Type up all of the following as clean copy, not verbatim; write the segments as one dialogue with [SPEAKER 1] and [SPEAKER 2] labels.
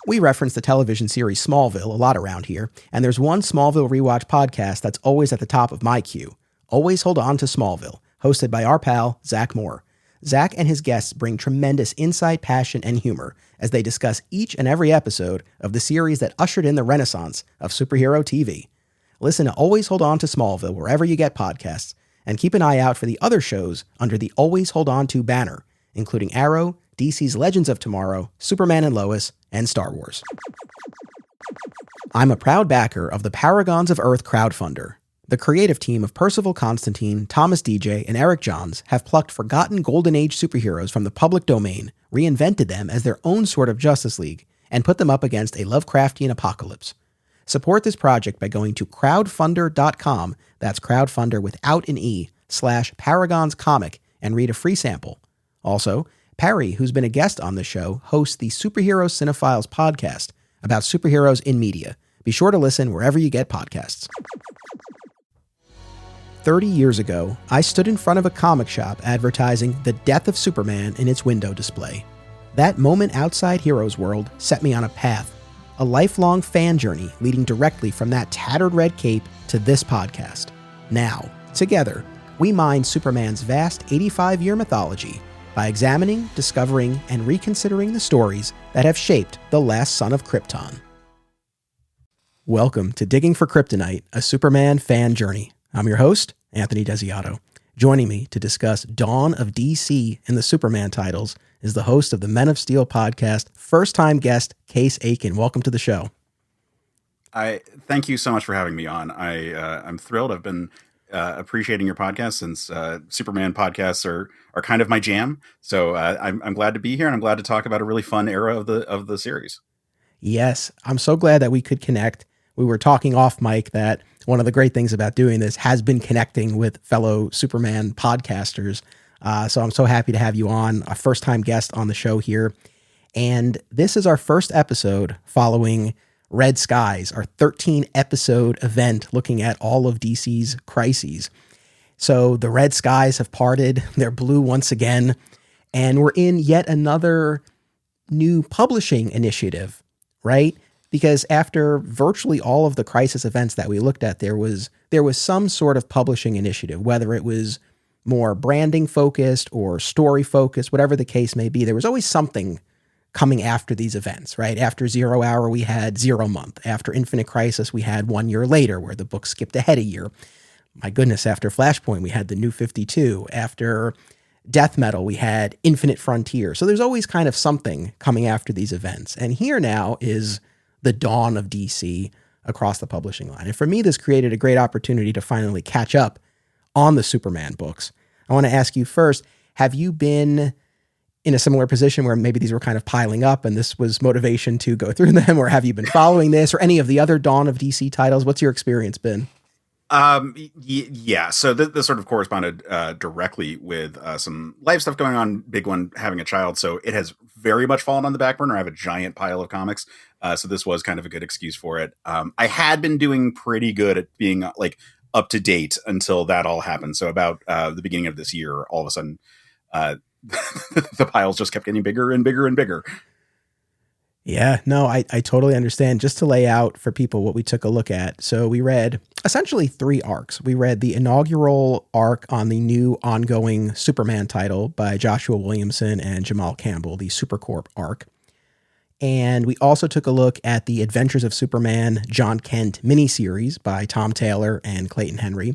[SPEAKER 1] We reference the television series Smallville a lot around here, and there's one Smallville rewatch podcast that's always at the top of my queue. Always Hold On to Smallville, hosted by our pal, Zach Moore. Zach and his guests bring tremendous insight, passion, and humor as they discuss each and every episode of the series that ushered in the renaissance of superhero TV. Listen to Always Hold On to Smallville wherever you get podcasts, and keep an eye out for the other shows under the Always Hold On to banner, including Arrow, DC's Legends of Tomorrow, Superman and Lois, and Star Wars. I'm a proud backer of the Paragons of Earth crowdfunder. The creative team of Percival Constantine, Thomas DJ, and Eric Johns have plucked forgotten Golden Age superheroes from the public domain, reinvented them as their own sort of Justice League, and put them up against a Lovecraftian apocalypse. Support this project by going to crowdfunder.com, that's crowdfunder without an E, /Paragonscomic, and read a free sample. Also, Perry, who's been a guest on the show, hosts the Superhero Cinephiles podcast about superheroes in media. Be sure to listen wherever you get podcasts. 30 years ago, I stood in front of a comic shop advertising the death of Superman in its window display. That moment outside Heroes World set me on a path, a lifelong fan journey leading directly from that tattered red cape to this podcast. Now, together, we mine Superman's vast 85-year mythology by examining, discovering, and reconsidering the stories that have shaped the last son of Krypton. Welcome to Digging for Kryptonite, a Superman fan journey. I'm your host, Anthony Desiato. Joining me to discuss Dawn of DC and the Superman titles is the host of the Men of Steel podcast, first-time guest, Case Aiken. Welcome to the show.
[SPEAKER 2] I thank you so much for having me on. I'm thrilled. I've been appreciating your podcast since Superman podcasts are kind of my jam. So I'm glad to be here, and I'm glad to talk about a really fun era of the series.
[SPEAKER 1] Yes, I'm so glad that we could connect. We were talking off mic that one of the great things about doing this has been connecting with fellow Superman podcasters. So I'm so happy to have you on, a first-time guest on the show here. And this is our first episode following Red Skies, our 13-episode event looking at all of DC's crises. So the Red Skies have parted, they're blue once again, and we're in yet another new publishing initiative, right? Because after virtually all of the crisis events that we looked at, there was some sort of publishing initiative, whether it was more branding focused or story focused, whatever the case may be. There was always something coming after these events, right? After Zero Hour, we had Zero Month. After Infinite Crisis, we had 1 year later, where the book skipped ahead a year. My goodness, after Flashpoint, we had the New 52. After Death Metal, we had Infinite Frontier. So there's always kind of something coming after these events. And here now is the dawn of DC across the publishing line. And for me, this created a great opportunity to finally catch up on the Superman books. I want to ask you first, have you been in a similar position where maybe these were kind of piling up and this was motivation to go through them, or have you been following this or any of the other Dawn of DC titles? What's your experience been?
[SPEAKER 2] Yeah. So this sort of corresponded directly with some life stuff going on, big one, having a child. So it has very much fallen on the back burner. I have a giant pile of comics. So this was kind of a good excuse for it. I had been doing pretty good at being like up to date until that all happened. So about the beginning of this year, all of a sudden, the piles just kept getting bigger and bigger and bigger.
[SPEAKER 1] Yeah, no, I totally understand. Just to lay out for people what we took a look at. So we read essentially 3 arcs. We read the inaugural arc on the new ongoing Superman title by Joshua Williamson and Jamal Campbell, the Supercorp arc. And we also took a look at the Adventures of Superman JON KENT miniseries by Tom Taylor and Clayton Henry.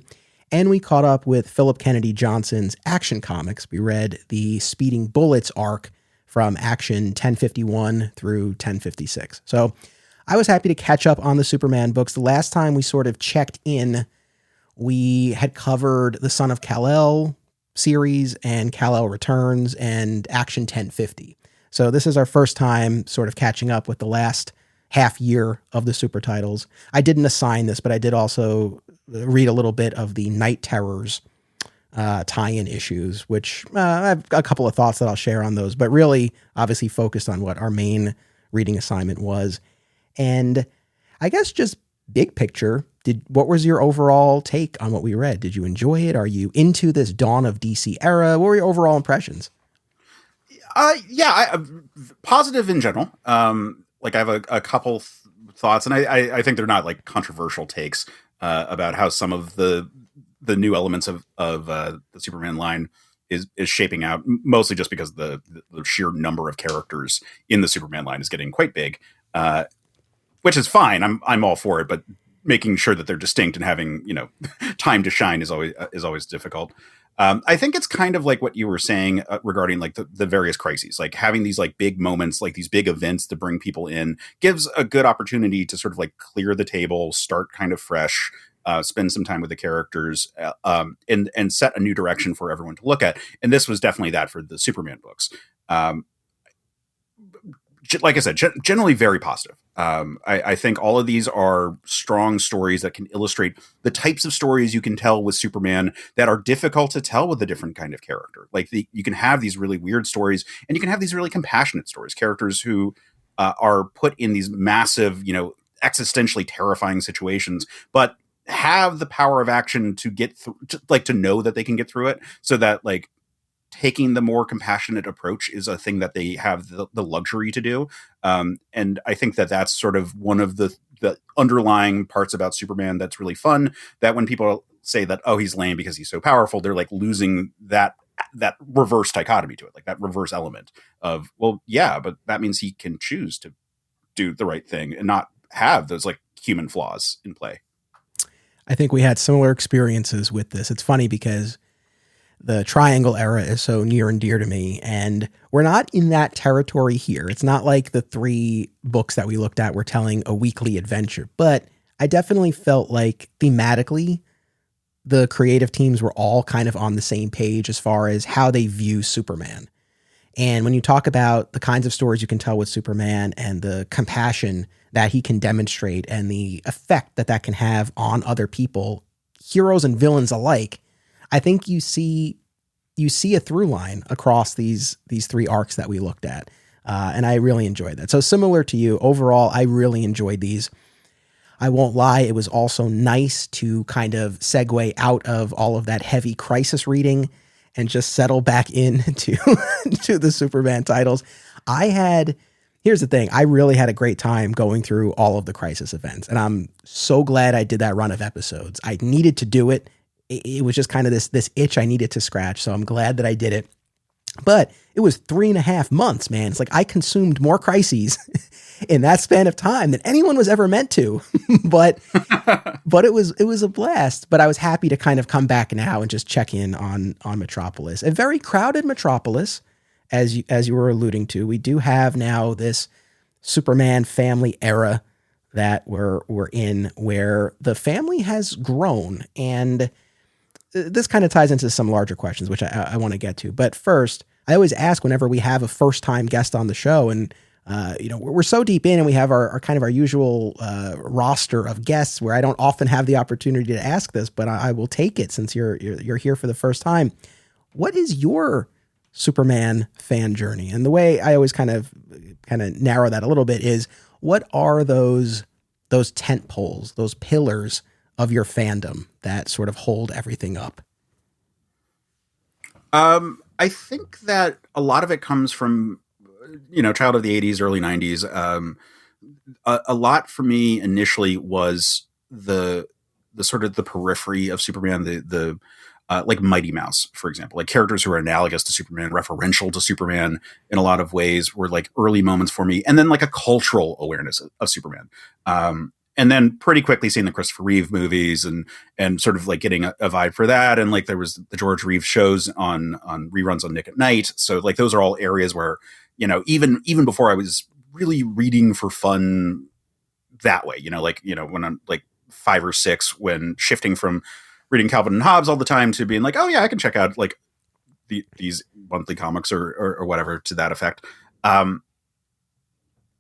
[SPEAKER 1] And we caught up with Phillip Kennedy Johnson's Action Comics. We read the Speeding Bullets arc from Action 1051 through 1056. So I was happy to catch up on the Superman books. The last time we sort of checked in, we had covered the Son of Kal-El series and Kal-El Returns and Action 1050. So this is our first time sort of catching up with the last half year of the super titles. I didn't assign this, but I did also read a little bit of the Night Terrors tie-in issues, which I have a couple of thoughts that I'll share on those, but really obviously focused on what our main reading assignment was. And I guess just big picture, what was your overall take on what we read? Did you enjoy it? Are you into this Dawn of DC era? What were your overall impressions?
[SPEAKER 2] Positive in general. like I have a couple thoughts, and I think they're not like controversial takes about how some of the new elements of the Superman line is shaping out, mostly just because the sheer number of characters in the Superman line is getting quite big, which is fine. I'm all for it, but making sure that they're distinct and having, you know, time to shine is always difficult. I think it's kind of like what you were saying regarding like the various crises, like having these like big moments, like these big events to bring people in gives a good opportunity to sort of like clear the table, start kind of fresh, spend some time with the characters, and set a new direction for everyone to look at. And this was definitely that for the Superman books. Like I said, generally very positive. I think all of these are strong stories that can illustrate the types of stories you can tell with Superman that are difficult to tell with a different kind of character. Like you can have these really weird stories, and you can have these really compassionate stories, characters who are put in these massive, you know, existentially terrifying situations, but have the power of action to get through, to know that they can get through it, so that like taking the more compassionate approach is a thing that they have the luxury to do. And I think that that's sort of one of the underlying parts about Superman that's really fun, that when people say that, oh, he's lame because he's so powerful, they're like losing that reverse dichotomy to it, like that reverse element of, well, yeah, but that means he can choose to do the right thing and not have those like human flaws in play.
[SPEAKER 1] I think we had similar experiences with this. It's funny because the Triangle era is so near and dear to me, and we're not in that territory here. It's not like the 3 books that we looked at were telling a weekly adventure, but I definitely felt like thematically the creative teams were all kind of on the same page as far as how they view Superman. And when you talk about the kinds of stories you can tell with Superman and the compassion that he can demonstrate and the effect that can have on other people, heroes and villains alike, I think you see a through line across these 3 arcs that we looked at. And I really enjoyed that. So similar to you, overall, I really enjoyed these. I won't lie, it was also nice to kind of segue out of all of that heavy crisis reading and just settle back into to the Superman titles. Here's the thing, I really had a great time going through all of the crisis events, and I'm so glad I did that run of episodes. I needed to do it. It was just kind of this itch I needed to scratch. So I'm glad that I did it. But it was 3.5 months, man. It's like I consumed more crises in that span of time than anyone was ever meant to. but it was a blast. But I was happy to kind of come back now and just check in on Metropolis. A very crowded Metropolis, as you were alluding to. We do have now this Superman family era that we're in, where the family has grown, and this kind of ties into some larger questions, which I want to get to. But first, I always ask whenever we have a first-time guest on the show, and we're so deep in, and we have our kind of our usual roster of guests where I don't often have the opportunity to ask this, but I will take it since you're here for the first time. What is your Superman fan journey? And the way I always kind of narrow that a little bit is, what are those tent poles, those pillars of your fandom that sort of hold everything up?
[SPEAKER 2] I think that a lot of it comes from, child of the 80s, early 90s. A lot for me initially was the sort of the periphery of Superman, the like Mighty Mouse, for example, like characters who are analogous to Superman, referential to Superman in a lot of ways, were like early moments for me. And then like a cultural awareness of Superman. And then pretty quickly seeing the Christopher Reeve movies and sort of like getting a vibe for that. And like there was the George Reeves shows on reruns on Nick at Night. So like those are all areas where, even before I was really reading for fun that way, when I'm like 5 or 6, when shifting from reading Calvin and Hobbes all the time to being like, oh yeah, I can check out like these monthly comics or whatever to that effect.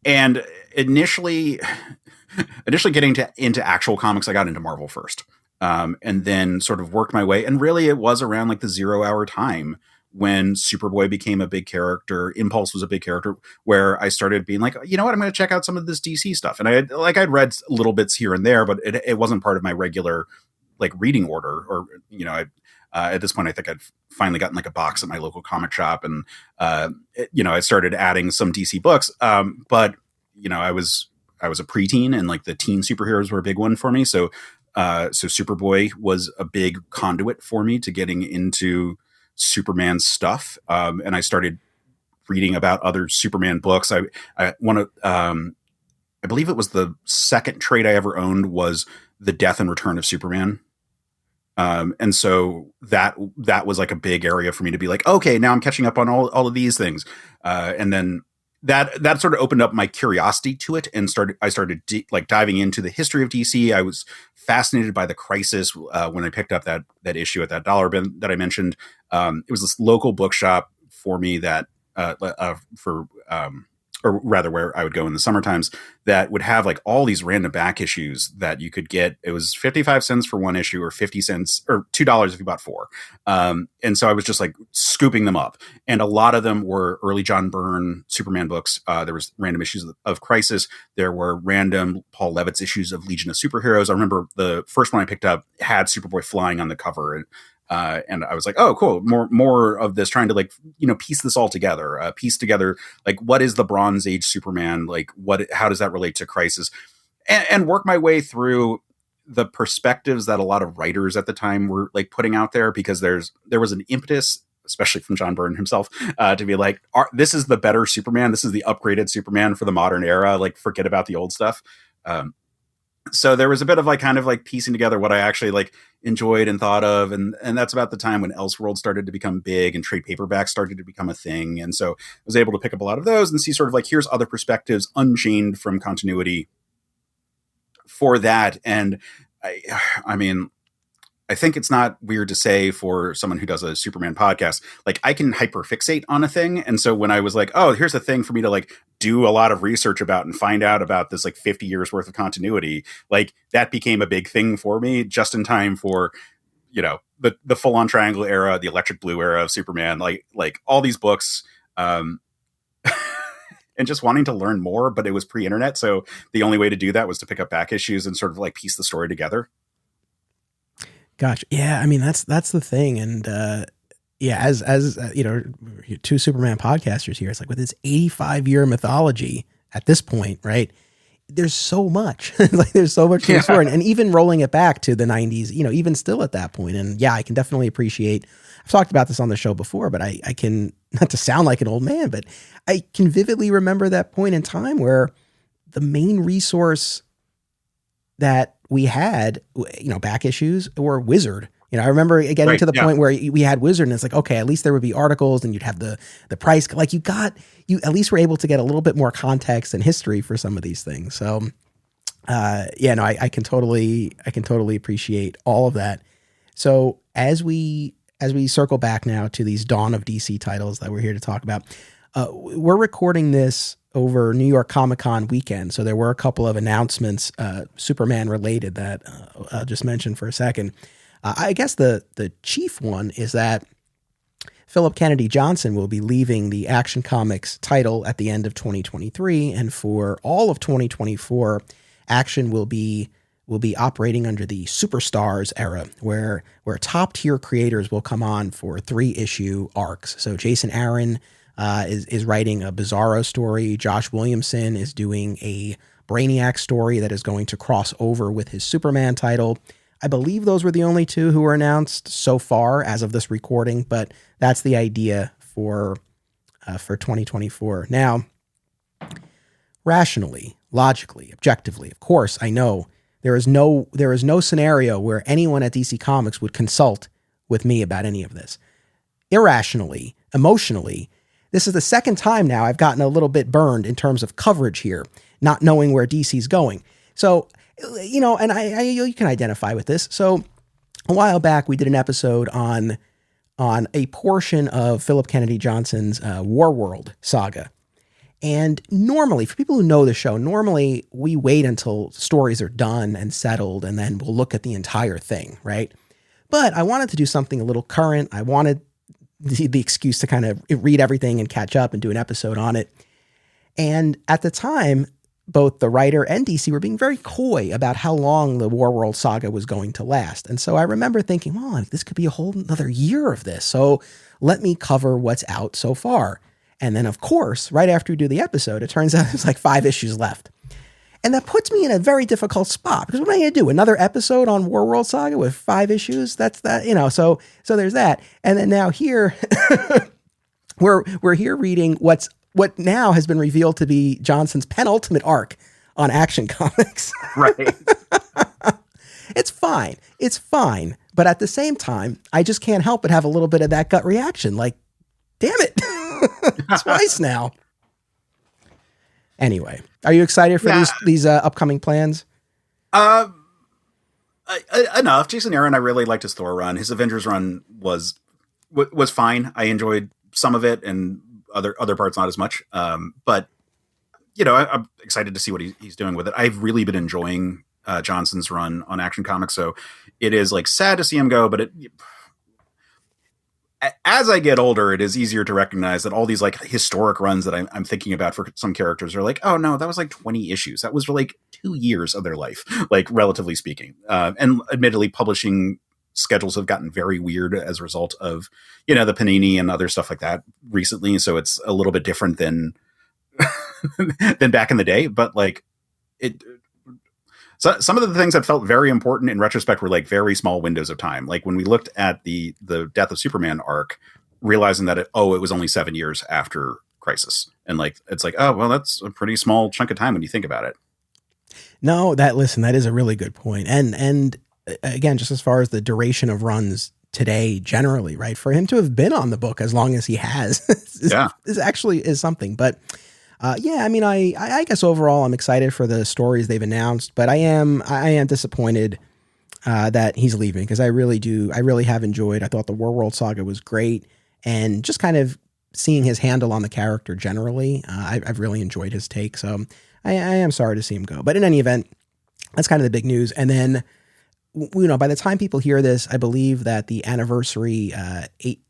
[SPEAKER 2] And initially getting into actual comics, I got into Marvel first, and then sort of worked my way. And really, it was around like the 0 Hour time when Superboy became a big character. Impulse was a big character, where I started being like, you know what, I'm going to check out some of this DC stuff. And I'd read little bits here and there, but it wasn't part of my regular like reading order. Or at this point, I think I'd finally gotten like a box at my local comic shop, and I started adding some DC books, but I was a preteen, and like the teen superheroes were a big one for me. So Superboy was a big conduit for me to getting into Superman stuff. And I started reading about other Superman books. I believe it was the second trade I ever owned was The Death and Return of Superman. And so that was like a big area for me to be like, okay, now I'm catching up on all of these things. And then that sort of opened up my curiosity to it, and I started diving into the history of DC. I was fascinated by the Crisis when I picked up that issue at that dollar bin that I mentioned. It was this local bookshop for me that or rather where I would go in the summer times, that would have like all these random back issues that you could get. It was 55 cents for one issue, or 50 cents or $2 if you bought four. And so I was just like scooping them up. And a lot of them were early John Byrne Superman books. There was random issues of Crisis. There were random Paul Levitz issues of Legion of Superheroes. I remember the first one I picked up had Superboy flying on the cover, and I was like, oh, cool. More of this, trying to like, piece this all together, piece together, like, what is the Bronze Age Superman? Like, how does that relate to Crisis? And work my way through the perspectives that a lot of writers at the time were like putting out there, because there was an impetus, especially from John Byrne himself, to be like, this is the better Superman. This is the upgraded Superman for the modern era. Like, forget about the old stuff. So there was a bit of like kind of like piecing together what I actually like enjoyed and thought of. And that's about the time when Elseworld started to become big and trade paperbacks started to become a thing. And so I was able to pick up a lot of those and see sort of like, here's other perspectives unchained from continuity for that. And I mean, I think it's not weird to say for someone who does a Superman podcast, like I can hyperfixate on a thing. And so when I was like, oh, here's a thing for me to like do a lot of research about and find out about this like 50 years worth of continuity, like that became a big thing for me just in time for, the full on Triangle era, the Electric Blue era of Superman, like all these books, and just wanting to learn more, but it was pre-internet. So the only way to do that was to pick up back issues and sort of like piece the story together.
[SPEAKER 1] Gotcha. Yeah, I mean that's the thing, and as two Superman podcasters here, it's like with this 85-year mythology at this point, right? There's so much, like there's so much to explore, and even rolling it back to the 90s, even still at that point, and yeah, I can definitely appreciate. I've talked about this on the show before, but I can, not to sound like an old man, but I can vividly remember that point in time where the main resource that we had, back issues or Wizard. I remember getting to the point where we had Wizard, and it's like, okay, at least there would be articles, and you'd have the price. Like you at least were able to get a little bit more context and history for some of these things. So, I can totally appreciate all of that. So as we circle back now to these Dawn of DC titles that we're here to talk about, we're recording this over New York Comic-Con weekend. So there were a couple of announcements, Superman related, that I'll just mention for a second. I guess the chief one is that Phillip Kennedy Johnson will be leaving the Action Comics title at the end of 2023. And for all of 2024, Action will be operating under the Superstars era, where top tier creators will come on for 3-issue arcs. So Jason Aaron is writing a Bizarro story. Josh Williamson is doing a Brainiac story that is going to cross over with his Superman title. I believe those were the only two who were announced so far as of this recording, but that's the idea for 2024. Now, rationally, logically, objectively, of course, I know there is no scenario where anyone at DC Comics would consult with me about any of this. Irrationally, emotionally, this is the second time now I've gotten a little bit burned in terms of coverage here, not knowing where DC's going. So, and you can identify with this. So a while back, we did an episode on a portion of Phillip Kennedy Johnson's Warworld saga. And normally, for people who know the show, normally we wait until stories are done and settled, and then we'll look at the entire thing, right? But I wanted to do something a little current. I wanted the excuse to kind of read everything and catch up and do an episode on it. And at the time, both the writer and DC were being very coy about how long the Warworld saga was going to last. And so I remember thinking, well, this could be a whole another year of this. So let me cover what's out so far. And then, of course, right after we do the episode, it turns out there's like 5 issues left. And that puts me in a very difficult spot because what am I going to do? Another episode on Warworld Saga with 5 issues? That's that, so there's that. And then now here, we're here reading what now has been revealed to be Johnson's penultimate arc on Action Comics.
[SPEAKER 2] Right.
[SPEAKER 1] It's fine. It's fine. But at the same time, I just can't help but have a little bit of that gut reaction. Like, damn it. Twice now. Anyway, are you excited for these upcoming plans?
[SPEAKER 2] Enough. Jason Aaron, I really liked his Thor run. His Avengers run was fine. I enjoyed some of it, and other parts not as much. But I'm excited to see what he's doing with it. I've really been enjoying Johnson's run on Action Comics, so it is like sad to see him go. But as I get older, it is easier to recognize that all these like historic runs that I'm thinking about for some characters are like, oh no, that was like 20 issues. That was for like 2 years of their life, like relatively speaking. And admittedly, publishing schedules have gotten very weird as a result of, the Panini and other stuff like that recently. So it's a little bit different than back in the day. But like so some of the things that felt very important in retrospect were like very small windows of time. Like when we looked at the Death of Superman arc, realizing that it was only 7 years after Crisis. And like, it's like, oh, well, that's a pretty small chunk of time when you think about it.
[SPEAKER 1] No, that is a really good point. And again, just as far as the duration of runs today, generally, right, for him to have been on the book as long as he has is something. But I guess overall I'm excited for the stories they've announced, but I am disappointed that he's leaving because I really have enjoyed. I thought the Warworld Saga was great, and just kind of seeing his handle on the character generally, I've really enjoyed his take. So I am sorry to see him go, but in any event, that's kind of the big news. And then, by the time people hear this, I believe that the anniversary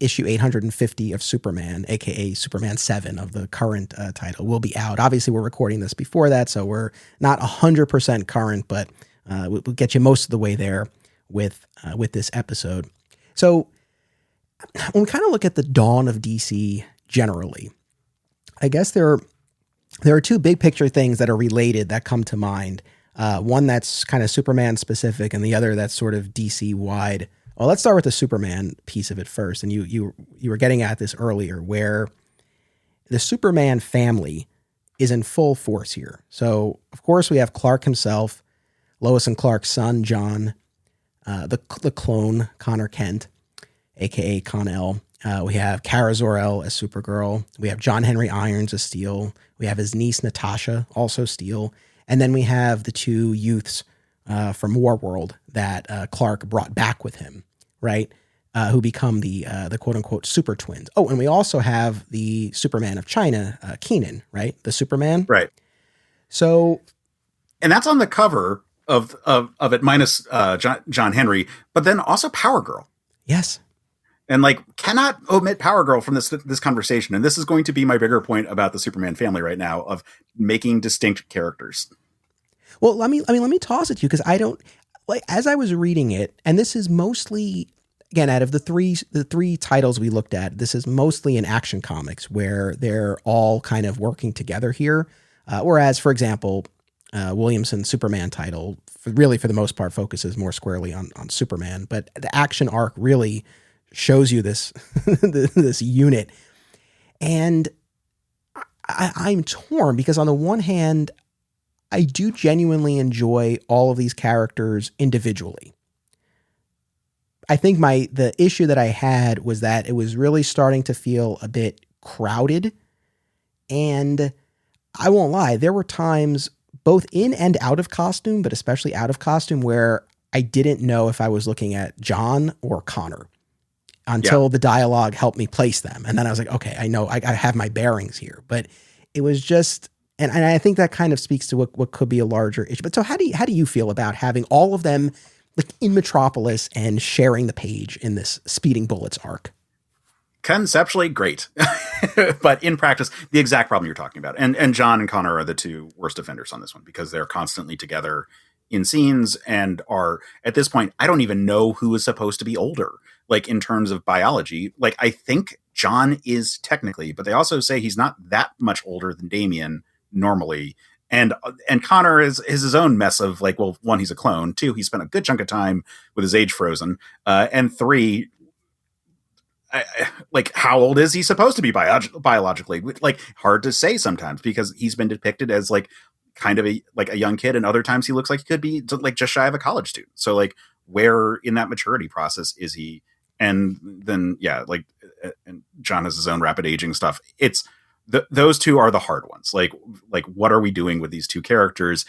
[SPEAKER 1] issue 850 of Superman, aka Superman 7 of the current title, will be out. Obviously, we're recording this before that, so we're not 100% current, but we'll get you most of the way there with this episode. So when we kind of look at the dawn of DC generally, I guess there are 2 big picture things that are related that come to mind. One that's kind of Superman specific and the other that's sort of DC wide. Well, let's start with the Superman piece of it first. And you were getting at this earlier, where the Superman family is in full force here. So of course we have Clark himself, Lois and Clark's son, John, the clone, Connor Kent, aka Con-El. We have Kara Zor-El as Supergirl. We have John Henry Irons as Steel. We have his niece, Natasha, also Steel. And then we have the 2 youths from Warworld that Clark brought back with him, right? Who become the quote unquote super twins. Oh, and we also have the Superman of China, Kenan, right? The Superman,
[SPEAKER 2] right? So, and that's on the cover of it minus John Henry, but then also Power Girl.
[SPEAKER 1] Yes.
[SPEAKER 2] And like, cannot omit Power Girl from this conversation. And this is going to be my bigger point about the Superman family right now of making distinct characters.
[SPEAKER 1] Well, let me toss it to you because I don't like, as I was reading it, and this is mostly, again, out of the three titles we looked at, this is mostly in Action Comics where they're all kind of working together here. Whereas, for example, Williamson's Superman title, for the most part, focuses more squarely on Superman, but the Action arc really shows you this this unit. And I'm torn because on the one hand, I do genuinely enjoy all of these characters individually. I think the issue that I had was that it was really starting to feel a bit crowded. And I won't lie, there were times both in and out of costume, but especially out of costume, where I didn't know if I was looking at John or Connor until the dialogue helped me place them. And then I was like, okay, I know I have my bearings here, but it was just, and I think that kind of speaks to what could be a larger issue. But so how do you feel about having all of them like in Metropolis and sharing the page in this Speeding Bullets arc?
[SPEAKER 2] Conceptually great, but in practice, the exact problem you're talking about. And John and Connor are the 2 worst offenders on this one because they're constantly together in scenes and are, at this point, I don't even know who is supposed to be older, like in terms of biology. Like I think John is technically, but they also say he's not that much older than Damien normally. And Connor is his own mess of like, well, one, he's a clone. Two, he spent a good chunk of time with his age frozen. And three, like, how old is he supposed to be biologically? Like, hard to say sometimes, because he's been depicted as like kind of a young kid, and other times he looks like he could be like just shy of a college student. So like, where in that maturity process is he? And then and John has his own rapid aging stuff. It's those two are the hard ones. Like what are we doing with these two characters?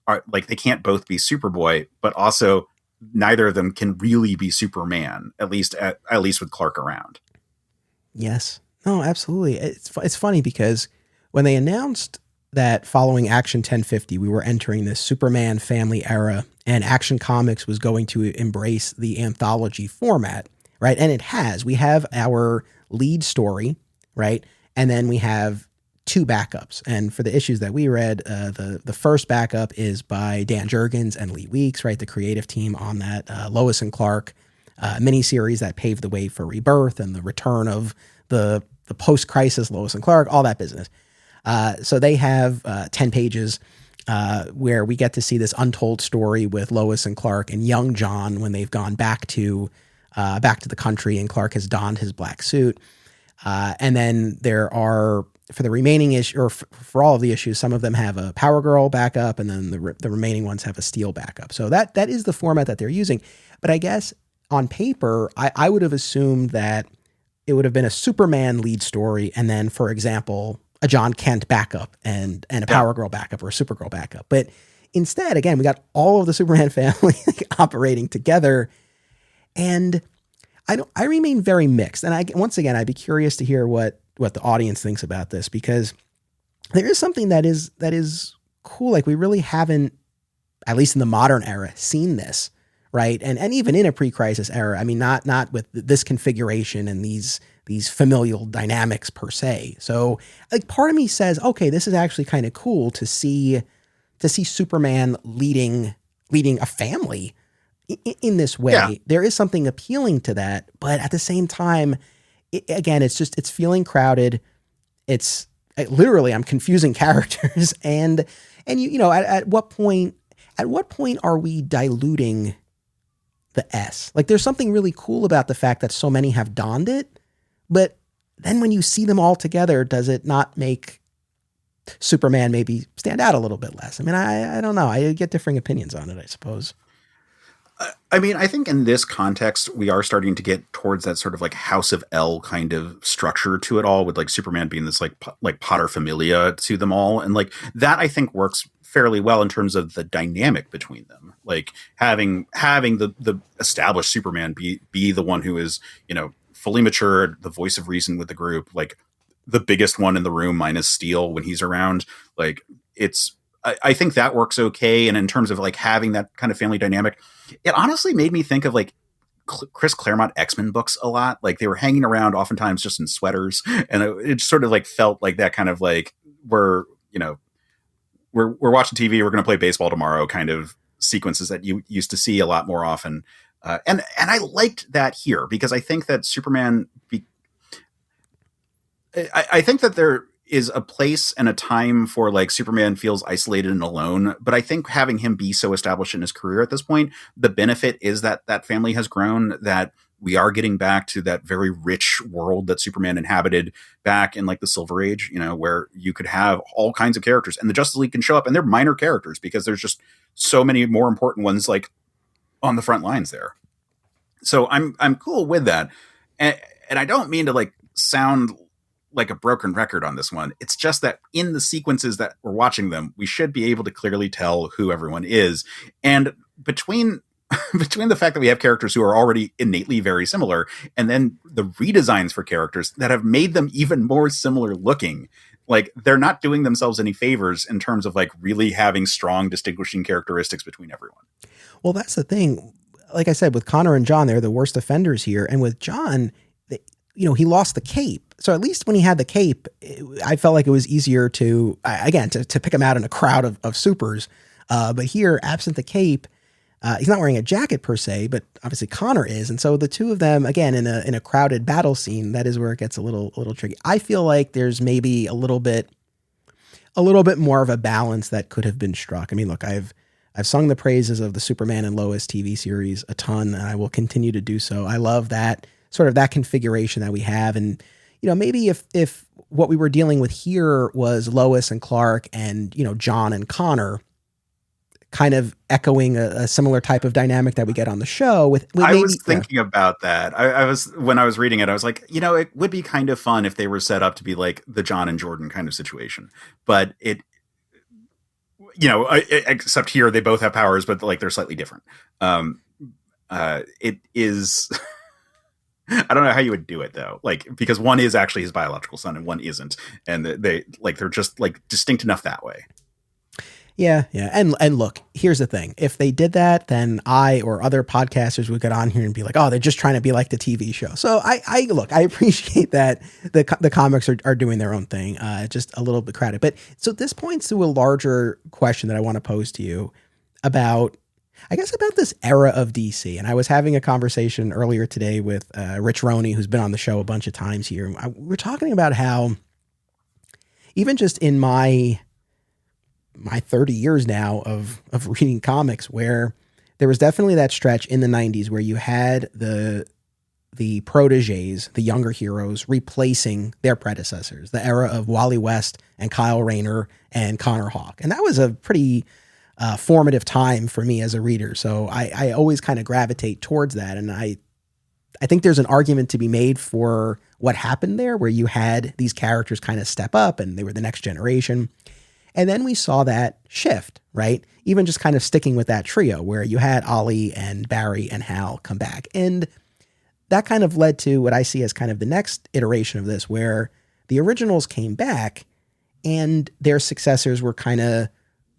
[SPEAKER 2] Are like, they can't both be Superboy, but also neither of them can really be Superman, at least with Clark around.
[SPEAKER 1] Yes. No, absolutely. It's funny because when they announced that following Action 1050, we were entering this Superman family era, and Action Comics was going to embrace the anthology format, right? And it has. We have our lead story, right? And then we have two backups. And for the issues that we read, the first backup is by Dan Jurgens and Lee Weeks, right? The creative team on that Lois and Clark miniseries that paved the way for Rebirth and the return of the post-crisis Lois and Clark, all that business. So they have 10 pages where we get to see this untold story with Lois and Clark and young John when they've gone back to the country and Clark has donned his black suit. And then there are, for the remaining issue, or for all of the issues, some of them have a Power Girl backup, and then the remaining ones have a Steel backup. So that is the format that they're using. But I guess on paper, I would have assumed that it would have been a Superman lead story, and then, for example, a Jon Kent backup and a Power Girl backup or a Supergirl backup. But instead, again, we got all of the Superman family operating together, and I remain very mixed. And I'd be curious to hear what the audience thinks about this, because there is something that is cool. Like, we really haven't, at least in the modern era, seen this, right? And even in a pre-crisis era, I mean, not with this configuration and these familial dynamics per se. So like, part of me says, okay, this is actually kind of cool to see Superman leading a family in this way. Yeah. There is something appealing to that, but at the same time, it's feeling crowded. It's literally, I'm confusing characters, and at what point are we diluting the S? Like, there's something really cool about the fact that so many have donned it, but then when you see them all together, does it not make Superman maybe stand out a little bit less? I mean, I don't know. I get differing opinions on it, I suppose.
[SPEAKER 2] I mean, I think in this context, we are starting to get towards that sort of like House of L kind of structure to it all, with like Superman being this like paterfamilia to them all. And like that, I think, works fairly well in terms of the dynamic between them. Like having the established Superman be the one who is, fully matured, the voice of reason with the group, like the biggest one in the room minus Steel when he's around. Like, I think that works okay. And in terms of like having that kind of family dynamic, it honestly made me think of like Chris Claremont X-Men books a lot. Like, they were hanging around oftentimes just in sweaters, and it sort of like felt like that kind of like, we're watching TV, we're going to play baseball tomorrow kind of sequences that you used to see a lot more often. And I liked that here, because I think that Superman, I think that there is a place and a time for like Superman feels isolated and alone. But I think having him be so established in his career at this point, the benefit is that family has grown, that we are getting back to that very rich world that Superman inhabited back in like the Silver Age, where you could have all kinds of characters, and the Justice League can show up, and they're minor characters because there's just so many more important ones like on the front lines there. So I'm cool with that. And I don't mean to like sound like a broken record on this one. It's just that in the sequences that we're watching them, we should be able to clearly tell who everyone is. And between the fact that we have characters who are already innately very similar, and then the redesigns for characters that have made them even more similar looking, like, they're not doing themselves any favors in terms of like really having strong distinguishing characteristics between everyone.
[SPEAKER 1] Well, that's the thing. Like I said, with Connor and John, they're the worst offenders here. And with John, he lost the cape. So at least when he had the cape, I felt like it was easier to pick him out in a crowd of supers. But here, absent the cape, He's not wearing a jacket per se, but obviously Connor is. And so the two of them, again, in a crowded battle scene, that is where it gets a little tricky. I feel like there's maybe a little bit more of a balance that could have been struck. I mean, look, I've sung the praises of the Superman and Lois TV series a ton, and I will continue to do so. I love that sort of that configuration that we have. And, maybe if what we were dealing with here was Lois and Clark and, John and Connor, kind of echoing a similar type of dynamic that we get on the show with
[SPEAKER 2] I
[SPEAKER 1] maybe,
[SPEAKER 2] was thinking about that. I was, when I was reading it, I was like, it would be kind of fun if they were set up to be like the John and Jordan kind of situation, but except here they both have powers, but like they're slightly different. It is, I don't know how you would do it though. Like, because one is actually his biological son and one isn't. And they're just like distinct enough that way.
[SPEAKER 1] Yeah. And look, here's the thing. If they did that, then I or other podcasters would get on here and be like, oh, they're just trying to be like the TV show. So I appreciate that the comics are doing their own thing. Just a little bit crowded. But so this points to a larger question that I want to pose to you about this era of DC. And I was having a conversation earlier today with Rich Roney, who's been on the show a bunch of times here. We're talking about how even just in my 30 years now of reading comics, where there was definitely that stretch in the 90s where you had the proteges, the younger heroes, replacing their predecessors, the era of Wally West and Kyle Rayner and Connor Hawke. And that was a pretty formative time for me as a reader. So I always kind of gravitate towards that. And I think there's an argument to be made for what happened there, where you had these characters kind of step up and they were the next generation. And then we saw that shift, right? Even just kind of sticking with that trio where you had Ollie and Barry and Hal come back. And that kind of led to what I see as kind of the next iteration of this, where the originals came back and their successors were kind of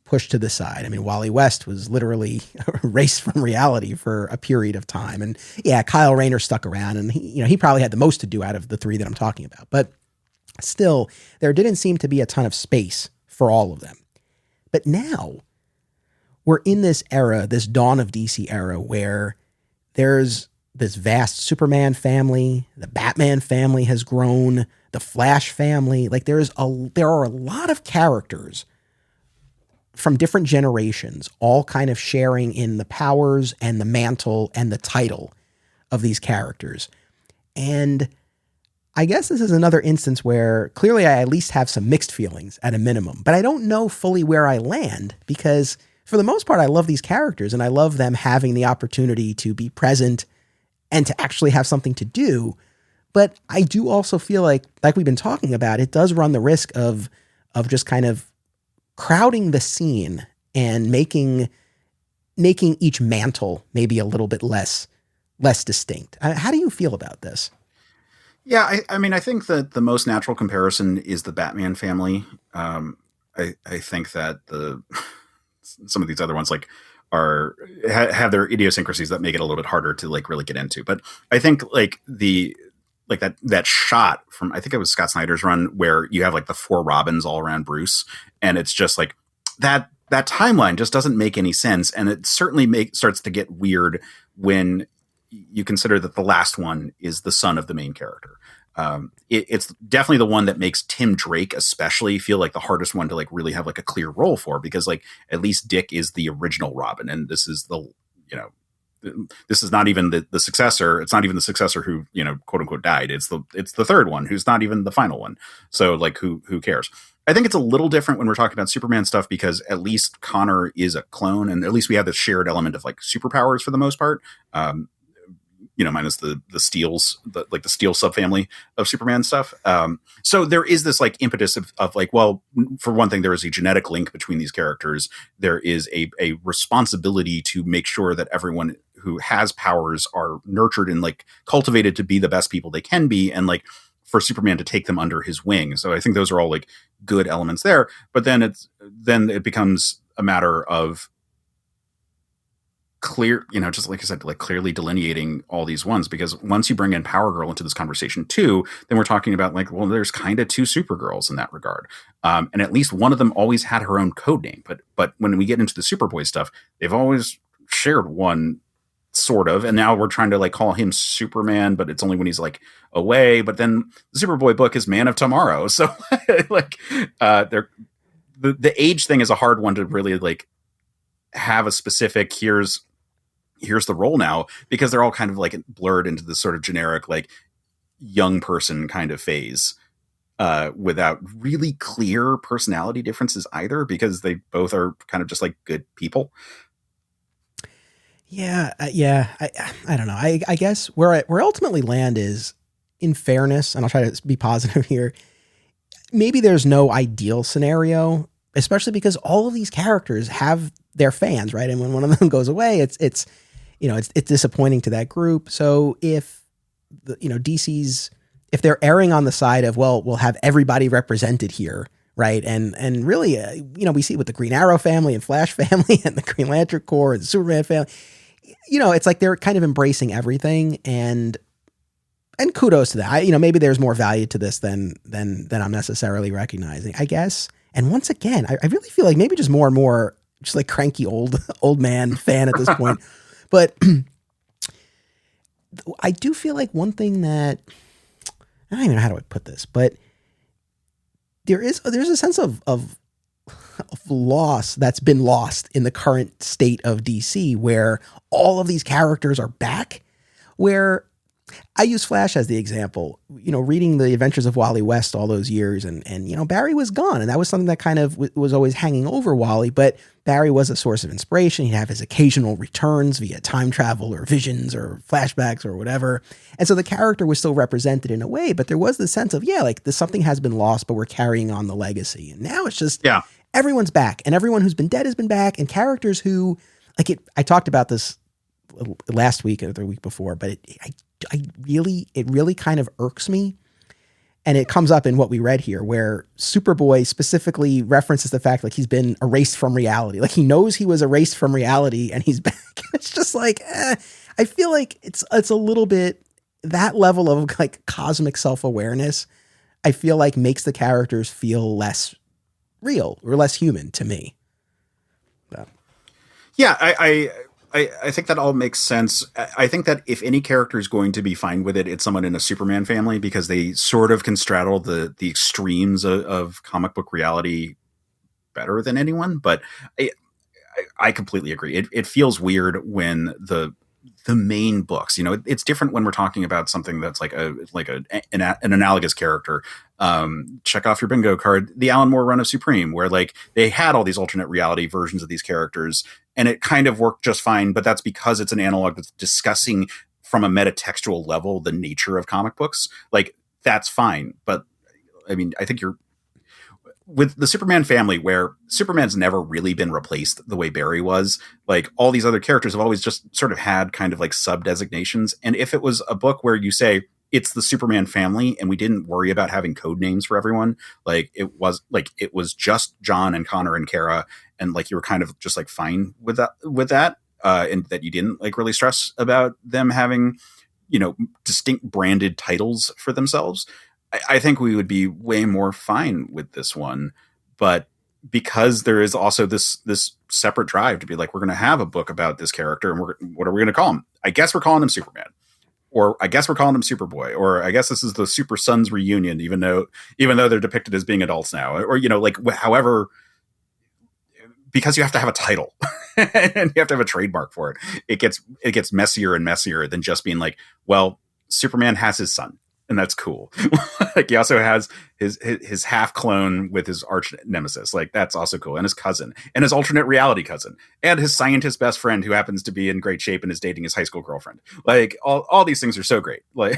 [SPEAKER 1] pushed to the side. I mean, Wally West was literally erased from reality for a period of time. And yeah, Kyle Rayner stuck around, and he probably had the most to do out of the three that I'm talking about. But still, there didn't seem to be a ton of space for all of them. But now we're in this era, this dawn of DC era, where there's this vast Superman family, the Batman family has grown, the Flash family. Like there are a lot of characters from different generations, all kind of sharing in the powers and the mantle and the title of these characters. And I guess this is another instance where clearly I at least have some mixed feelings at a minimum, but I don't know fully where I land, because for the most part, I love these characters and I love them having the opportunity to be present and to actually have something to do. But I do also feel like we've been talking about, it does run the risk of just kind of crowding the scene and making each mantle maybe a little bit less distinct. How do you feel about this?
[SPEAKER 2] Yeah, I mean, I think that the most natural comparison is the Batman family. I think that some of these other ones have their idiosyncrasies that make it a little bit harder to like really get into. But I think that shot from, I think it was Scott Snyder's run, where you have like the four Robins all around Bruce, and it's just like that timeline just doesn't make any sense, and it certainly starts to get weird when you consider that the last one is the son of the main character. It's definitely the one that makes Tim Drake especially feel like the hardest one to like really have like a clear role for, because like at least Dick is the original Robin, and this is this is not even the successor. It's not even the successor who, quote unquote died. It's the third one who's not even the final one. So like who cares? I think it's a little different when we're talking about Superman stuff, because at least Connor is a clone, and at least we have this shared element of like superpowers for the most part. Minus the Steels, the Steel subfamily of Superman stuff. So there is this like impetus of like, well, for one thing, there is a genetic link between these characters. There is a responsibility to make sure that everyone who has powers are nurtured and like cultivated to be the best people they can be, and like for Superman to take them under his wing. So I think those are all like good elements there. But then it becomes a matter of clear, just like I said, like clearly delineating all these ones, because once you bring in Power Girl into this conversation too, then we're talking about like, well, there's kind of two Supergirls in that regard. And at least one of them always had her own code name. But when we get into the Superboy stuff, they've always shared one sort of, and now we're trying to like call him Superman, but it's only when he's like away. But then the Superboy book is Man of Tomorrow, so like they're the age thing is a hard one to really like have a specific here's the role now, because they're all kind of like blurred into this sort of generic like young person kind of phase, without really clear personality differences either, because they both are kind of just like good people.
[SPEAKER 1] Yeah. I don't know. I guess where I ultimately land is, in fairness, and I'll try to be positive here, maybe there's no ideal scenario, especially because all of these characters have their fans, right? And when one of them goes away, it's disappointing to that group. So if DC's, if they're erring on the side of, well, we'll have everybody represented here, right? And really, we see it with the Green Arrow family and Flash family and the Green Lantern Corps and the Superman family. It's like they're kind of embracing everything, and kudos to that. Maybe there's more value to this than I'm necessarily recognizing, I guess. And once again, I really feel like maybe just more and more just like cranky old man fan at this point. But I do feel like one thing that, I don't even know how do I put this, but there's a sense of loss that's been lost in the current state of DC, where all of these characters are back. Where I use Flash as the example, reading the Adventures of Wally West all those years, and Barry was gone, and that was something that kind of was always hanging over Wally, but Barry was a source of inspiration. He'd have his occasional returns via time travel or visions or flashbacks or whatever. And so the character was still represented in a way, but there was the sense of, something has been lost, but we're carrying on the legacy. And now it's just, everyone's back, and everyone who's been dead has been back, and characters who, I talked about this last week or the week before, but it really kind of irks me. And it comes up in what we read here, where Superboy specifically references the fact like he's been erased from reality. Like he knows he was erased from reality and he's back. It's just like, I feel like it's a little bit, that level of like cosmic self-awareness, I feel like makes the characters feel less real or less human to me. But.
[SPEAKER 2] Yeah, I think that all makes sense. I think that if any character is going to be fine with it, it's someone in a Superman family, because they sort of can straddle the extremes of comic book reality better than anyone. But I completely agree. It feels weird when the main books, it's different when we're talking about something that's like an analogous character. Check off your bingo card, the Alan Moore run of Supreme, where like they had all these alternate reality versions of these characters, and it kind of worked just fine. But that's because it's an analog that's discussing from a metatextual level the nature of comic books. Like that's fine. But I mean, I think you're with the Superman family, where Superman's never really been replaced the way Barry was. Like all these other characters have always just sort of had kind of like sub designations. And if it was a book where you say it's the Superman family and we didn't worry about having code names for everyone, like it was just John and Connor and Kara, and like you were kind of just like fine with that, and that you didn't like really stress about them having, distinct branded titles for themselves, I think we would be way more fine with this one. But because there is also this separate drive to be like, we're going to have a book about this character, and what are we going to call him? I guess we're calling him Superman, or I guess we're calling him Superboy, or I guess this is the Super Sons reunion, even though they're depicted as being adults now, or like however, because you have to have a title and you have to have a trademark for it. It gets messier and messier than just being like, well, Superman has his son, and that's cool. Like he also has his half clone with his arch nemesis. Like that's also cool. And his cousin, and his alternate reality cousin, and his scientist best friend who happens to be in great shape and is dating his high school girlfriend. Like all these things are so great. Like,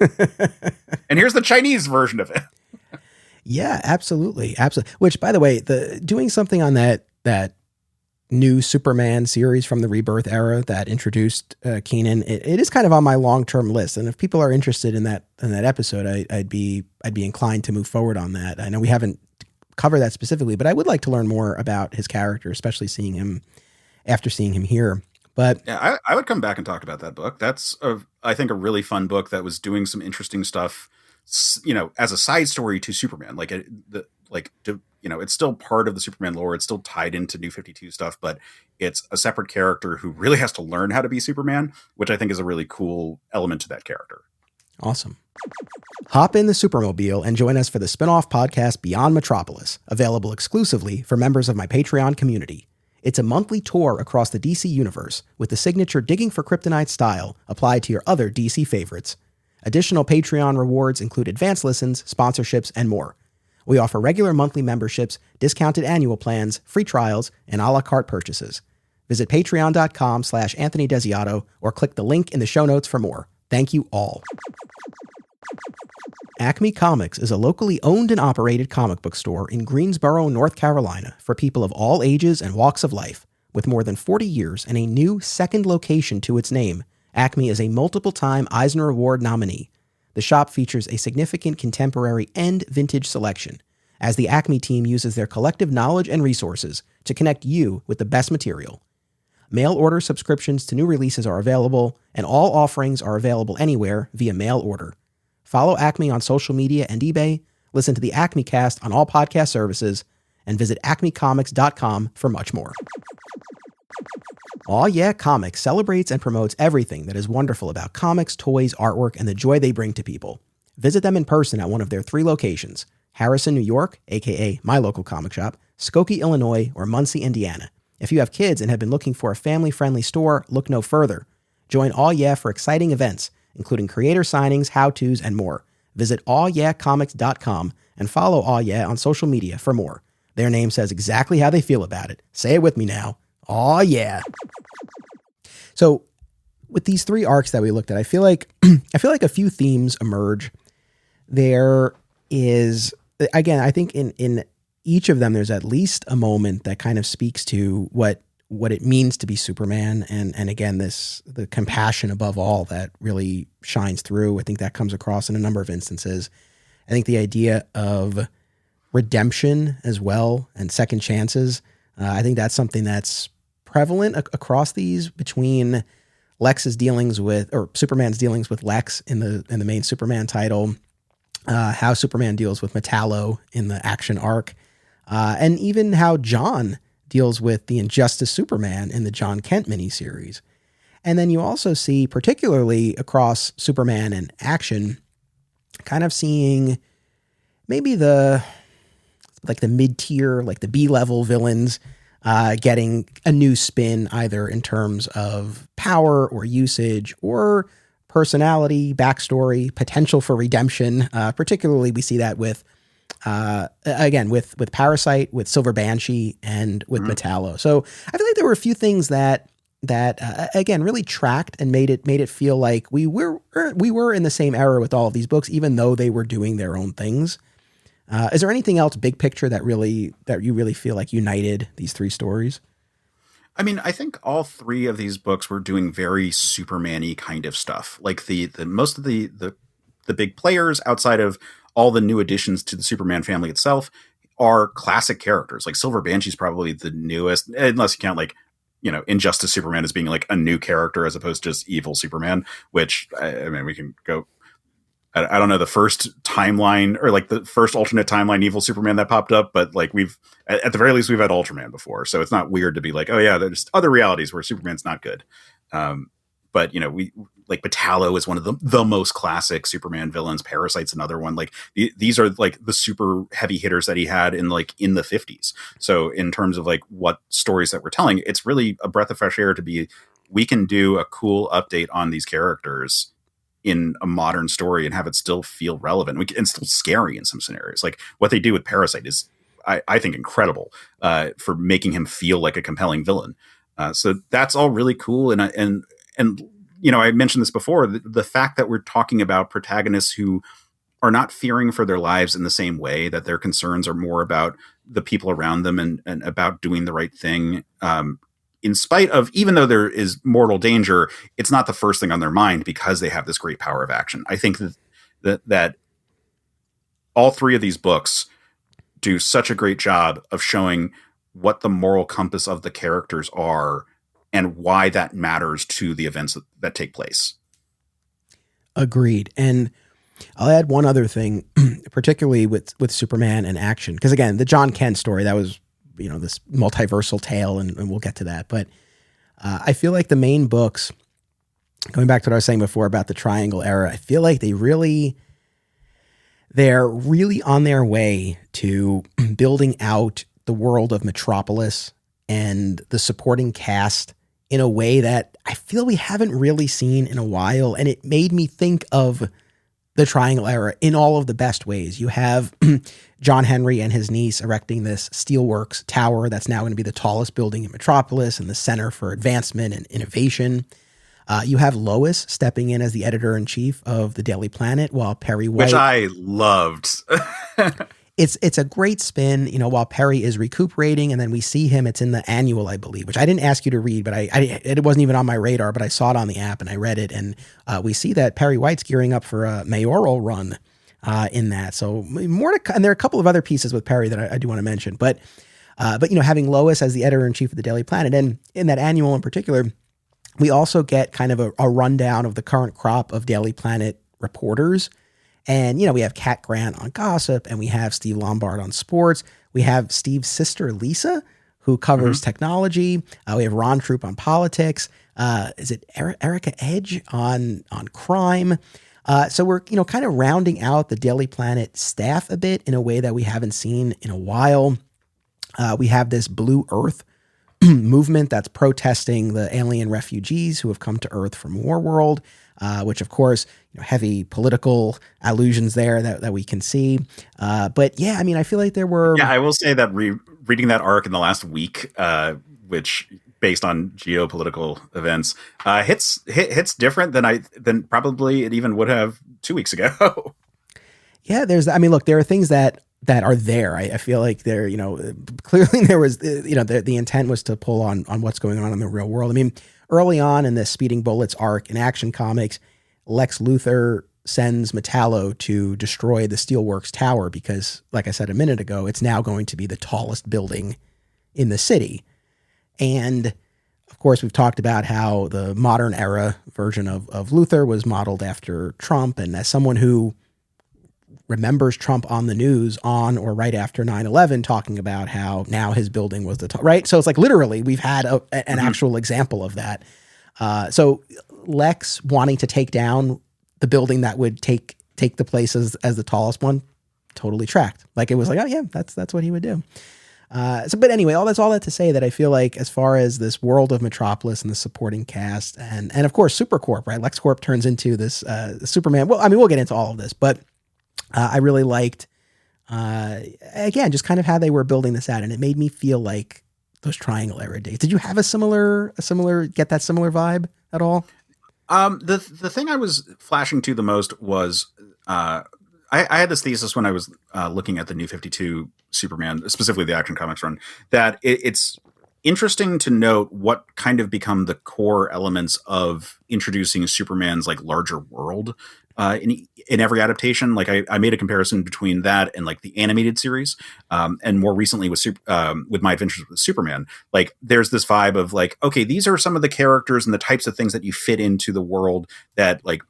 [SPEAKER 2] and here's the Chinese version of it.
[SPEAKER 1] Yeah, absolutely. Absolutely. Which, by the way, doing something on that new Superman series from the Rebirth era that introduced Keenan, it is kind of on my long-term list. And if people are interested in that episode, I'd be inclined to move forward on that. I know we haven't covered that specifically, but I would like to learn more about his character, especially seeing him here. But
[SPEAKER 2] yeah, I would come back and talk about that book. That's I think a really fun book that was doing some interesting stuff, as a side story to Superman, it's still part of the Superman lore. It's still tied into New 52 stuff, but it's a separate character who really has to learn how to be Superman, which I think is a really cool element to that character.
[SPEAKER 1] Awesome. Hop in the Supermobile and join us for the spin-off podcast Beyond Metropolis, available exclusively for members of my Patreon community. It's a monthly tour across the DC universe with the signature Digging for Kryptonite style applied to your other DC favorites. Additional Patreon rewards include advanced listens, sponsorships, and more. We offer regular monthly memberships, discounted annual plans, free trials, and a la carte purchases. Visit patreon.com/Anthony Desiato or click the link in the show notes for more. Thank you all. Acme Comics is a locally owned and operated comic book store in Greensboro, North Carolina for people of all ages and walks of life. With more than 40 years and a new second location to its name, Acme is a multiple-time Eisner Award nominee. The shop features a significant contemporary and vintage selection, as the Acme team uses their collective knowledge and resources to connect you with the best material. Mail order subscriptions to new releases are available, and all offerings are available anywhere via mail order. Follow Acme on social media and eBay, listen to the Acme Cast on all podcast services, and visit acmecomics.com for much more. Aw Yeah Comics celebrates and promotes everything that is wonderful about comics, toys, artwork, and the joy they bring to people. Visit them in person at one of their 3 locations, Harrison, New York, aka my local comic shop, Skokie, Illinois, or Muncie, Indiana. If you have kids and have been looking for a family-friendly store, look no further. Join Aw Yeah for exciting events, including creator signings, how-tos, and more. Visit awyeahcomics.com and follow Aw Yeah on social media for more. Their name says exactly how they feel about it. Say it with me now. Aw Yeah. So with these 3 arcs that we looked at, I feel like a few themes emerge. There is, again, I think in each of them, there's at least a moment that kind of speaks to what it means to be Superman. And again, the compassion above all that really shines through. I think that comes across in a number of instances. I think the idea of redemption as well and second chances. I think that's something that's prevalent across these, between Lex's dealings with, or Superman's dealings with Lex in the main Superman title, how Superman deals with Metallo in the action arc, and even how John deals with the Injustice Superman in the Jon Kent miniseries. And then you also see, particularly across Superman and action, kind of seeing maybe the mid-tier, like the B-level villains getting a new spin, either in terms of power or usage or personality, backstory, potential for redemption. Particularly, we see that with Parasite, with Silver Banshee, and with Metallo. So I feel like there were a few things that again really tracked and made it feel like we were in the same era with all of these books, even though they were doing their own things. Is there anything else big picture that you really feel like united these 3 stories?
[SPEAKER 2] I mean, I think all 3 of these books were doing very Superman-y kind of stuff. Like the most of the big players outside of all the new additions to the Superman family itself are classic characters. Like Silver Banshee's probably the newest, unless you count Injustice Superman as being like a new character as opposed to just evil Superman, which I mean, we can go, I don't know the first timeline or like the first alternate timeline evil Superman that popped up, but like at the very least we've had Ultraman before. So it's not weird to be like, oh yeah, there's other realities where Superman's not good. But we like Metallo is one of the most classic Superman villains. Parasite's another one. Like these are like the super heavy hitters that he had in the 50s. So in terms of like what stories that we're telling, it's really a breath of fresh air to be, we can do a cool update on these characters in a modern story and have it still feel relevant and still scary in some scenarios. Like what they do with Parasite is, I think, incredible for making him feel like a compelling villain. So that's all really cool. And I mentioned this before, the fact that we're talking about protagonists who are not fearing for their lives in the same way, that their concerns are more about the people around them and about doing the right thing. In spite of, even though there is mortal danger, it's not the first thing on their mind because they have this great power of action. I think that all 3 of these books do such a great job of showing what the moral compass of the characters are and why that matters to the events that take place.
[SPEAKER 1] Agreed. And I'll add one other thing, particularly with Superman and action, because again, the John Kent story, that was, this multiversal tale, and we'll get to that. But I feel like the main books, going back to what I was saying before about the Triangle era, I feel like they're really on their way to building out the world of Metropolis and the supporting cast in a way that I feel we haven't really seen in a while. And it made me think of the Triangle era in all of the best ways. You have John Henry and his niece erecting this steelworks tower that's now going to be the tallest building in Metropolis and the center for advancement and innovation. You have Lois stepping in as the editor-in-chief of the Daily Planet, while Perry White,
[SPEAKER 2] which I loved.
[SPEAKER 1] It's a great spin, while Perry is recuperating, and then we see him. It's in the annual, I believe, which I didn't ask you to read, but it wasn't even on my radar, but I saw it on the app and I read it, and we see that Perry White's gearing up for a mayoral run in that. So more to, and there are a couple of other pieces with Perry that I do want to mention, but having Lois as the editor-in-chief of the Daily Planet, and in that annual in particular, we also get kind of a rundown of the current crop of Daily Planet reporters. And, we have Kat Grant on gossip, and we have Steve Lombard on sports. We have Steve's sister, Lisa, who covers technology. We have Ron Troop on politics. Is it Erica Edge on crime? So we're, kind of rounding out the Daily Planet staff a bit in a way that we haven't seen in a while. We have this Blue Earth movement that's protesting the alien refugees who have come to Earth from Warworld, which of course, heavy political allusions there that we can see. But yeah, I feel like there were.
[SPEAKER 2] Yeah, I will say that reading that arc in the last week, which based on geopolitical events, hits different than probably it even would have 2 weeks ago.
[SPEAKER 1] Yeah, look, there are things that are there. I feel like there, clearly there was, the intent was to pull on what's going on in the real world. Early on in the Speeding Bullets arc in Action Comics, Lex Luthor sends Metallo to destroy the Steelworks Tower because, like I said a minute ago, it's now going to be the tallest building in the city. And of course, we've talked about how the modern era version of Luthor was modeled after Trump. And as someone who remembers Trump on the news on or right after 9/11 talking about how now his building was the top, right? So it's like literally we've had an actual example of that. So Lex wanting to take down the building that would take the place as the tallest one, totally tracked. Like it was like, oh yeah, that's what he would do. But anyway, all that to say that I feel like as far as this world of Metropolis and the supporting cast and of course Supercorp, right? LexCorp turns into this Superman. Well, we'll get into all of this, but I really liked, again, just kind of how they were building this out. And it made me feel like those Triangle era days. Did you have get that similar vibe at all?
[SPEAKER 2] The thing I was flashing to the most was, I had this thesis when I was looking at the New 52 Superman, specifically the Action Comics run, that it's interesting to note what kind of become the core elements of introducing Superman's like larger world in every adaptation. Like I made a comparison between that and like the animated series, and more recently with My Adventures with Superman. Like there's this vibe of like, okay, these are some of the characters and the types of things that you fit into the world that like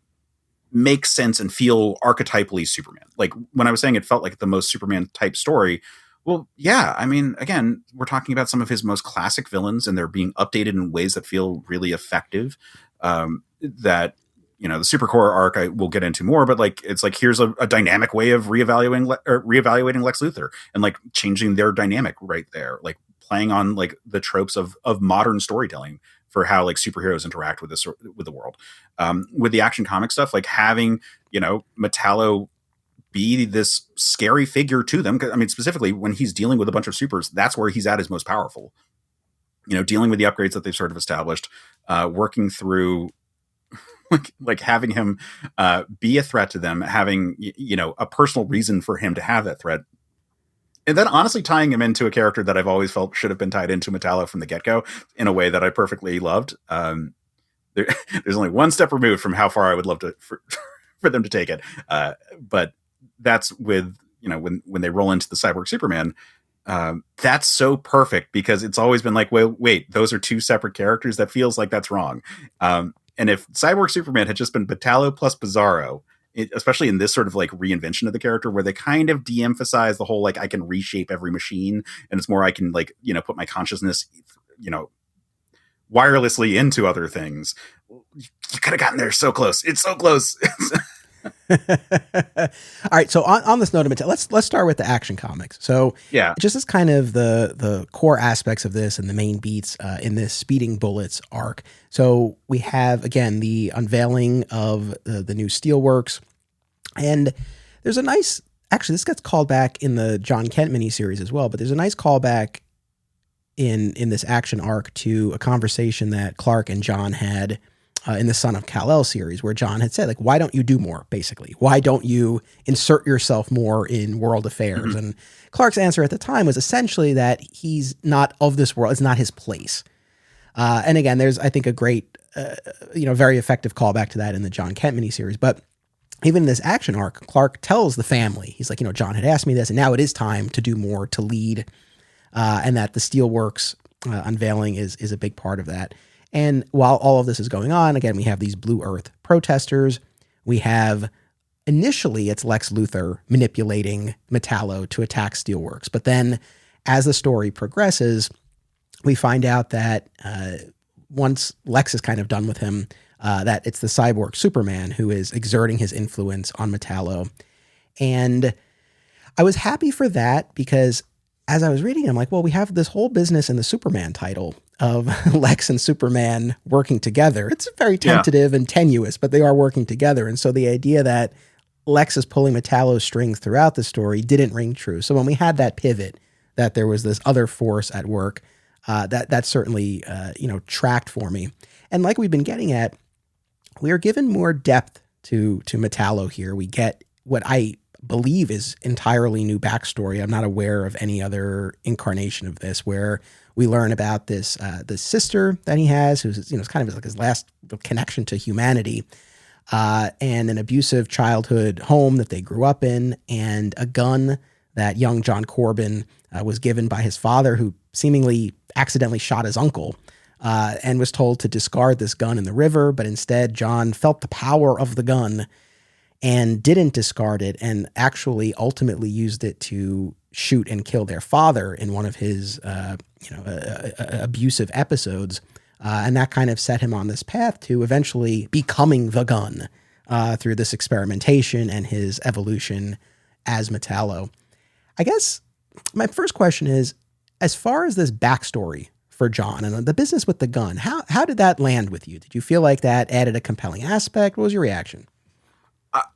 [SPEAKER 2] make sense and feel archetypally Superman. Like when I was saying it felt like the most Superman type story. Well, yeah, again, we're talking about some of his most classic villains and they're being updated in ways that feel really effective. That, the Supercorp arc I will get into more, but like, it's like, here's a dynamic way of reevaluating Lex Luthor and like changing their dynamic right there. Like playing on like the tropes of modern storytelling for how like superheroes interact with the world. With the Action Comic stuff, like having, Metallo be this scary figure to them. Specifically when he's dealing with a bunch of supers, that's where he's at his most powerful, dealing with the upgrades that they've sort of established, working through like having him be a threat to them, having, a personal reason for him to have that threat. And then honestly tying him into a character that I've always felt should have been tied into Metallo from the get-go in a way that I perfectly loved. There's only one step removed from how far I would love for them to take it. But that's with, when they roll into the Cyborg Superman, that's so perfect because it's always been like, well, wait, those are two separate characters. That feels like that's wrong. And if Cyborg Superman had just been Metallo plus Bizarro especially in this sort of like reinvention of the character, where they kind of de-emphasize the whole like I can reshape every machine, and it's more I can like put my consciousness wirelessly into other things. You could have gotten there so close. It's so close.
[SPEAKER 1] All right. So on this note of Mattel, let's start with the Action Comics. So
[SPEAKER 2] yeah,
[SPEAKER 1] just as kind of the core aspects of this and the main beats in this Speeding Bullets arc. So we have, again, the unveiling of the new Steelworks, and there's a nice, actually this gets called back in the JON KENT miniseries as well, but there's a nice callback in this action arc to a conversation that Clark and John had in the Son of Kal-El series, where John had said, like, why don't you do more, basically? Why don't you insert yourself more in world affairs? Mm-hmm. And Clark's answer at the time was essentially that he's not of this world. It's not his place. And again, there's, I think, a great, very effective callback to that in the JON KENT miniseries. But even in this action arc, Clark tells the family, he's like, John had asked me this, and now it is time to do more, to lead, and that the Steelworks unveiling is a big part of that. And while all of this is going on, again, we have these Blue Earth protesters. We have, initially, it's Lex Luthor manipulating Metallo to attack Steelworks. But then as the story progresses, we find out that once Lex is kind of done with him, that it's the cyborg Superman who is exerting his influence on Metallo. And I was happy for that because as I was reading, I'm like, well, we have this whole business in the Superman title of Lex and Superman working together. It's very tentative and tenuous, but they are working together. And so the idea that Lex is pulling Metallo's strings throughout the story didn't ring true. So when we had that pivot, that there was this other force at work, that certainly, tracked for me. And like we've been getting at, we are given more depth to Metallo here. We get what I believe is entirely new backstory. I'm not aware of any other incarnation of this, where we learn about this sister that he has, who's it's kind of like his last connection to humanity, and an abusive childhood home that they grew up in, and a gun that young John Corbin was given by his father, who seemingly accidentally shot his uncle, and was told to discard this gun in the river. But instead, John felt the power of the gun and didn't discard it, and actually ultimately used it to shoot and kill their father in one of his abusive episodes. And that kind of set him on this path to eventually becoming the gun through this experimentation and his evolution as Metallo. I guess my first question is, as far as this backstory for John and the business with the gun, how did that land with you? Did you feel like that added a compelling aspect? What was your reaction?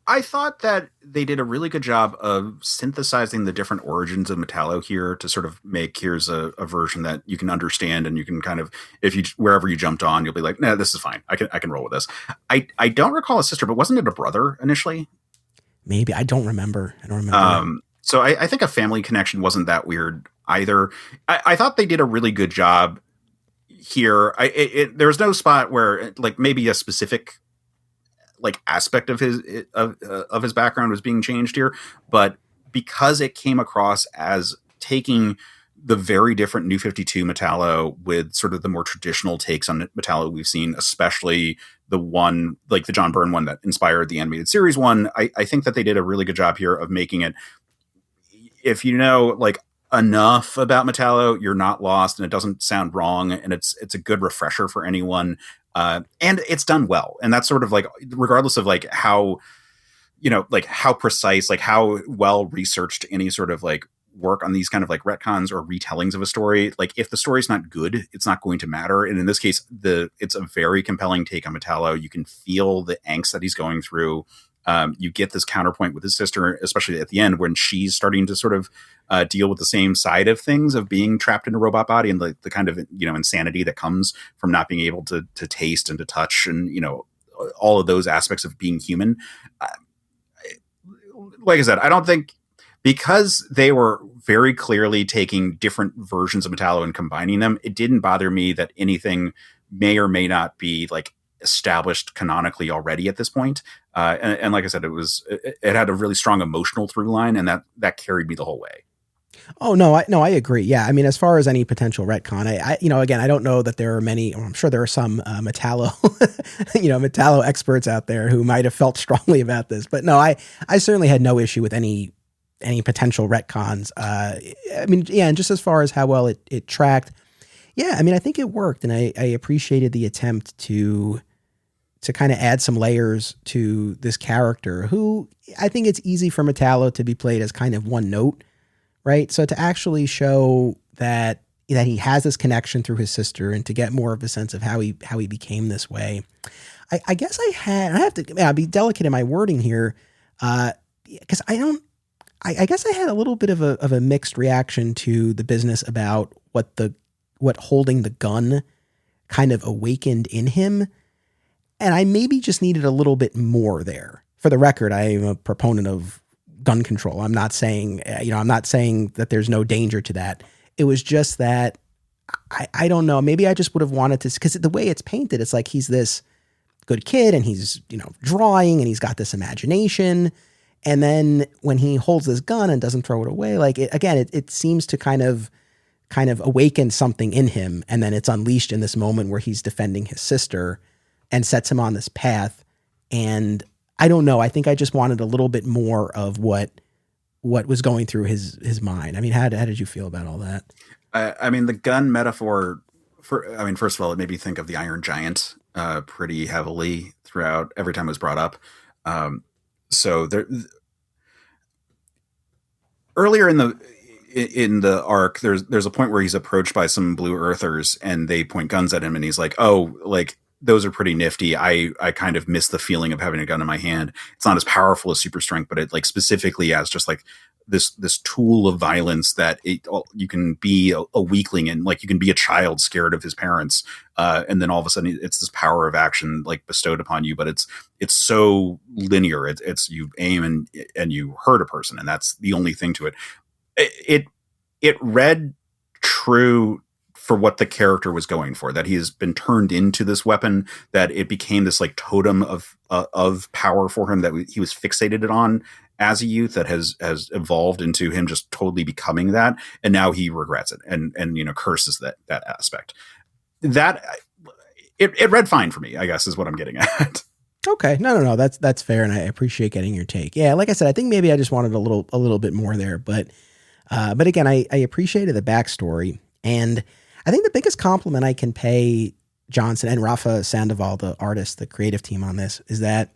[SPEAKER 2] I thought that they did a really good job of synthesizing the different origins of Metallo here to sort of make, here's a version that you can understand, and you can kind of, wherever you jumped on, you'll be like, nah, this is fine. I can roll with this. I don't recall a sister, but wasn't it a brother initially?
[SPEAKER 1] Maybe. I don't remember.
[SPEAKER 2] So I think a family connection wasn't that weird either. I thought they did a really good job here. There was no spot where like maybe a specific like aspect of his background was being changed here, but because it came across as taking the very different New 52 Metallo with sort of the more traditional takes on Metallo we've seen, especially the one like the John Byrne one that inspired the animated series one, I think that they did a really good job here of making it, if you know like enough about Metallo, you're not lost, and it doesn't sound wrong, and it's a good refresher for anyone. And it's done well. And that's sort of like, regardless of like how, like how precise, like how well researched any sort of like work on these kind of like retcons or retellings of a story, like if the story's not good, it's not going to matter. And in this case, it's a very compelling take on Metallo. You can feel the angst that he's going through. You get this counterpoint with his sister, especially at the end when she's starting to sort of deal with the same side of things of being trapped in a robot body and the kind of insanity that comes from not being able to taste and to touch and all of those aspects of being human. Like I said, I don't think, because they were very clearly taking different versions of Metallo and combining them, it didn't bother me that anything may or may not be like established canonically already at this point. And like I said, it had a really strong emotional through line, and that carried me the whole way.
[SPEAKER 1] Oh no, I agree. Yeah, I mean, as far as any potential retcon, again, I don't know that there are many. Or I'm sure there are some Metallo, Metallo experts out there who might have felt strongly about this. But no, I certainly had no issue with any potential retcons. I mean, yeah, and just as far as how well it tracked, yeah, I mean, I think it worked, and I appreciated the attempt to kind of add some layers to this character who I think it's easy for Metallo to be played as kind of one note. Right. So to actually show that he has this connection through his sister and to get more of a sense of how he became this way. I guess I have to I'll be delicate in my wording here. Cause I guess I had a little bit of a mixed reaction to the business about what holding the gun kind of awakened in him. And I maybe just needed a little bit more there. For the record, I am a proponent of gun control. I'm not saying that there's no danger to that. It was just that I don't know. Maybe I just would have wanted to, because the way it's painted, it's like he's this good kid and he's, drawing and he's got this imagination. And then when he holds this gun and doesn't throw it away, like it seems to kind of awaken something in him. And then it's unleashed in this moment where he's defending his sister and sets him on this path. And I don't know. I think I just wanted a little bit more of what was going through his mind. I mean, how did you feel about all that?
[SPEAKER 2] I mean, the gun metaphor first of all, it made me think of the Iron Giant pretty heavily throughout every time it was brought up. So there, earlier in the arc, there's a point where he's approached by some Blue Earthers and they point guns at him and he's like, oh, like, those are pretty nifty. I kind of miss the feeling of having a gun in my hand. It's not as powerful as super strength, but it like specifically as just like this tool of violence that you can be a weakling and like you can be a child scared of his parents. And then all of a sudden it's this power of action like bestowed upon you, but it's so linear. It's you aim and you hurt a person. And that's the only thing to it. It read true for what the character was going for, that he has been turned into this weapon, that it became this like totem of power for him that he was fixated on as a youth, that has evolved into him just totally becoming that. And now he regrets it and curses that aspect. That it read fine for me, I guess, is what I'm getting at.
[SPEAKER 1] Okay. No. That's fair. And I appreciate getting your take. Yeah. Like I said, I think maybe I just wanted a little bit more there, but again, I appreciated the backstory. And I think the biggest compliment I can pay Johnson and Rafa Sandoval, the artist, the creative team on this, is that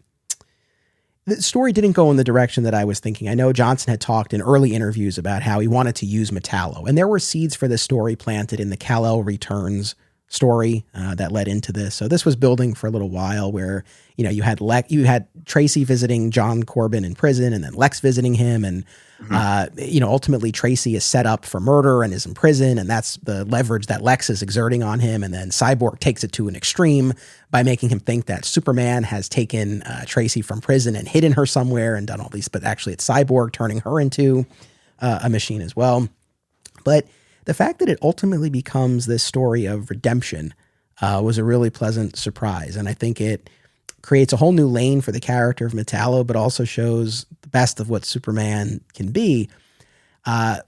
[SPEAKER 1] the story didn't go in the direction that I was thinking. I know Johnson had talked in early interviews about how he wanted to use Metallo, and there were seeds for this story planted in the Kal-El Returns story that led into this. So this was building for a little while where, you had Tracy visiting John Corbin in prison and then Lex visiting him. And, ultimately Tracy is set up for murder and is in prison. And that's the leverage that Lex is exerting on him. And then Cyborg takes it to an extreme by making him think that Superman has taken Tracy from prison and hidden her somewhere and done all these, but actually it's Cyborg turning her into a machine as well. But the fact that it ultimately becomes this story of redemption was a really pleasant surprise. And I think it creates a whole new lane for the character of Metallo, but also shows the best of what Superman can be, and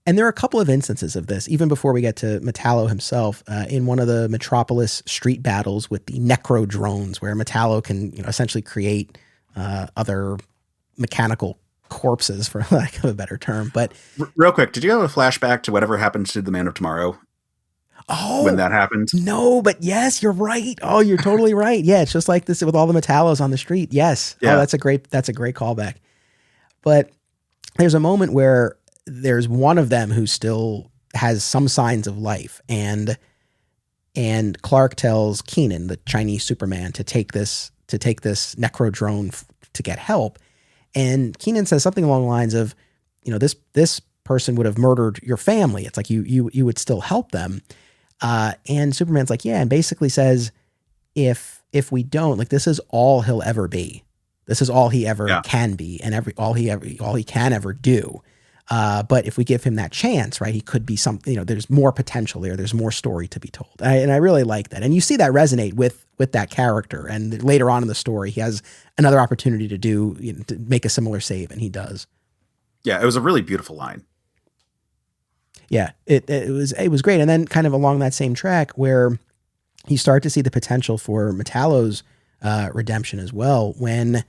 [SPEAKER 1] there are a couple of instances of this, even before we get to Metallo himself, in one of the Metropolis street battles with the Necro drones, where Metallo can essentially create other mechanical corpses, for lack of a better term. But
[SPEAKER 2] real quick, did you have a flashback to whatever happened to the Man of Tomorrow?
[SPEAKER 1] Oh,
[SPEAKER 2] when that happened?
[SPEAKER 1] No, but yes, you're right. Oh, you're totally right. Yeah, it's just like this with all the Metallos on the street. Yes. Yeah. Oh, that's a great callback. But there's a moment where there's one of them who still has some signs of life, and Clark tells Keenan, the Chinese Superman, to take this Necro drone to get help. And Keenan says something along the lines of, this person would have murdered your family. It's like you would still help them. And Superman's like, yeah, and basically says, if we don't, like, this is all he'll ever be. This is all he ever can be, and all he can ever do. But if we give him that chance, right, he could be something. There's more potential there. There's more story to be told, and I really like that. And you see that resonate with that character. And later on in the story, he has another opportunity to make a similar save, and he does.
[SPEAKER 2] Yeah, it was a really beautiful line.
[SPEAKER 1] Yeah, it was great. And then kind of along that same track where you start to see the potential for Metallo's redemption as well, when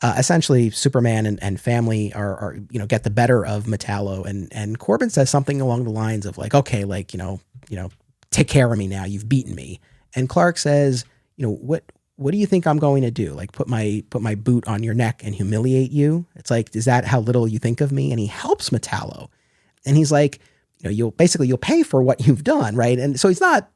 [SPEAKER 1] essentially Superman and family are get the better of Metallo, and Corbin says something along the lines of like, okay, like, take care of me now, you've beaten me. And Clark says, what do you think I'm going to do? Like put my boot on your neck and humiliate you? It's like, is that how little you think of me? And he helps Metallo. And he's like, you'll pay for what you've done, right? And so he's not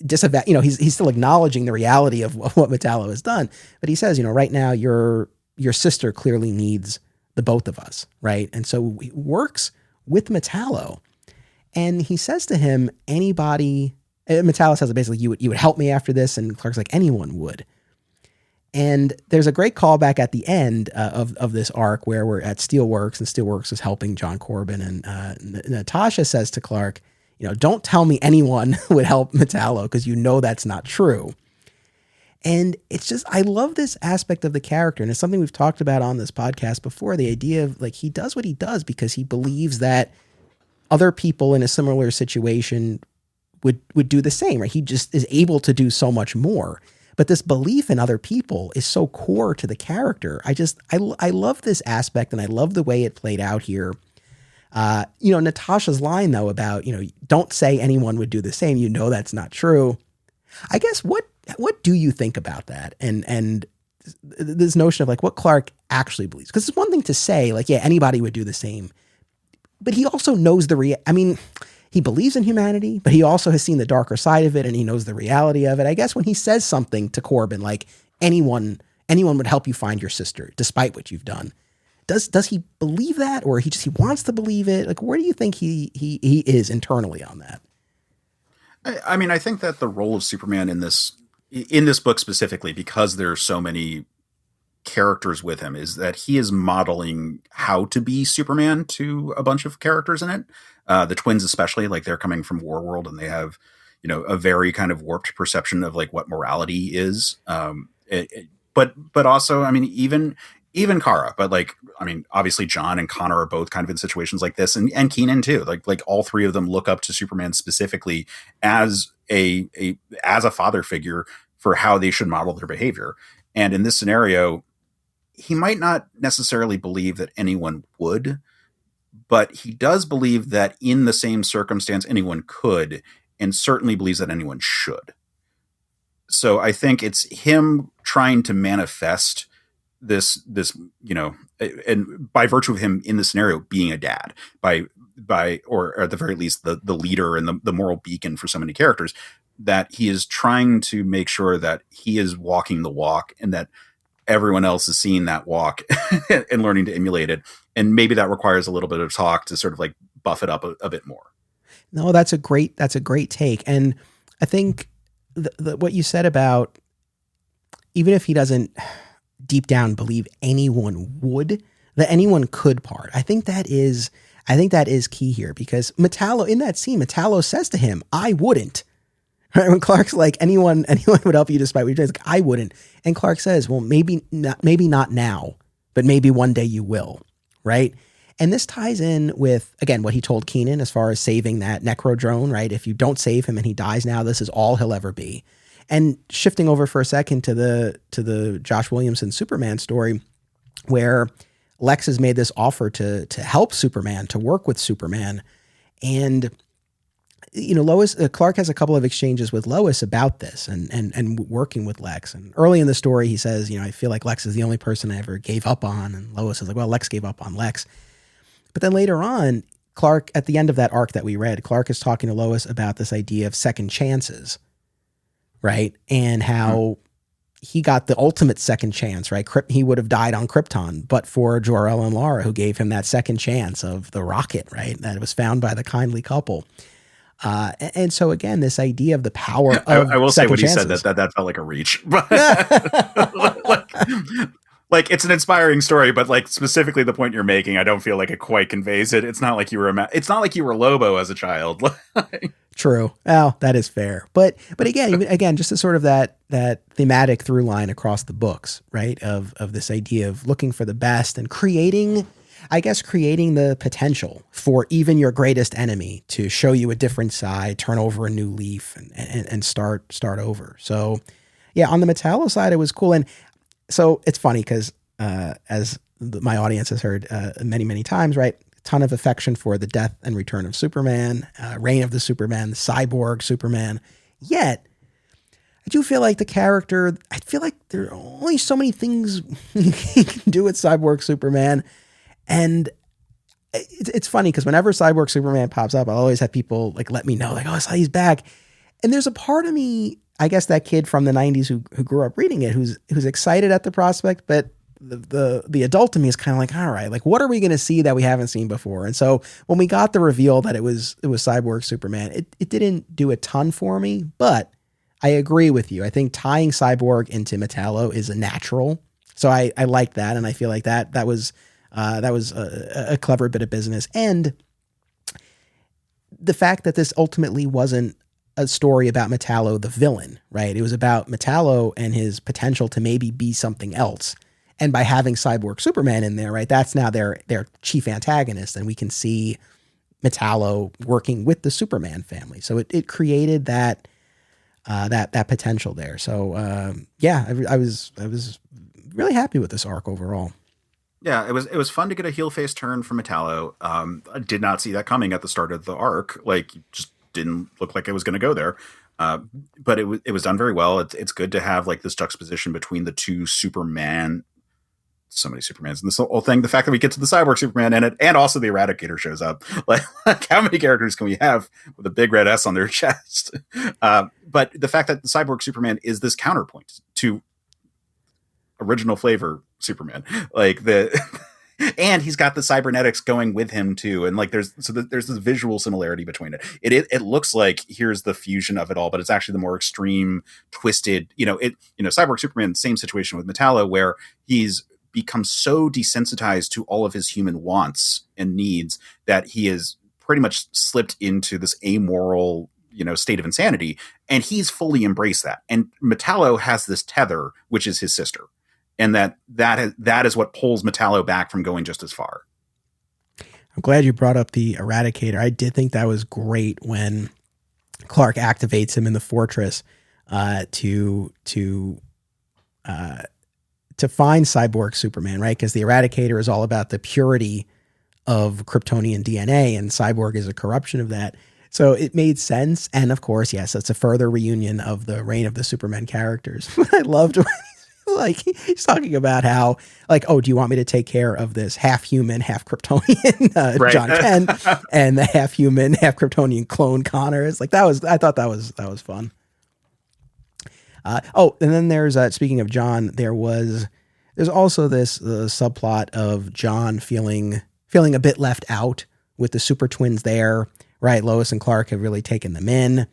[SPEAKER 1] he's still acknowledging the reality of what Metallo has done, but he says, right now your sister clearly needs the both of us, right? And so he works with Metallo, and he says to him, Metallo says basically, you would help me after this, and Clark's like, anyone would. And there's a great callback at the end of this arc where we're at Steelworks, and Steelworks is helping John Corbin. And Natasha says to Clark, don't tell me anyone would help Metallo, because that's not true. And it's just, I love this aspect of the character. And it's something we've talked about on this podcast before, the idea of like, he does what he does because he believes that other people in a similar situation would do the same, right? He just is able to do so much more. But this belief in other people is so core to the character. I love this aspect, and I love the way it played out here. Natasha's line though about, don't say anyone would do the same. That's not true. I guess what do you think about that? And this notion of like what Clark actually believes, because it's one thing to say like, yeah, anybody would do the same, but he also knows he believes in humanity, but he also has seen the darker side of it, and he knows the reality of it. I guess when he says something to Corbin, like anyone would help you find your sister, despite what you've done. Does he believe that, or he wants to believe it? Like, where do you think he is internally on that?
[SPEAKER 2] I mean, I think that the role of Superman in this book specifically, because there are so many characters with him, is that he is modeling how to be Superman to a bunch of characters in it. The twins, especially, like they're coming from Warworld, and they have, a very kind of warped perception of like what morality is. But also, I mean, even Kara, but like, I mean, obviously John and Connor are both kind of in situations like this, and Keenan too. Like all three of them look up to Superman specifically as a father figure for how they should model their behavior. And in this scenario, he might not necessarily believe that anyone would, but he does believe that in the same circumstance, anyone could, and certainly believes that anyone should. So I think it's him trying to manifest this, and by virtue of him in the scenario being a dad, or at the very least the leader and the moral beacon for so many characters, that he is trying to make sure that he is walking the walk, and that everyone else is seeing that walk and learning to emulate it. And maybe that requires a little bit of talk to sort of like buff it up a bit more.
[SPEAKER 1] No, that's a great take. And I think what you said about, even if he doesn't deep down believe anyone would, that anyone could part, I think that is key here, because Metallo, in that scene, Metallo says to him, I wouldn't. Right? When Clark's like, anyone would help you despite what you're doing, like, I wouldn't. And Clark says, well, maybe not now, but maybe one day you will. Right. And this ties in with, again, what he told Keenan as far as saving that Necrodrone, right? If you don't save him and he dies now, this is all he'll ever be. And shifting over for a second to the Josh Williamson Superman story, where Lex has made this offer to help Superman, to work with Superman. And, Clark has a couple of exchanges with Lois about this and working with Lex. And early in the story, he says, I feel like Lex is the only person I ever gave up on. And Lois is like, well, Lex gave up on Lex. But then later on, Clark, at the end of that arc that we read, Clark is talking to Lois about this idea of second chances, right? And how he got the ultimate second chance, right? He would have died on Krypton, but for Jor-El and Lara, who gave him that second chance of the rocket, right? That was found by the kindly couple. And so again, this idea of the power of
[SPEAKER 2] I will say when
[SPEAKER 1] chances.
[SPEAKER 2] He said that felt like a reach, but like it's an inspiring story, but like specifically the point you're making, I don't feel like it quite conveys it. It's not like you were Lobo as a child.
[SPEAKER 1] True. Well, that is fair. But again, just a sort of that thematic through line across the books, right? Of this idea of looking for the best and creating I guess creating the potential for even your greatest enemy to show you a different side, turn over a new leaf, and start over. So, yeah, on the Metallo side, it was cool. And so it's funny because as my audience has heard many, many times, right? A ton of affection for the death and return of Superman, reign of the Superman, the cyborg Superman. Yet, I do feel like the character, I feel like there are only so many things you can do with Cyborg Superman. And it's funny because whenever Cyborg Superman pops up, I'll always have people like let me know, like, oh, he's back. And there's a part of me, I guess that kid from the 90s who grew up reading it, who's excited at the prospect, but the adult in me is kind of like, all right, like, what are we going to see that we haven't seen before? And so when we got the reveal that it was Cyborg Superman, it didn't do a ton for me, but I agree with you. I think tying Cyborg into Metallo is a natural. So I like that. And I feel like that was a clever bit of business. And the fact that this ultimately wasn't a story about Metallo, the villain, right? It was about Metallo and his potential to maybe be something else. And by having Cyborg Superman in there, right, that's now their chief antagonist. And we can see Metallo working with the Superman family. So it created that potential there. So I was really happy with this arc overall.
[SPEAKER 2] Yeah, it was fun to get a heel face turn from Metallo. I did not see that coming at the start of the arc. Like, just didn't look like it was going to go there. But it was done very well. It's good to have like this juxtaposition between the two Superman. So many Supermans in this whole thing. The fact that we get to the Cyborg Superman in it, and also the Eradicator shows up. Like how many characters can we have with a big red S on their chest? But the fact that the Cyborg Superman is this counterpoint to original flavor Superman, like and he's got the cybernetics going with him too. And like there's this visual similarity between it. It looks like here's the fusion of it all, but it's actually the more extreme, twisted. Cyborg Superman, same situation with Metallo, where he's become so desensitized to all of his human wants and needs that he is pretty much slipped into this amoral, state of insanity. And he's fully embraced that. And Metallo has this tether, which is his sister. And that is what pulls Metallo back from going just as far.
[SPEAKER 1] I'm glad you brought up the Eradicator. I did think that was great when Clark activates him in the fortress to find Cyborg Superman, right? Because the Eradicator is all about the purity of Kryptonian DNA, and Cyborg is a corruption of that. So it made sense. And of course, yes, it's a further reunion of the reign of the Superman characters. I loved when he's talking about how, like, oh, do you want me to take care of this half human, half Kryptonian right. JON KENT and the half human, half Kryptonian clone Connor? It's like I thought that was fun. And then there's speaking of John, there's also this subplot of John feeling a bit left out with the super twins there, right? Lois and Clark have really taken them in,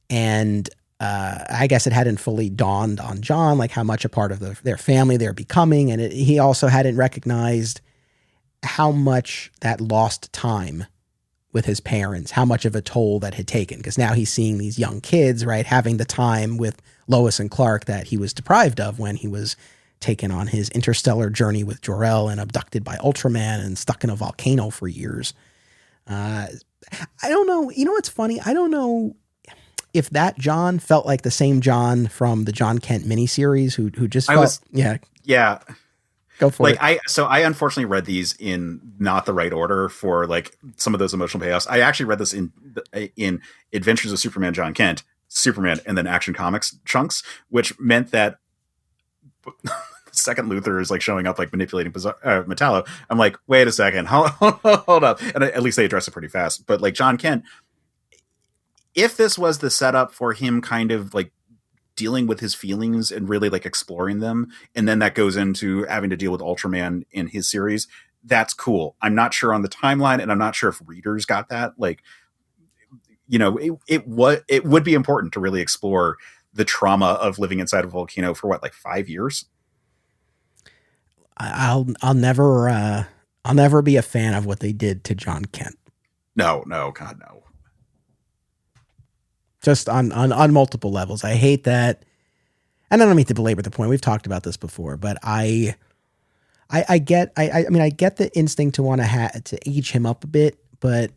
[SPEAKER 1] and I guess it hadn't fully dawned on John like how much a part of their family they're becoming, and he also hadn't recognized how much that lost time with his parents, how much of a toll that had taken, because now he's seeing these young kids, right, having the time with Lois and Clark that he was deprived of when he was taken on his interstellar journey with Jor-El and abducted by Ultraman and stuck in a volcano for years. I don't know. You know what's funny? I don't know if that John felt like the same John from the JON KENT miniseries who just felt,
[SPEAKER 2] yeah.
[SPEAKER 1] Go for it.
[SPEAKER 2] I unfortunately read these in not the right order for like some of those emotional payoffs. I actually read this in Adventures of Superman, JON KENT, Superman, and then Action Comics chunks, which meant that second Luthor is like showing up, like manipulating Metallo. I'm like, wait a second, hold up. And at least they address it pretty fast. But like JON KENT, if this was the setup for him kind of like dealing with his feelings and really like exploring them, and then that goes into having to deal with Ultraman in his series, that's cool. I'm not sure on the timeline, and I'm not sure if readers got that. Like, it would be important to really explore the trauma of living inside a volcano for like 5 years.
[SPEAKER 1] I'll never be a fan of what they did to JON KENT.
[SPEAKER 2] No, God, no.
[SPEAKER 1] Just on multiple levels. I hate that. And I don't mean to belabor the point. We've talked about this before, but I I get, I mean, I get the instinct to want to age him up a bit, but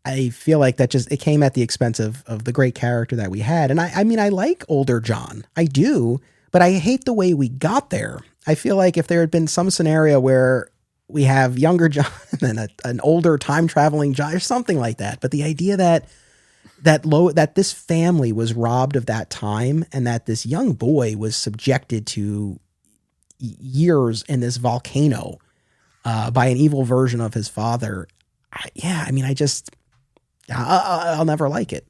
[SPEAKER 1] I feel like that it came at the expense of the great character that we had. And I mean, I like older John, I do, but I hate the way we got there. I feel like if there had been some scenario where we have younger John and then an older time traveling John or something like that. But the idea that this family was robbed of that time and that this young boy was subjected to years in this volcano by an evil version of his father. I'll never like it.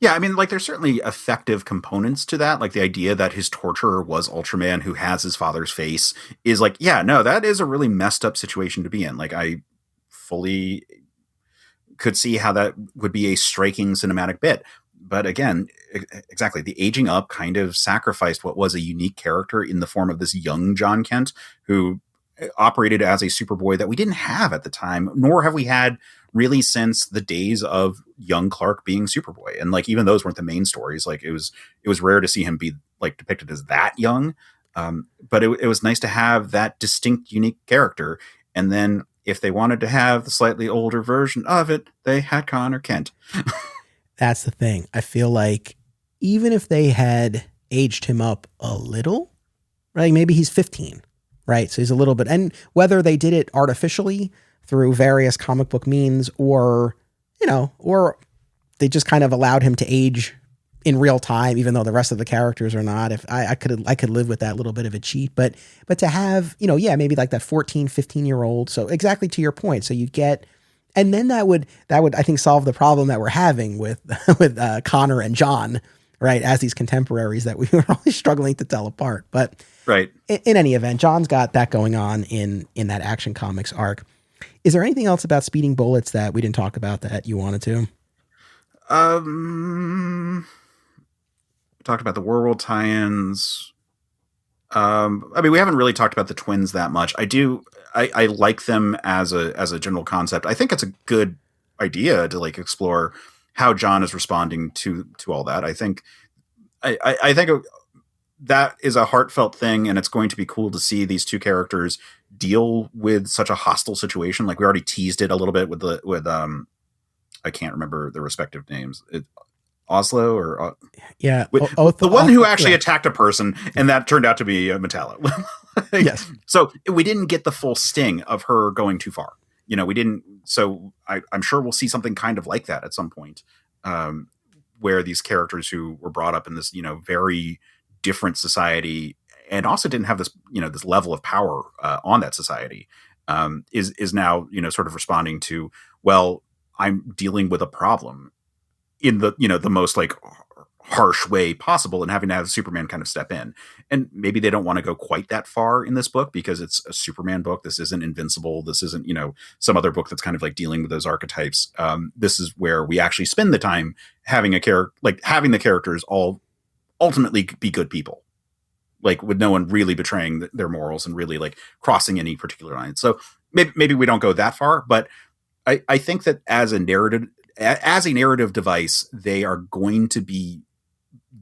[SPEAKER 2] Yeah, I mean, like, there's certainly effective components to that. Like, the idea that his torturer was Ultraman who has his father's face is like, yeah, no, that is a really messed up situation to be in. Like, I fully could see how that would be a striking cinematic bit. But again, exactly, the aging up kind of sacrificed what was a unique character in the form of this young Jon Kent, who operated as a Superboy that we didn't have at the time, nor have we had really since the days of young Clark being Superboy. And like, even those weren't the main stories. Like, it was rare to see him be like depicted as that young. But it was nice to have that distinct, unique character. And then if they wanted to have the slightly older version of it, they had Connor Kent.
[SPEAKER 1] That's the thing. I feel like even if they had aged him up a little, right? Maybe he's 15, right? So he's a little bit, and whether they did it artificially through various comic book means, or they just kind of allowed him to age in real time, even though the rest of the characters are not. If I could live with that little bit of a cheat, but to have, maybe like that 14, 15-year-old. So exactly to your point. So you get, and then that would, I think, solve the problem that we're having with Connor and John, right? As these contemporaries that we were always struggling to tell apart. But
[SPEAKER 2] right.
[SPEAKER 1] In any event, John's got that going on in that Action Comics arc. Is there anything else about Speeding Bullets that we didn't talk about that you wanted to?
[SPEAKER 2] Talked about the Warworld tie-ins. I mean, we haven't really talked about the twins that much. I like them as a general concept. I think it's a good idea to like explore how John is responding to all that. I think that is a heartfelt thing, and it's going to be cool to see these two characters deal with such a hostile situation. Like, we already teased it a little bit with I can't remember the respective names. Oslo or the one who actually attacked a person, and that turned out to be Metallo.
[SPEAKER 1] Yes.
[SPEAKER 2] So we didn't get the full sting of her going too far. We didn't. So I'm sure we'll see something kind of like that at some point, where these characters who were brought up in this, very different society, and also didn't have this, this level of power on that society, is now, sort of responding to, well, I'm dealing with a problem in the, the most like harsh way possible, and having to have Superman kind of step in. And maybe they don't want to go quite that far in this book because it's a Superman book. This isn't Invincible. This isn't, some other book that's kind of like dealing with those archetypes. This is where we actually spend the time having having the characters all ultimately be good people, like with no one really betraying their morals and really like crossing any particular line. So maybe we don't go that far, but I think that as a narrative device, they are going to be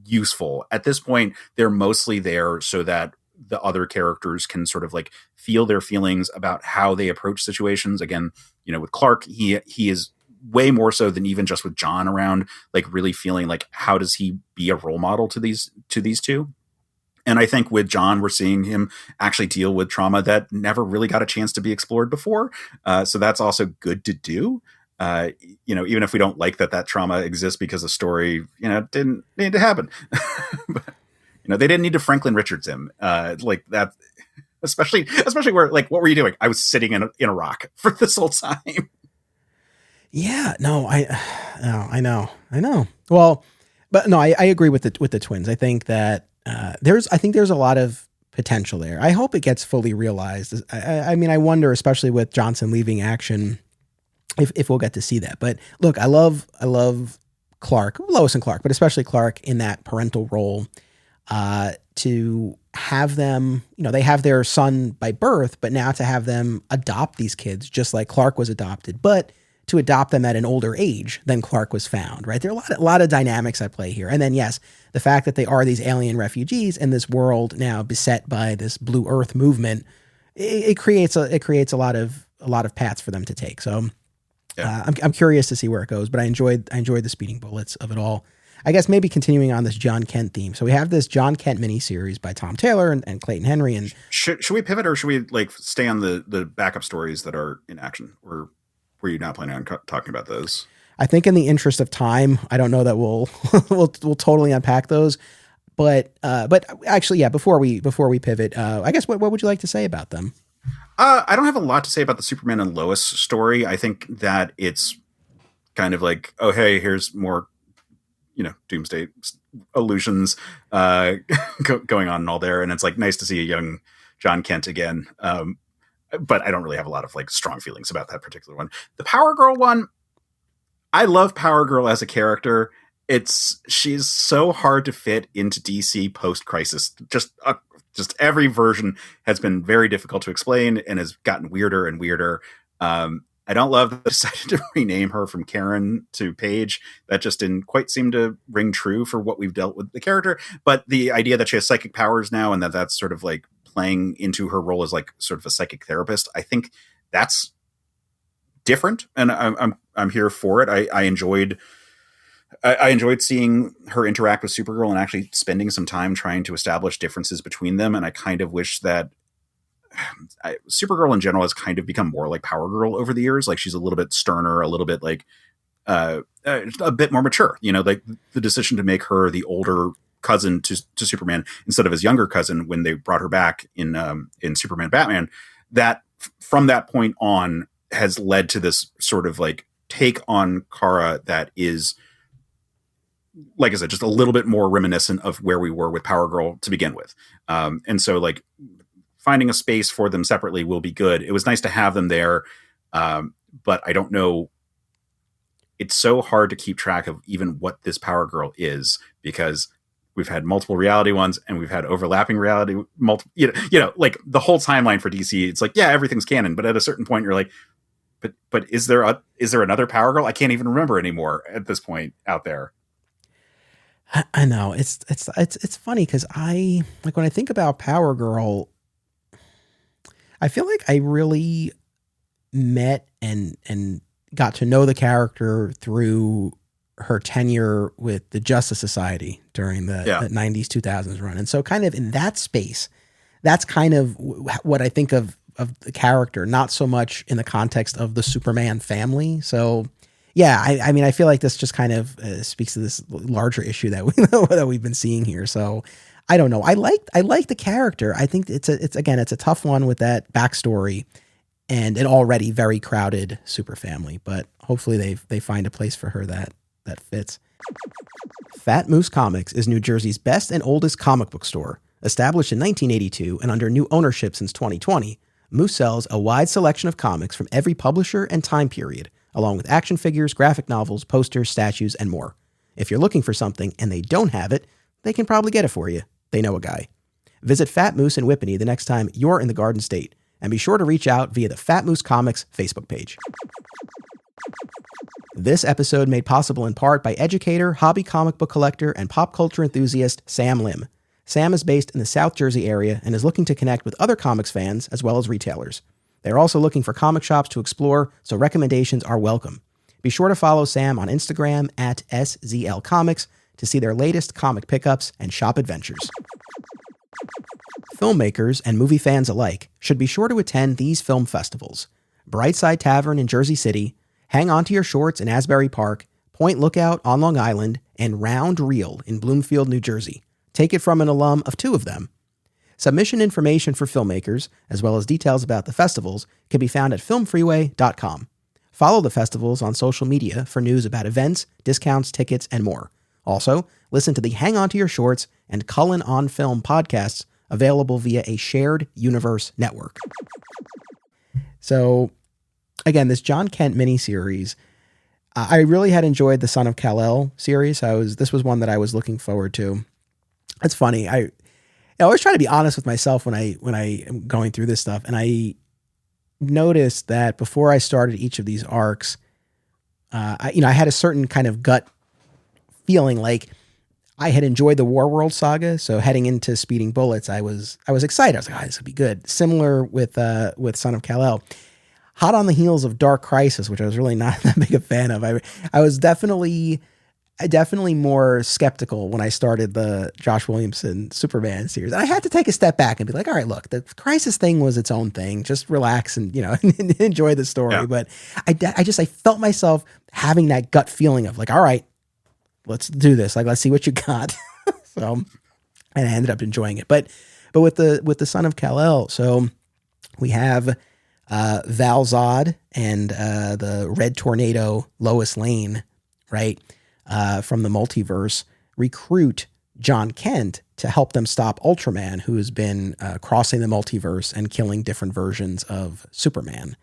[SPEAKER 2] useful. At this point, they're mostly there so that the other characters can sort of like feel their feelings about how they approach situations. Again, with Clark, he is way more so than even just with John around, like really feeling like, how does he be a role model to these two? And I think with John, we're seeing him actually deal with trauma that never really got a chance to be explored before. So that's also good to do. Even if we don't like that trauma exists because the story, didn't need to happen. But, they didn't need to Franklin Richards him like that, especially where, like, what were you doing? I was sitting in a rock for this whole time.
[SPEAKER 1] Yeah, no, I know. Well, but no, I agree with the twins. I think that there's a lot of potential there. I hope it gets fully realized. I mean, I wonder, especially with Johnson leaving Action, if we'll get to see that. But look, I love Clark, Lois and Clark, but especially Clark in that parental role, to have them, they have their son by birth, but now to have them adopt these kids just like Clark was adopted, but to adopt them at an older age than Clark was found, right? There are a lot of dynamics at play here. And then, yes, the fact that they are these alien refugees in this world now beset by this Blue Earth movement, it creates a lot of paths for them to take. So I'm curious to see where it goes, but I enjoyed the speeding bullets of it all. I guess maybe continuing on this Jon Kent theme. So we have this Jon Kent miniseries by Tom Taylor and Clayton Henry. And
[SPEAKER 2] should we pivot, or should we like stay on the backup stories that are in action, or were you not planning on talking about those?
[SPEAKER 1] I think in the interest of time, I don't know that we'll we'll totally unpack those, but actually, yeah. Before we pivot, I guess what would you like to say about them?
[SPEAKER 2] I don't have a lot to say about the Superman and Lois story. I think that it's kind of like, oh hey, here's more, doomsday illusions going on and all there, and it's like nice to see a young Jon Kent again. But I don't really have a lot of like strong feelings about that particular one. The Power Girl one, I love Power Girl as a character. She's so hard to fit into DC post-crisis. Just every version has been very difficult to explain and has gotten weirder and weirder. I don't love that they decided to rename her from Karen to Paige. That just didn't quite seem to ring true for what we've dealt with the character. But the idea that she has psychic powers now and that's sort of like playing into her role as like sort of a psychic therapist, I think that's different, and I'm here for it. I enjoyed seeing her interact with Supergirl and actually spending some time trying to establish differences between them. And I kind of wish that Supergirl in general has kind of become more like Power Girl over the years. Like she's a little bit sterner, a little bit like a bit more mature. Like the decision to make her the older cousin to Superman instead of his younger cousin when they brought her back in Superman Batman, that from that point on has led to this sort of like take on Kara that is, like I said, just a little bit more reminiscent of where we were with Power Girl to begin with. And so like finding a space for them separately will be good. It was nice to have them there. But I don't know. It's so hard to keep track of even what this Power Girl is, because we've had multiple reality ones and we've had overlapping reality, like the whole timeline for DC. It's like, yeah, everything's canon. But at a certain point you're like, but is there another Power Girl? I can't even remember anymore at this point out there.
[SPEAKER 1] I know it's funny because I like when I think about Power Girl, I feel like I really met and got to know the character through her tenure with the Justice Society during the 90s, 2000s run. And so kind of in that space, that's kind of what I think of the character, not so much in the context of the Superman family. So yeah, I mean, I feel like this just kind of speaks to this larger issue that we've been seeing here. So I don't know. I like the character. I think it's a tough one with that backstory and an already very crowded super family, but hopefully they find a place for her that fits. Fat Moose Comics is New Jersey's best and oldest comic book store. Established in 1982 and under new ownership since 2020, Moose sells a wide selection of comics from every publisher and time period, along with action figures, graphic novels, posters, statues, and more. If you're looking for something and they don't have it, they can probably get it for you. They know a guy. Visit Fat Moose in Whippany the next time you're in the Garden State, and be sure to reach out via the Fat Moose Comics Facebook page. This episode made possible in part by educator, hobby comic book collector, and pop culture enthusiast Sam Lim. Sam is based in the South Jersey area and is looking to connect with other comics fans as well as retailers. They're also looking for comic shops to explore, so recommendations are welcome. Be sure to follow Sam on Instagram at SZL Comics to see their latest comic pickups and shop adventures. Filmmakers and movie fans alike should be sure to attend these film festivals: Brightside Tavern in Jersey City, Hang On to Your Shorts in Asbury Park, Point Lookout on Long Island, and Round Reel in Bloomfield, New Jersey. Take it from an alum of two of them. Submission information for filmmakers, as well as details about the festivals, can be found at filmfreeway.com. Follow the festivals on social media for news about events, discounts, tickets, and more. Also, listen to the Hang On to Your Shorts and Cullen on Film podcasts, available via a shared universe network. So, again, this Jon Kent miniseries, I really had enjoyed the Son of Kal-El series. This was one that I was looking forward to. It's funny. I always try to be honest with myself when I am going through this stuff, and I noticed that before I started each of these arcs, I had a certain kind of gut feeling like I had enjoyed the Warworld saga, so heading into Speeding Bullets, I was excited. I was like, oh, this would be good. Similar with Son of Kal-El. Hot on the heels of Dark Crisis, which I was really not that big a fan of. I was definitely more skeptical when I started the Josh Williamson Superman series. And I had to take a step back and be like, all right, look, the Crisis thing was its own thing. Just relax and, enjoy the story. Yeah. But I felt myself having that gut feeling of like, all right, let's do this. Like, let's see what you got. So, and I ended up enjoying it. But with the Son of Kal-El, so we have Val Zod and the Red Tornado Lois Lane, right? From the multiverse, recruit Jon Kent to help them stop Ultraman, who has been crossing the multiverse and killing different versions of Superman.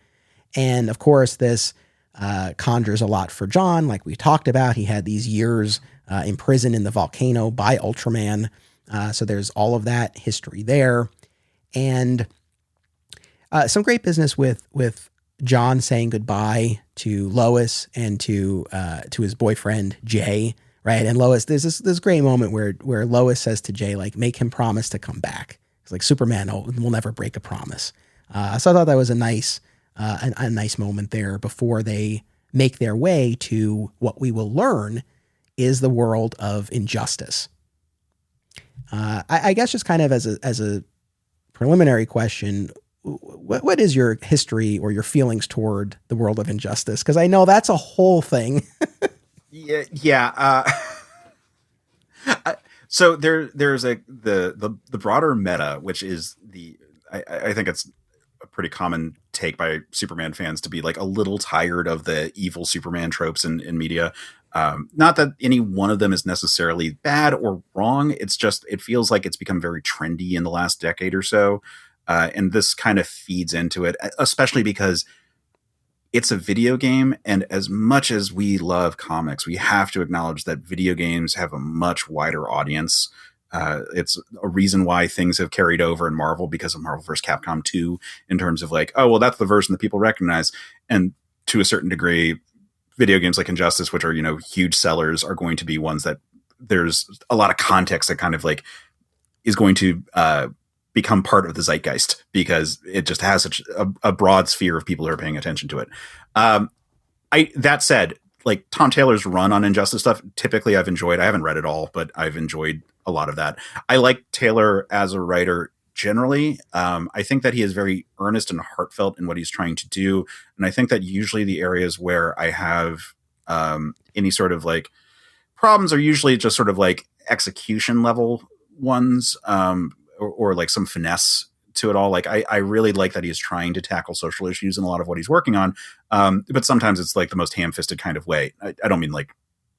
[SPEAKER 1] And of course, this conjures a lot for Jon. Like we talked about, he had these years imprisoned in the volcano by Ultraman. So there's all of that history there. And some great business with Jon saying goodbye to Lois and to his boyfriend Jay, right? And Lois, there's this great moment where Lois says to Jay, like, make him promise to come back. It's like Superman will never break a promise. So I thought that was a nice moment there before they make their way to what we will learn is the world of Injustice. I guess just kind of as a preliminary question, what is your history or your feelings toward the world of Injustice? Because I know that's a whole thing.
[SPEAKER 2] Yeah. So there's the broader meta, which is I think it's a pretty common take by Superman fans to be like a little tired of the evil Superman tropes in media. Not that any one of them is necessarily bad or wrong. It's just, it feels like it's become very trendy in the last decade or so. And this kind of feeds into it, especially because it's a video game. And as much as we love comics, we have to acknowledge that video games have a much wider audience. It's a reason why things have carried over in Marvel because of Marvel vs. Capcom 2 in terms of like, oh, well, that's the version that people recognize. And to a certain degree, video games like Injustice, which are, huge sellers, are going to be ones that there's a lot of context that kind of like is going to become part of the zeitgeist because it just has such a broad sphere of people who are paying attention to it. That said, like Tom Taylor's run on Injustice stuff, typically I've enjoyed. I haven't read it all, but I've enjoyed a lot of that. I like Taylor as a writer generally. I think that he is very earnest and heartfelt in what he's trying to do. And I think that usually the areas where I have any sort of like problems are usually just sort of like execution level ones, or like some finesse to it all. Like I really like that he's trying to tackle social issues in a lot of what he's working on. But sometimes it's like the most ham-fisted kind of way. I don't mean like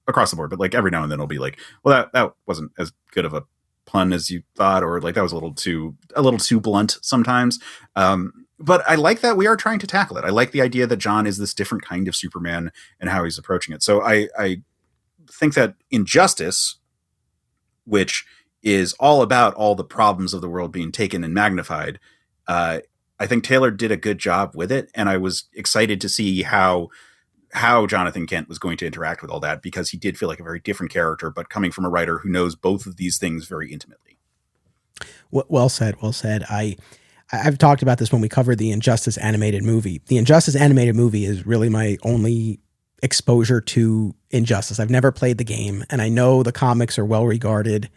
[SPEAKER 2] across the board, but like every now and then it'll be like, well, that wasn't as good of a pun as you thought, or like that was a little too blunt sometimes. But I like that we are trying to tackle it. I like the idea that Jon is this different kind of Superman and how he's approaching it. So I think that Injustice, which is all about all the problems of the world being taken and magnified, I think Taylor did a good job with it. And I was excited to see how Jonathan Kent was going to interact with all that, because he did feel like a very different character, but coming from a writer who knows both of these things very intimately.
[SPEAKER 1] Well said. I've talked about this when we covered the Injustice animated movie. The Injustice animated movie is really my only exposure to Injustice. I've never played the game, and I know the comics are well regarded.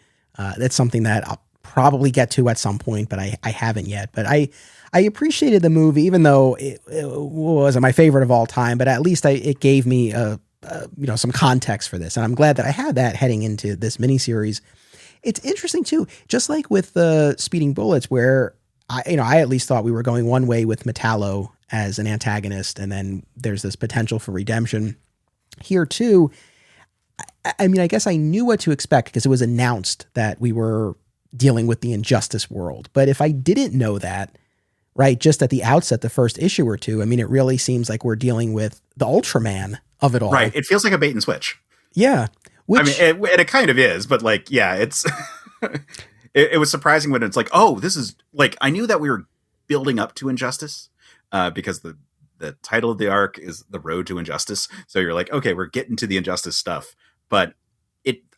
[SPEAKER 1] That's something that I'll probably get to at some point, but I haven't yet. But I appreciated the movie, even though it wasn't my favorite of all time, but at least it gave me some context for this. And I'm glad that I had that heading into this miniseries. It's interesting too, just like with the Speeding Bullets, where I at least thought we were going one way with Metallo as an antagonist, and then there's this potential for redemption here too. I mean, I guess I knew what to expect because it was announced that we were dealing with the Injustice world. But if I didn't know that, right, just at the outset, the first issue or two, I mean, it really seems like we're dealing with the Ultraman of it all.
[SPEAKER 2] Right. It feels like a bait and switch.
[SPEAKER 1] Yeah.
[SPEAKER 2] I mean, it kind of is, but like, yeah, it's, it was surprising when it's like, oh, this is like, I knew that we were building up to Injustice because the title of the arc is The Road to Injustice. So you're like, okay, we're getting to the Injustice stuff. But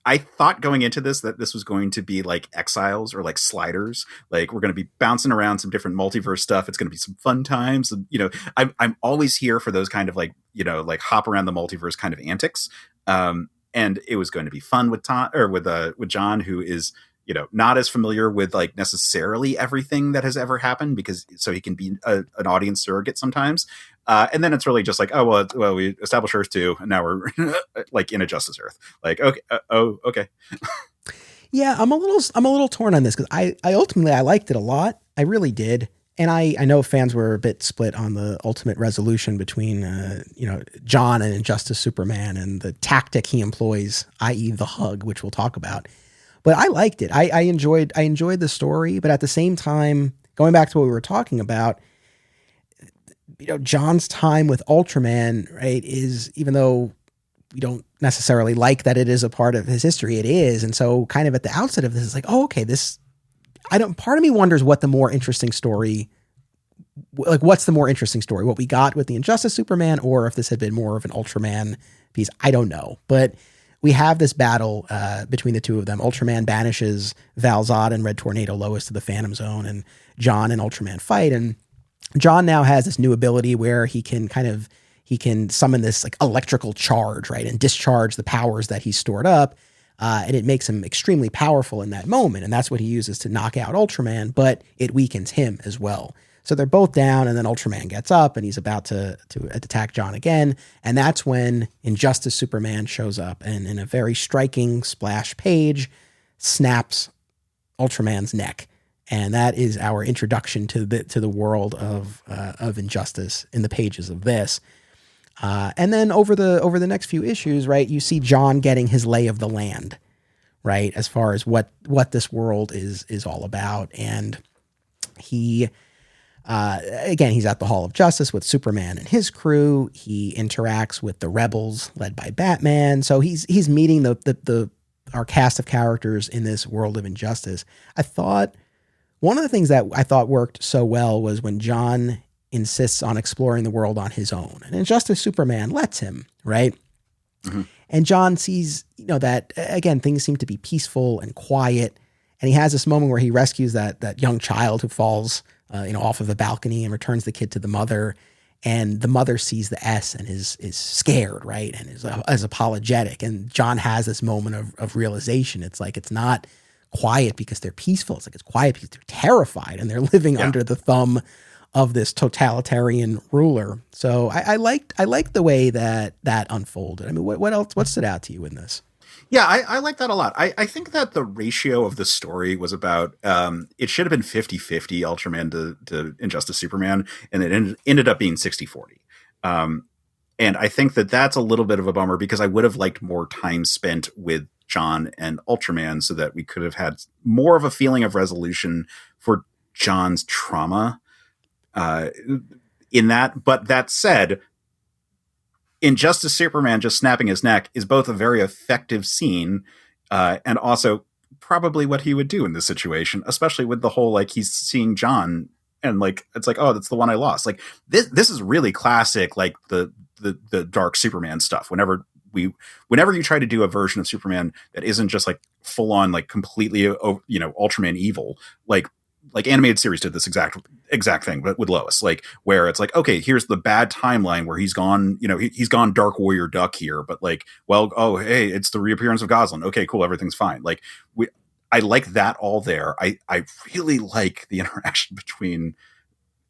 [SPEAKER 2] I thought going into this that this was going to be like Exiles or like Sliders. Like we're going to be bouncing around some different multiverse stuff. It's going to be some fun times. And, I'm always here for those kind of like, like hop around the multiverse kind of antics. And it was going to be fun with Tom or with John, who is, not as familiar with like necessarily everything that has ever happened so he can be an audience surrogate sometimes. And then it's really just like, oh, well, we established Earth 2 and now we're like in a Justice Earth. Like, okay. Okay.
[SPEAKER 1] Yeah. I'm a little torn on this because I ultimately, I liked it a lot. I really did. And I know fans were a bit split on the ultimate resolution between, John and Injustice Superman and the tactic he employs, i.e. the hug, which we'll talk about. But I liked it. I enjoyed the story, but at the same time, going back to what we were talking about, John's time with Ultraman, right, is, even though we don't necessarily like that it is a part of his history, it is. And so kind of at the outset of this, it's like, oh, okay, part of me wonders what the more interesting story, like what's the more interesting story, what we got with the Injustice Superman, or if this had been more of an Ultraman piece. I don't know. But we have this battle between the two of them. Ultraman banishes Val-Zod and Red Tornado Lois to the Phantom Zone, and John and Ultraman fight. And John now has this new ability where he can summon this like electrical charge, right, and discharge the powers that he's stored up. And it makes him extremely powerful in that moment. And that's what he uses to knock out Ultraman, but it weakens him as well. So they're both down, and then Ultraman gets up and he's about to attack John again. And that's when Injustice Superman shows up and in a very striking splash page snaps Ultraman's neck. And that is our introduction to the world of Injustice in the pages of this. And then over the next few issues, right, you see John getting his lay of the land, right, as far as what this world is all about. And he, again, he's at the Hall of Justice with Superman and his crew. He interacts with the rebels led by Batman. So he's meeting our cast of characters in this world of Injustice. I thought one of the things that I thought worked so well was when John insists on exploring the world on his own, and Injustice Superman lets him, right? Mm-hmm. And John sees, that again, things seem to be peaceful and quiet. And he has this moment where he rescues that young child who falls, off of the balcony and returns the kid to the mother. And the mother sees the S and is scared, right? And is apologetic. And John has this moment of realization. It's like, it's not quiet because they're peaceful. It's like, it's quiet because they're terrified and they're living under the thumb of this totalitarian ruler. So I liked the way that unfolded. I mean, what else? What stood out to you in this?
[SPEAKER 2] Yeah, I like that a lot. I think that the ratio of the story was about, it should have been 50-50 Ultraman to Injustice Superman, and it ended up being 60-40. And I think that that's a little bit of a bummer because I would have liked more time spent with John and Ultraman so that we could have had more of a feeling of resolution for John's trauma in that. But that said, Injustice Superman just snapping his neck is both a very effective scene and also probably what he would do in this situation, especially with the whole, like, he's seeing John and like, it's like, oh, that's the one I lost. Like this is really classic, like the dark Superman stuff. Whenever you try to do a version of Superman that isn't just like full on, like completely, Ultraman evil, like animated series did this exact thing, but with Lois, like where it's like, okay, here's the bad timeline where he's gone, he's gone Dark Warrior Duck here, but like, well, oh, hey, it's the reappearance of Goslin. Okay, cool. Everything's fine. Like I like that all there. I really like the interaction between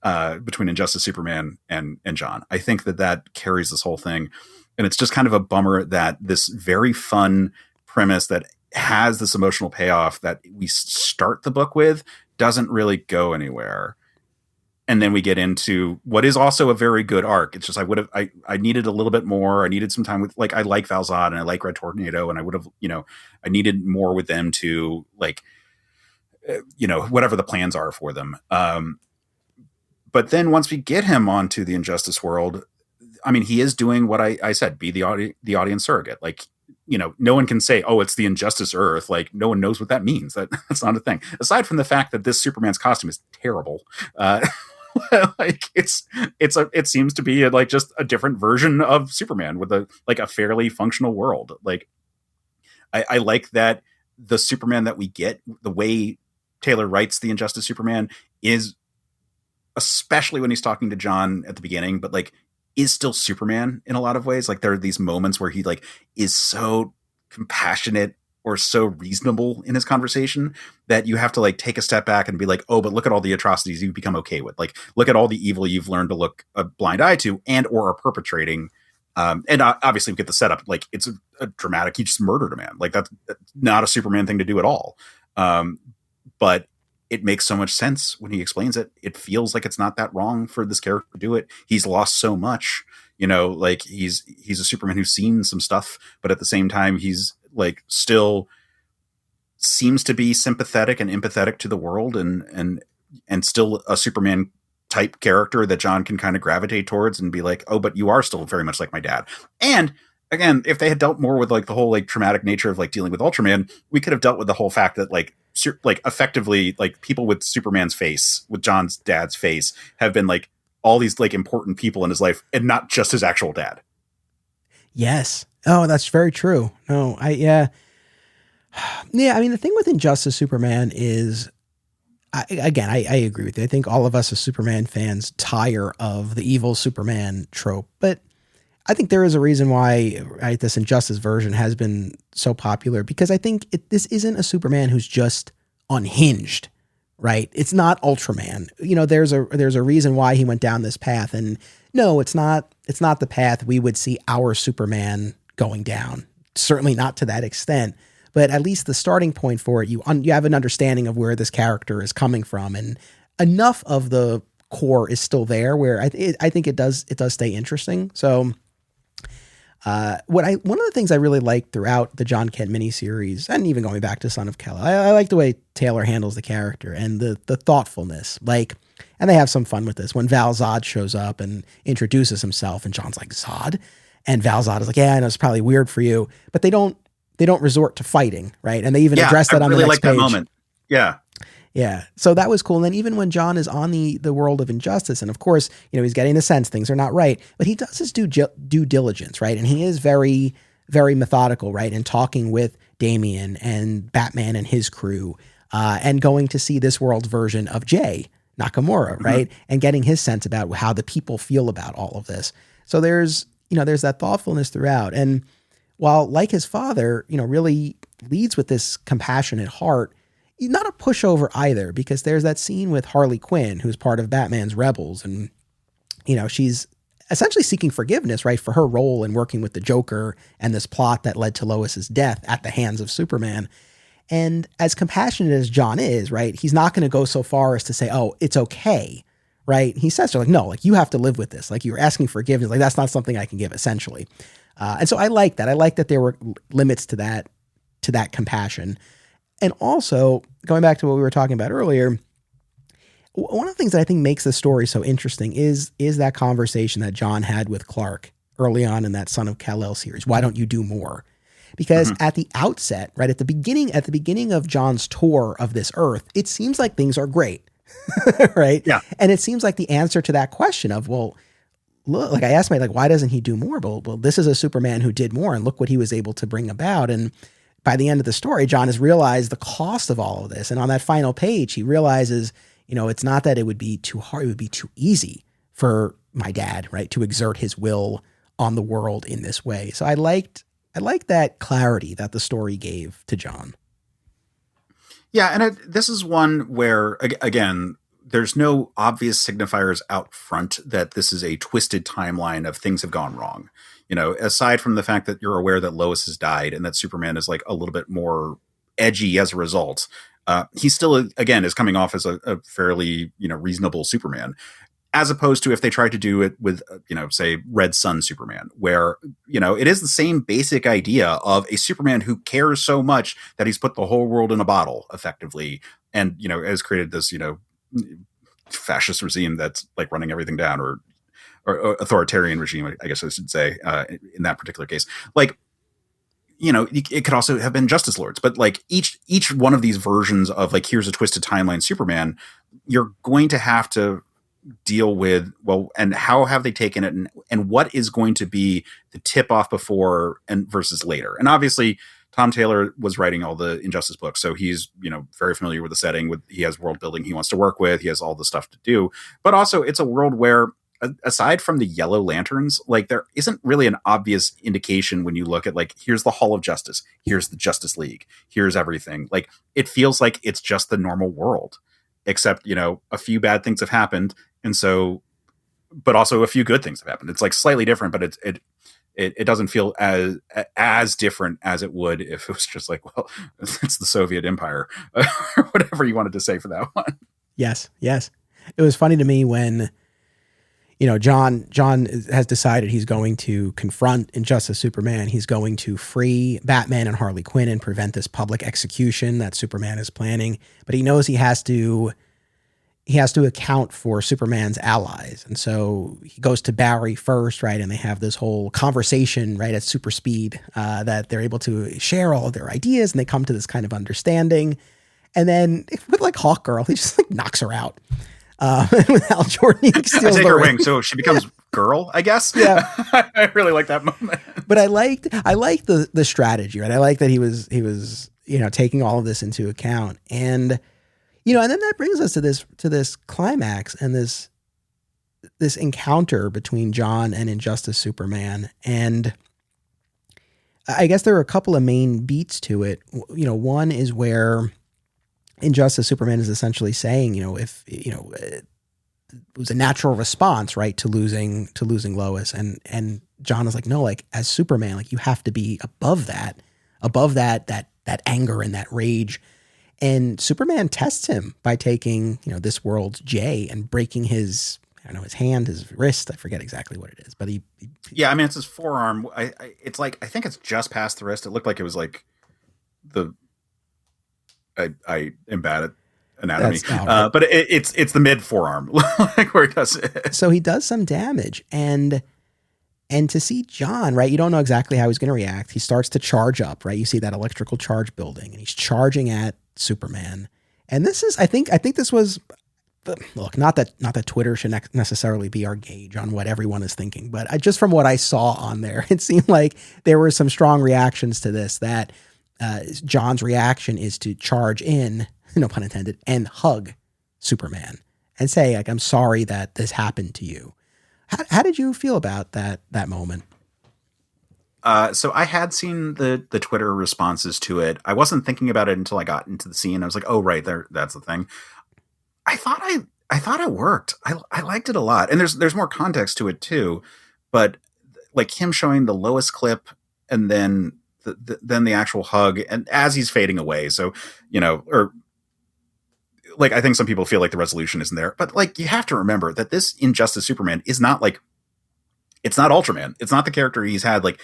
[SPEAKER 2] Injustice Superman and John. I think that carries this whole thing. And it's just kind of a bummer that this very fun premise that has this emotional payoff that we start the book with doesn't really go anywhere. And then we get into what is also a very good arc. It's just, I needed a little bit more. I needed some time with, like, I like Val-Zod and I like Red Tornado, and I would have, I needed more with them to, like, whatever the plans are for them. But then once we get him onto the Injustice world, I mean, he is doing what I said, be the audience surrogate. Like, no one can say, oh, it's the Injustice Earth. Like, no one knows what that means. That's not a thing. Aside from the fact that this Superman's costume is terrible. Like it seems to be like just a different version of Superman with a fairly functional world. Like I like that the Superman that we get, the way Taylor writes the Injustice Superman is, especially when he's talking to John at the beginning, but like is still Superman in a lot of ways. Like there are these moments where he like is so compassionate or so reasonable in his conversation that you have to like take a step back and be like, oh, but look at all the atrocities you've become okay with. Like, look at all the evil you've learned to look a blind eye to and or are perpetrating. And obviously we get the setup. Like it's a dramatic, he just murdered a man. Like that's not a Superman thing to do at all. But it makes so much sense when he explains it. It feels like it's not that wrong for this character to do it. He's lost so much, like he's a Superman who's seen some stuff, but at the same time, he's like still seems to be sympathetic and empathetic to the world and still a Superman type character that John can kind of gravitate towards and be like, oh, but you are still very much like my dad. And again, if they had dealt more with like the whole like traumatic nature of like dealing with Ultraman, we could have dealt with the whole fact that like effectively like people with Superman's face, with John's dad's face, have been like all these like important people in his life and not just his actual dad.
[SPEAKER 1] Yes. Oh, that's very true. No, yeah. I mean, the thing with Injustice Superman is, I agree with you. I think all of us as Superman fans tire of the evil Superman trope, but I think there is a reason why this Injustice version has been so popular, because I think this isn't a Superman who's just unhinged, right? It's not Ultraman. There's a reason why he went down this path, and no, it's not the path we would see our Superman going down. Certainly not to that extent, but at least the starting point for it, you have an understanding of where this character is coming from, and enough of the core is still there where I think it does stay interesting. So one of the things I really liked throughout the Jon Kent miniseries, and even going back to Son of Kal-El, I like the way Taylor handles the character and the thoughtfulness. Like, and they have some fun with this when Val Zod shows up and introduces himself, and John's like, Zod, and Val Zod is like, yeah, I know it's probably weird for you, but they don't resort to fighting, right? And they even address that on the next page. I really like that moment.
[SPEAKER 2] Yeah.
[SPEAKER 1] Yeah. So that was cool. And then even when John is on the world of Injustice, and of course, he's getting the sense things are not right, but he does his due diligence, right? And he is very, very methodical, right? And talking with Damian and Batman and his crew, and going to see this world's version of Jay Nakamura, right? Mm-hmm. And getting his sense about how the people feel about all of this. So there's that thoughtfulness throughout. And while, like his father, really leads with this compassionate heart, he's not a pushover either, because there's that scene with Harley Quinn, who's part of Batman's Rebels. And, she's essentially seeking forgiveness, right, for her role in working with the Joker and this plot that led to Lois's death at the hands of Superman. And as compassionate as John is, right, he's not going to go so far as to say, oh, it's okay, right? He says to her, like, no, like, you have to live with this. Like, you're asking forgiveness. Like, that's not something I can give, essentially. And so I like that. I like that there were limits to that compassion. And also, going back to what we were talking about earlier, one of the things that I think makes the story so interesting is that conversation that John had with Clark early on in that Son of Kal-El series. Why don't you do more? Because at the outset, right, at the beginning of John's tour of this Earth, it seems like things are great, right? Yeah. And it seems like the answer to that question of, well, look, like I asked myself, like, why doesn't he do more? Well, this is a Superman who did more, and look what he was able to bring about. And by the end of the story, John has realized the cost of all of this. And on that final page, he realizes, it's not that it would be too hard. It would be too easy for my dad, right, to exert his will on the world in this way. So I liked that clarity that the story gave to John.
[SPEAKER 2] Yeah. And this is one where, again, there's no obvious signifiers out front that this is a twisted timeline of things have gone wrong. Aside from the fact that you're aware that Lois has died and that Superman is like a little bit more edgy as a result, he still, again, is coming off as a fairly, reasonable Superman, as opposed to if they tried to do it with, say, Red Sun Superman, where, it is the same basic idea of a Superman who cares so much that he's put the whole world in a bottle, effectively, and, has created this, fascist regime that's like running everything down, or authoritarian regime, I guess I should say, in that particular case. Like, it could also have been Justice Lords, but like each one of these versions of like, here's a twisted timeline Superman, you're going to have to deal with, well, and how have they taken it, and what is going to be the tip off before and versus later. And obviously Tom Taylor was writing all the Injustice books, so he's, very familiar with the setting. He has world building he wants to work with. He has all the stuff to do, but also it's a world where, aside from the Yellow Lanterns, like there isn't really an obvious indication when you look at like, here's the Hall of Justice, here's the Justice League, here's everything. Like it feels like it's just the normal world, except a few bad things have happened, and so, but also a few good things have happened. It's like slightly different, but it doesn't feel as different as it would if it was just like, well, it's the Soviet Empire, or whatever you wanted to say for that one.
[SPEAKER 1] Yes. It was funny to me when, John has decided he's going to confront Injustice Superman. He's going to free Batman and Harley Quinn and prevent this public execution that Superman is planning. But he knows he has to account for Superman's allies. And so he goes to Barry first, right? And they have this whole conversation, right, at super speed, that they're able to share all of their ideas, and they come to this kind of understanding. And then with like Hawkgirl, he just like knocks her out. With Hal Jordan, he steals
[SPEAKER 2] her ring, so she becomes Girl, I guess.
[SPEAKER 1] Yeah,
[SPEAKER 2] I really like that moment.
[SPEAKER 1] But I liked the strategy, right? I like that he was taking all of this into account, and and then that brings us to this climax and this encounter between John and Injustice Superman. And I guess there are a couple of main beats to it. One is where Injustice Superman is essentially saying, if it was a natural response, right, to losing Lois, and John is like, no, like as Superman, like you have to be above that anger and that rage. And Superman tests him by taking, this world's J and breaking his hand, his wrist. I forget exactly what it is, but
[SPEAKER 2] yeah, I mean, it's his forearm. It's like, I think it's just past the wrist. It looked like it was like I am bad at anatomy, but it's the mid forearm, like where he does it.
[SPEAKER 1] So he does some damage, and to see John, right, you don't know exactly how he's going to react. He starts to charge up, right? You see that electrical charge building, and he's charging at Superman. And this is, I think this was, look, not that Twitter should necessarily be our gauge on what everyone is thinking, but just from what I saw on there, it seemed like there were some strong reactions to this, that John's reaction is to charge in, no pun intended, and hug Superman and say, like, I'm sorry that this happened to you. How did you feel about that moment?
[SPEAKER 2] So I had seen the Twitter responses to it. I wasn't thinking about it until I got into the scene. I was like, oh, right there. That's the thing. I thought it worked. I liked it a lot. And there's more context to it too, but like him showing the Lois clip and then then the actual hug, and as he's fading away. So, or like, I think some people feel like the resolution isn't there, but like, you have to remember that this Injustice Superman is not like, it's not Ultraman. It's not the character he's had like,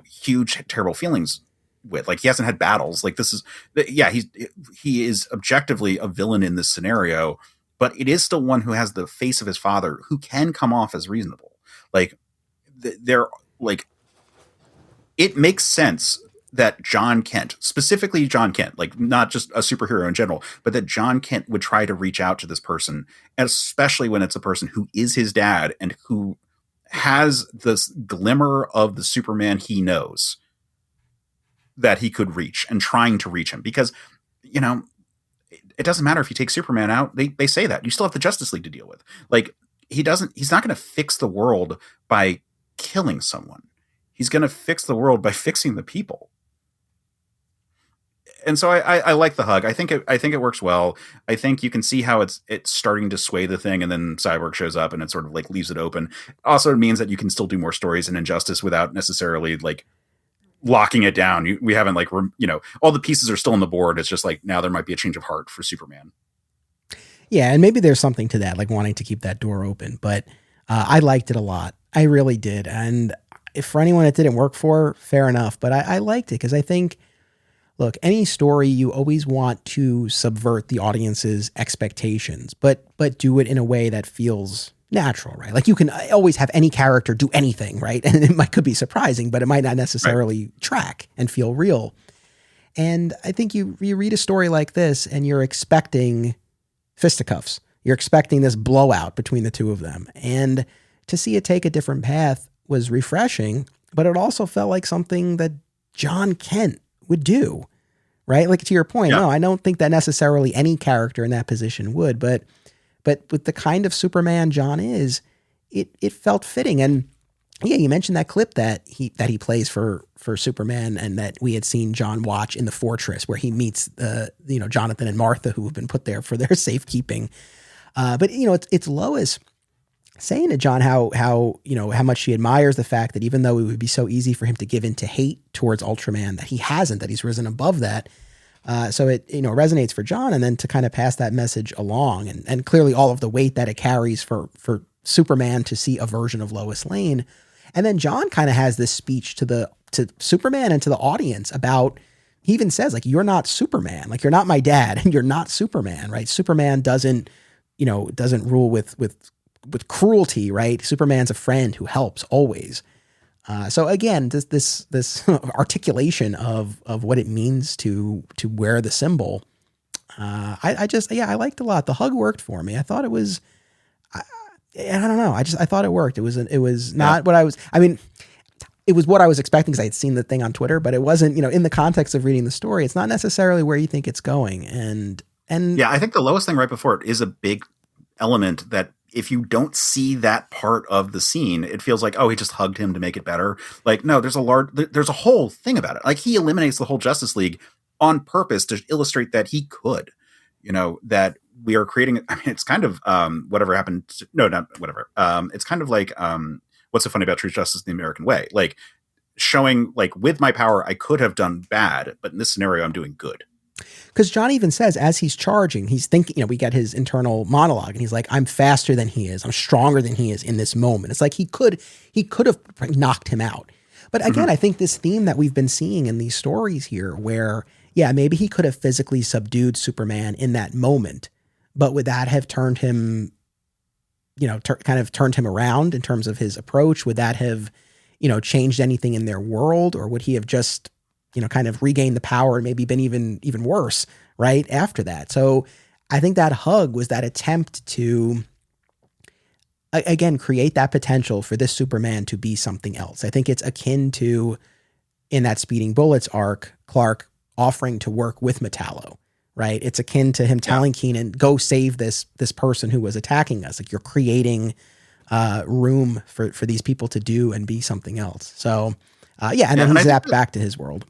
[SPEAKER 2] huge, terrible feelings with. Like, he hasn't had battles. Like, this is, yeah, he is objectively a villain in this scenario, but it is still one who has the face of his father, who can come off as reasonable. Like, they're like, it makes sense that Jon Kent, specifically Jon Kent, like not just a superhero in general, but that Jon Kent would try to reach out to this person, and especially when it's a person who is his dad and who has this glimmer of the Superman he knows that he could reach, and trying to reach him, because, it doesn't matter if you take Superman out. They say that you still have the Justice League to deal with. Like, he's not going to fix the world by killing someone. He's going to fix the world by fixing the people. And so I like the hug. I think it works well. I think you can see how it's starting to sway the thing, and then Cyborg shows up and it sort of like leaves it open. Also, it means that you can still do more stories in Injustice without necessarily like locking it down. We haven't like, all the pieces are still on the board. It's just like, now there might be a change of heart for Superman.
[SPEAKER 1] Yeah. And maybe there's something to that, like wanting to keep that door open, but I liked it a lot. I really did. And if for anyone it didn't work for, fair enough. But I liked it because I think, look, any story, you always want to subvert the audience's expectations, but do it in a way that feels natural, right? Like, you can always have any character do anything, right? And it could be surprising, but it might not necessarily track and feel real. And I think you read a story like this and you're expecting fisticuffs. You're expecting this blowout between the two of them. And to see it take a different path was refreshing, but it also felt like something that Jon Kent would do, right? Like, to your point, no, I don't think that necessarily any character in that position would, but with the kind of Superman Jon is, it felt fitting. And yeah, you mentioned that clip that he plays for Superman, and that we had seen Jon watch in the Fortress, where he meets Jonathan and Martha, who have been put there for their safekeeping. But it's Lois saying to Jon how much she admires the fact that even though it would be so easy for him to give in to hate towards Ultraman, that he hasn't, that he's risen above that. So it resonates for Jon, and then to kind of pass that message along, and clearly all of the weight that it carries for Superman to see a version of Lois Lane. And then Jon kind of has this speech to Superman and to the audience about, he even says, like, you're not Superman, like, you're not my dad, and you're not Superman, right? Superman doesn't rule with cruelty, right? Superman's a friend who helps always. So again, this articulation of what it means to wear the symbol, I liked a lot. The hug worked for me. I thought it was, I don't know. I thought it worked. It was not what I was, it was what I was expecting, because I had seen the thing on Twitter, but it wasn't, in the context of reading the story, it's not necessarily where you think it's going. And
[SPEAKER 2] yeah, I think the Lois thing right before it is a big element that if you don't see that part of the scene, it feels like, oh, he just hugged him to make it better. Like, no, there's a whole thing about it. Like, he eliminates the whole Justice League on purpose to illustrate that he could, that we are creating, it's kind of, whatever happened. No, not whatever. It's kind of like, What's So Funny About True Justice in the American Way? Like, showing, like, with my power, I could have done bad, but in this scenario, I'm doing good.
[SPEAKER 1] Because Jon even says, as he's charging, he's thinking, we get his internal monologue, and he's like, I'm faster than he is. I'm stronger than he is in this moment. It's like he could have knocked him out. But again, I think this theme that we've been seeing in these stories here, where, yeah, maybe he could have physically subdued Superman in that moment, but would that have turned him, kind of turned him around in terms of his approach? Would that have, changed anything in their world? Or would he have just, kind of regained the power and maybe been even worse right after that? So I think that hug was that attempt to, again, create that potential for this Superman to be something else. I think it's akin to, in that Speeding Bullets arc, Clark offering to work with Metallo, right? It's akin to him telling Keenan, go save this person who was attacking us. Like, you're creating room for these people to do and be something else. So and then he's zapped back to his world.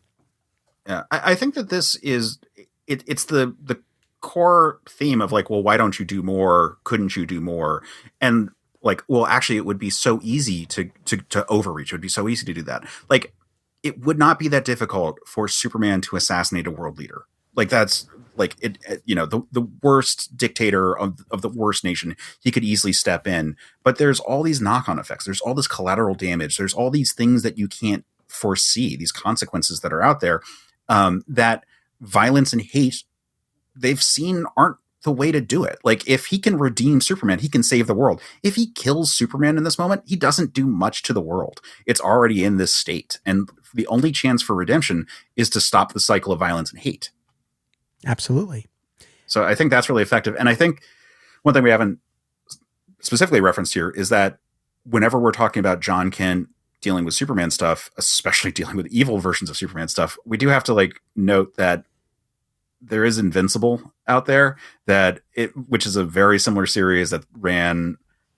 [SPEAKER 2] Yeah, I think that this is it's the core theme of, like, well, why don't you do more? Couldn't you do more? And, like, well, actually, it would be so easy to overreach. It would be so easy to do that. Like, it would not be that difficult for Superman to assassinate a world leader. Like, that's, like, the worst dictator of the worst nation. He could easily step in, but there's all these knock-on effects. There's all this collateral damage. There's all these things that you can't foresee, these consequences that are out there. That violence and hate they've seen aren't the way to do it. Like, if he can redeem Superman, he can save the world. If he kills Superman in this moment, he doesn't do much to the world. It's already in this state. And the only chance for redemption is to stop the cycle of violence and hate.
[SPEAKER 1] Absolutely.
[SPEAKER 2] So I think that's really effective. And I think one thing we haven't specifically referenced here is that whenever we're talking about Jon Kent dealing with Superman stuff, especially dealing with evil versions of Superman stuff, we do have to, like, note that there is Invincible out there, which is a very similar series that ran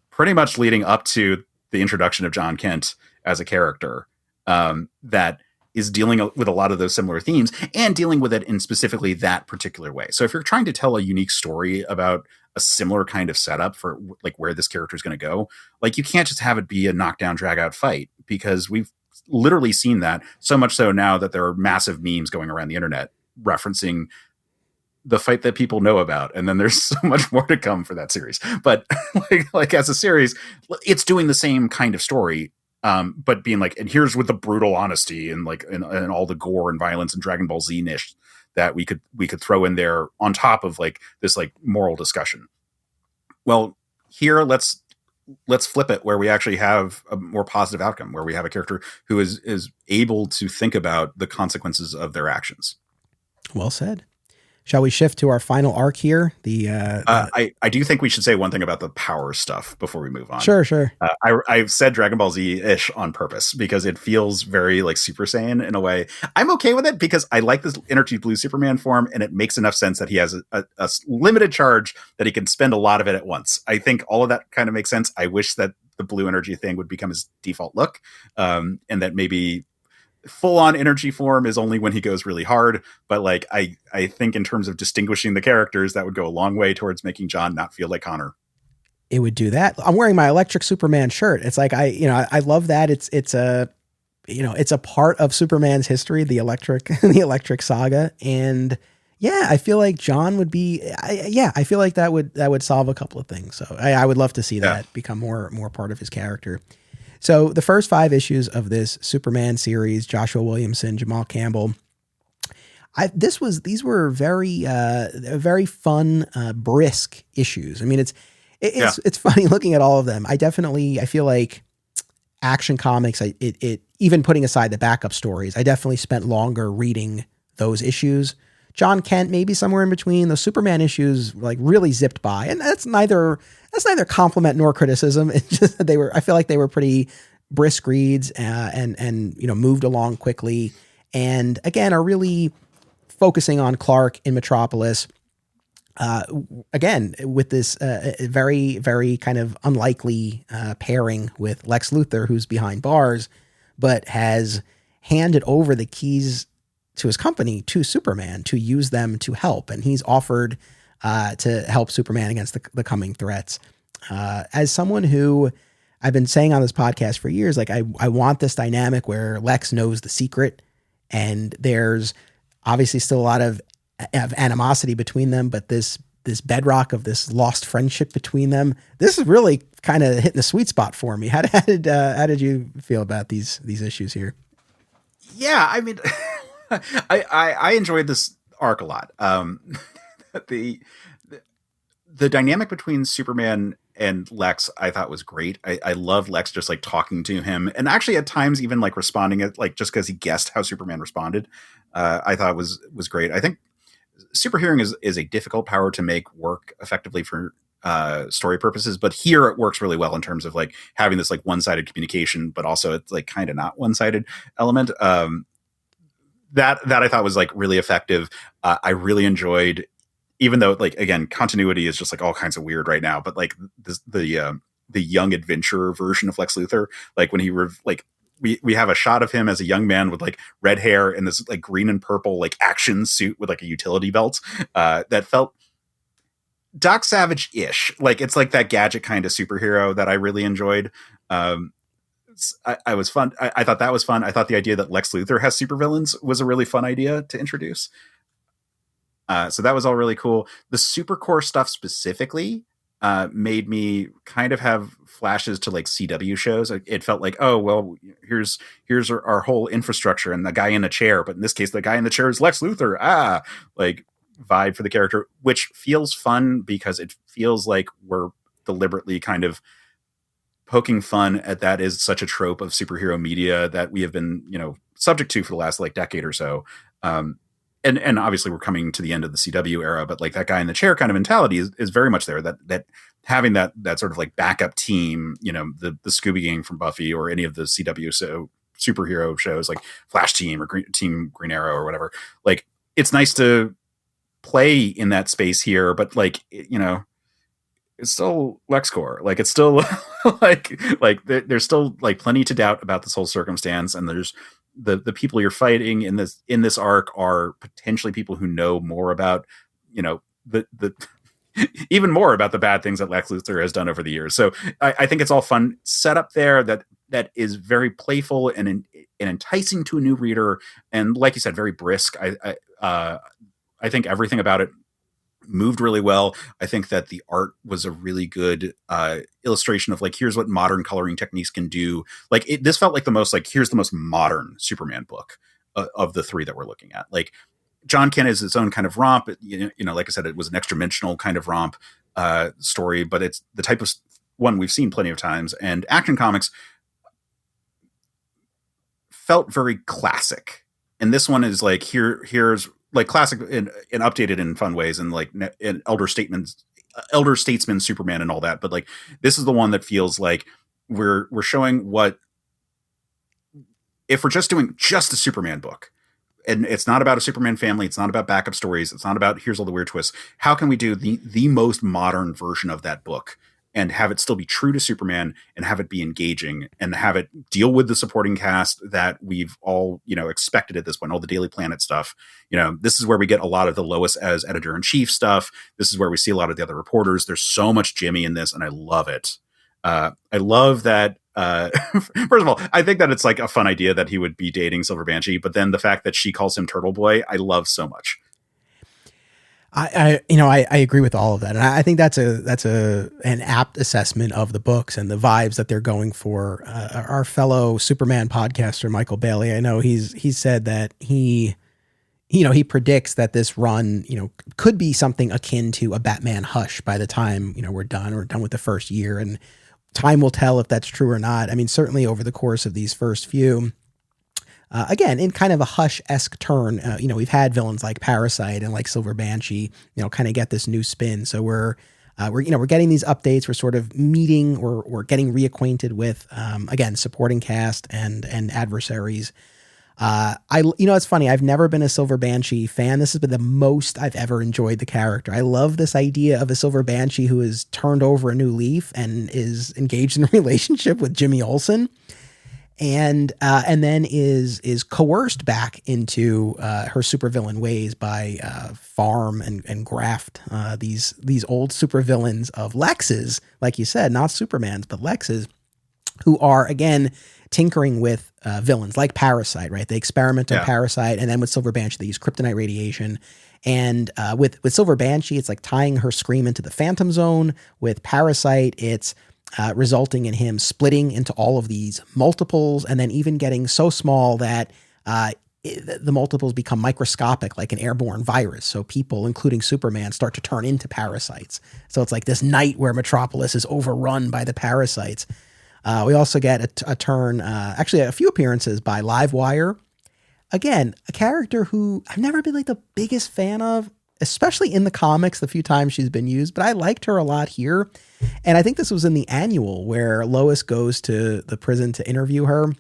[SPEAKER 2] pretty much leading up to the introduction of Jon Kent as a character, that is dealing with a lot of those similar themes and dealing with it in specifically that particular way. So if you're trying to tell a unique story about a similar kind of setup for, like, where this character is going to go, like, you can't just have it be a knockdown, drag out fight, because we've literally seen that, so much so now that there are massive memes going around the internet referencing the fight that people know about. And then there's so much more to come for that series. But like as a series, it's doing the same kind of story, but being like, and here's with the brutal honesty and, like, and all the gore and violence and Dragon Ball Z-ish that we could throw in there on top of, like, this, like, moral discussion. Well, here let's flip it, where we actually have a more positive outcome, where we have a character who is able to think about the consequences of their actions.
[SPEAKER 1] Well said. Shall we shift to our final arc here?
[SPEAKER 2] I do think we should say one thing about the power stuff before we move on.
[SPEAKER 1] Sure.
[SPEAKER 2] I've said Dragon Ball Z-ish on purpose because it feels very like Super Saiyan in a way. I'm okay with it because I like this Energy Blue Superman form, and it makes enough sense that he has a limited charge that he can spend a lot of it at once. I think all of that kind of makes sense. I wish that the blue energy thing would become his default look, and that maybe full on energy form is only when he goes really hard. But like, I think in terms of distinguishing the characters, that would go a long way towards making John not feel like Connor.
[SPEAKER 1] It would do that. I'm wearing my Electric Superman shirt. It's like, I love that. It's a part of Superman's history, the electric saga. And yeah, I feel like John would be, I feel like that would solve a couple of things. So I would love to see that become more part of his character. So the first 5 issues of this Superman series, Joshua Williamson, Jamal Campbell, these were very fun, brisk issues. I mean, it's funny looking at all of them. I feel like Action Comics, it even putting aside the backup stories, I definitely spent longer reading those issues. JON KENT, maybe somewhere in between. The Superman issues like really zipped by, and that's neither compliment nor criticism. It's just that I feel like they were pretty brisk reads, and moved along quickly, and again are really focusing on Clark in Metropolis. Again, with this very, very kind of unlikely pairing with Lex Luthor, who's behind bars, but has handed over the keys to his company to Superman to use them to help. And he's offered to help Superman against the coming threats. As someone who I've been saying on this podcast for years, like I want this dynamic where Lex knows the secret, and there's obviously still a lot of animosity between them, but this bedrock of this lost friendship between them, this is really kind of hitting the sweet spot for me. How did you feel about these issues here?
[SPEAKER 2] Yeah, I mean, I enjoyed this arc a lot. The dynamic between Superman and Lex, I thought was great. I loved Lex just like talking to him, and actually at times even like responding it like just because he guessed how Superman responded. I thought was great. I think superhearing is a difficult power to make work effectively for story purposes, but here it works really well in terms of like having this like one-sided communication, but also it's like kind of not one-sided element. That I thought was like really effective. I really enjoyed, even though like again continuity is just like all kinds of weird right now, but like the young adventurer version of Lex Luthor, like when he we have a shot of him as a young man with like red hair and this like green and purple like action suit with like a utility belt that felt Doc Savage-ish. Like it's like that gadget kind of superhero that I really enjoyed. I was fun. I thought that was fun. I thought the idea that Lex Luthor has supervillains was a really fun idea to introduce. So that was all really cool. The Supercorp stuff specifically made me kind of have flashes to like CW shows. It felt like, oh, well, here's our whole infrastructure and the guy in a chair. But in this case, the guy in the chair is Lex Luthor. Like vibe for the character, which feels fun because it feels like we're deliberately kind of poking fun at that is such a trope of superhero media that we have been, subject to for the last like decade or so. And obviously we're coming to the end of the CW era, but like that guy in the chair kind of mentality is very much there, that having that sort of like backup team, the Scooby Gang from Buffy or any of the CW superhero shows like Flash Team or Team Green Arrow or whatever. Like it's nice to play in that space here, but like, it's still LexCorp. Like it's still like there's still like plenty to doubt about this whole circumstance. And there's the people you're fighting in this arc are potentially people who know more about, the even more about the bad things that Lex Luthor has done over the years. So I think it's all fun set up there that is very playful and enticing to a new reader. And like you said, very brisk. I think everything about it moved really well. I think that the art was a really good illustration of like, here's what modern coloring techniques can do. Like this felt like here's the most modern Superman book of the 3 that we're looking at. Like JON KENT is its own kind of romp. Like I said, it was an extra-dimensional kind of romp story, but it's the type of one we've seen plenty of times. And Action Comics felt very classic. And this one is like, here's like classic and updated in fun ways, and like in elder statesman Superman and all that. But like, this is the one that feels like we're showing what, if we're just doing just a Superman book, and it's not about a Superman family, it's not about backup stories, it's not about here's all the weird twists. How can we do the most modern version of that book and have it still be true to Superman and have it be engaging and have it deal with the supporting cast that we've all, expected at this point, all the Daily Planet stuff. This is where we get a lot of the Lois as editor-in-chief stuff. This is where we see a lot of the other reporters. There's so much Jimmy in this, and I love it. I love that. First of all, I think that it's like a fun idea that he would be dating Silver Banshee, but then the fact that she calls him Turtle Boy, I love so much.
[SPEAKER 1] I agree with all of that, and I think that's an apt assessment of the books and the vibes that they're going for. Our fellow Superman podcaster Michael Bailey, I know he's said that he predicts that this run could be something akin to a Batman Hush by the time we're done with the first year, and time will tell if that's true or not. I mean, certainly over the course of these first few. Again, in kind of a Hush-esque turn, we've had villains like Parasite and like Silver Banshee, kind of get this new spin. So we're getting these updates. We're sort of meeting or we're getting reacquainted with, again, supporting cast and adversaries. It's funny. I've never been a Silver Banshee fan. This has been the most I've ever enjoyed the character. I love this idea of a Silver Banshee who has turned over a new leaf and is engaged in a relationship with Jimmy Olsen. And then is coerced back into her supervillain ways by farm and graft these old supervillains of Lex's, like you said, not Superman's, but Lex's, who are again tinkering with villains like Parasite, right? They experiment on Parasite, and then with Silver Banshee they use kryptonite radiation. And with Silver Banshee, it's like tying her scream into the Phantom Zone. With Parasite, it's resulting in him splitting into all of these multiples, and then even getting so small that the multiples become microscopic, like an airborne virus. So people, including Superman, start to turn into parasites. So it's like this night where Metropolis is overrun by the parasites. We also get a turn, actually a few appearances by Livewire. Again, a character who I've never been like the biggest fan of, especially in the comics, the few times she's been used, but I liked her a lot here. And I think this was in the annual where Lois goes to the prison to interview her,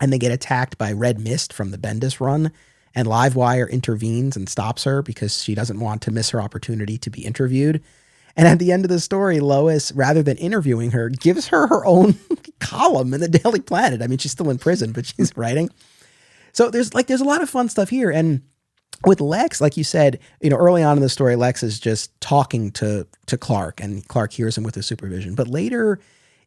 [SPEAKER 1] and they get attacked by Red Mist from the Bendis run, and Livewire intervenes and stops her because she doesn't want to miss her opportunity to be interviewed. And at the end of the story, Lois, rather than interviewing her, gives her her own column in the Daily Planet. I mean, she's still in prison, but she's writing. So there's a lot of fun stuff here. And with Lex, like you said, early on in the story, Lex is just talking to Clark, and Clark hears him with his supervision. But later,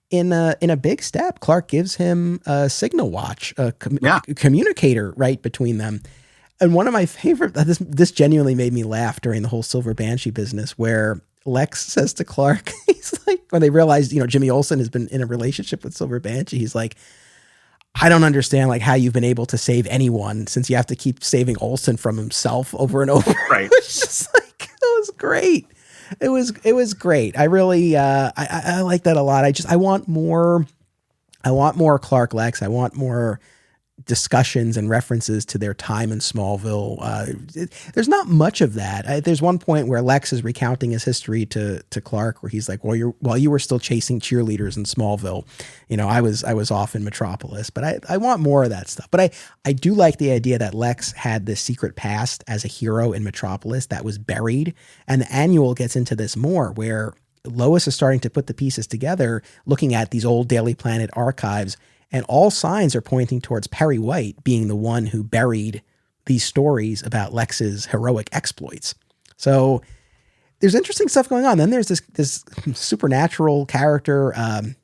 [SPEAKER 1] in a big step, Clark gives him a signal watch, a communicator right between them. And one of my favorite, this genuinely made me laugh during the whole Silver Banshee business, where Lex says to Clark, he's like, when they realize, Jimmy Olsen has been in a relationship with Silver Banshee, he's like, I don't understand like how you've been able to save anyone since you have to keep saving Olsen from himself over and over.
[SPEAKER 2] Right.
[SPEAKER 1] It's just like, it was great. It was great. I really, I like that a lot. I want more Clark Lex. I want more discussions and references to their time in Smallville. There's not much of that. There's one point where Lex is recounting his history to Clark, where he's like, while you were still chasing cheerleaders in Smallville, I was off in Metropolis. But I want more of that stuff. But I do like the idea that Lex had this secret past as a hero in Metropolis that was buried. And the annual gets into this more, where Lois is starting to put the pieces together, looking at these old Daily Planet archives. And all signs are pointing towards Perry White being the one who buried these stories about Lex's heroic exploits. So there's interesting stuff going on. Then there's this supernatural character. I'm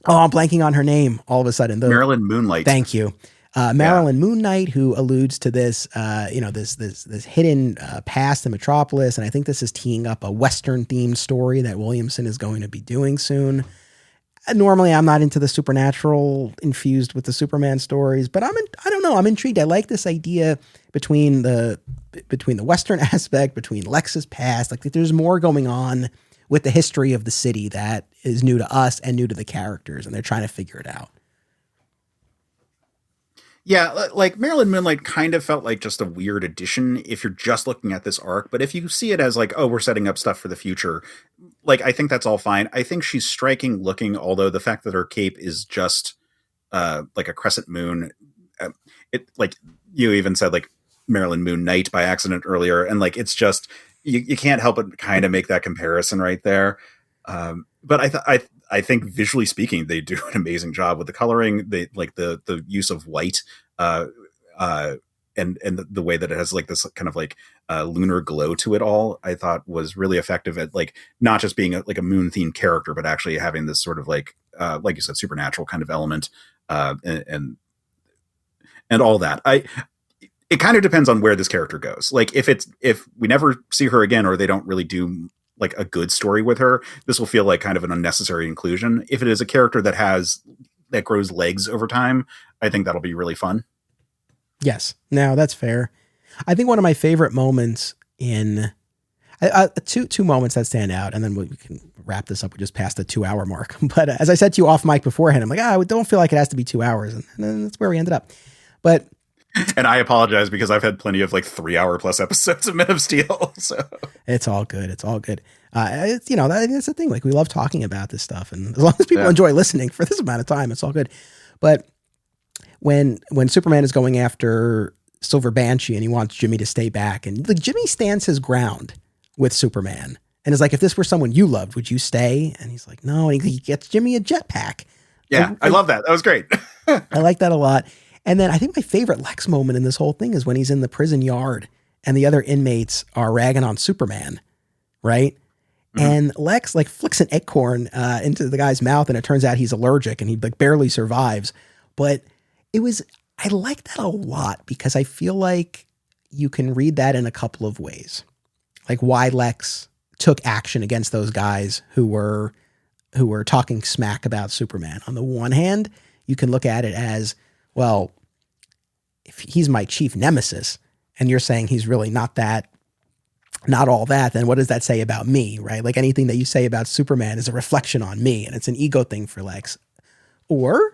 [SPEAKER 1] blanking on her name all of a sudden.
[SPEAKER 2] Marilyn Moonlight.
[SPEAKER 1] Thank you. Marilyn Moon Knight, who alludes to this, this hidden past in Metropolis. And I think this is teeing up a Western themed story that Williamson is going to be doing soon. Normally, I'm not into the supernatural infused with the Superman stories, but I don't know. I'm intrigued. I like this idea between the Western aspect, between Lex's past. Like, there's more going on with the history of the city that is new to us and new to the characters, and they're trying to figure it out.
[SPEAKER 2] Yeah, like Marilyn Moonlight kind of felt like just a weird addition if you're just looking at this arc. But if you see it as like, oh, we're setting up stuff for the future, like I think that's all fine. I think she's striking looking, although the fact that her cape is just like a crescent moon, it like you even said like Marilyn Moon Knight by accident earlier, and like it's just you can't help but kind of make that comparison right there. But I think visually speaking, they do an amazing job with the coloring. They like the use of white, uh, and the way that it has like this kind of like lunar glow to it all. I thought was really effective at like not just being like a moon themed character, but actually having this sort of like you said, supernatural kind of element, and all that. It kind of depends on where this character goes. Like if we never see her again, or they don't really do like a good story with her, this will feel like kind of an unnecessary inclusion. If it is a character that grows legs over time, I think that'll be really fun.
[SPEAKER 1] Yes. No, that's fair. I think one of my favorite moments in two moments that stand out, and then we can wrap this up. We just passed the 2 hour mark. But as I said to you off mic beforehand, I'm like, I don't feel like it has to be 2 hours. And then that's where we ended up. But
[SPEAKER 2] and I apologize because I've had plenty of like 3 hour plus episodes of Men of Steel. So
[SPEAKER 1] it's all good. It's all good. It's, that's the thing. Like we love talking about this stuff, and as long as people enjoy listening for this amount of time, it's all good. But when Superman is going after Silver Banshee and he wants Jimmy to stay back, and like Jimmy stands his ground with Superman and is like, if this were someone you loved, would you stay? And he's like, no. And he gets Jimmy a jetpack.
[SPEAKER 2] Yeah, I love that. That was great.
[SPEAKER 1] I like that a lot. And then I think my favorite Lex moment in this whole thing is when he's in the prison yard and the other inmates are ragging on Superman, right? Mm-hmm. And Lex like flicks an acorn into the guy's mouth, and it turns out he's allergic and he like barely survives. But I like that a lot because I feel like you can read that in a couple of ways. Like why Lex took action against those guys who were talking smack about Superman. On the one hand, you can look at it as, well, if he's my chief nemesis and you're saying he's really not all that, then what does that say about me, right? Like anything that you say about Superman is a reflection on me, and it's an ego thing for Lex. Or,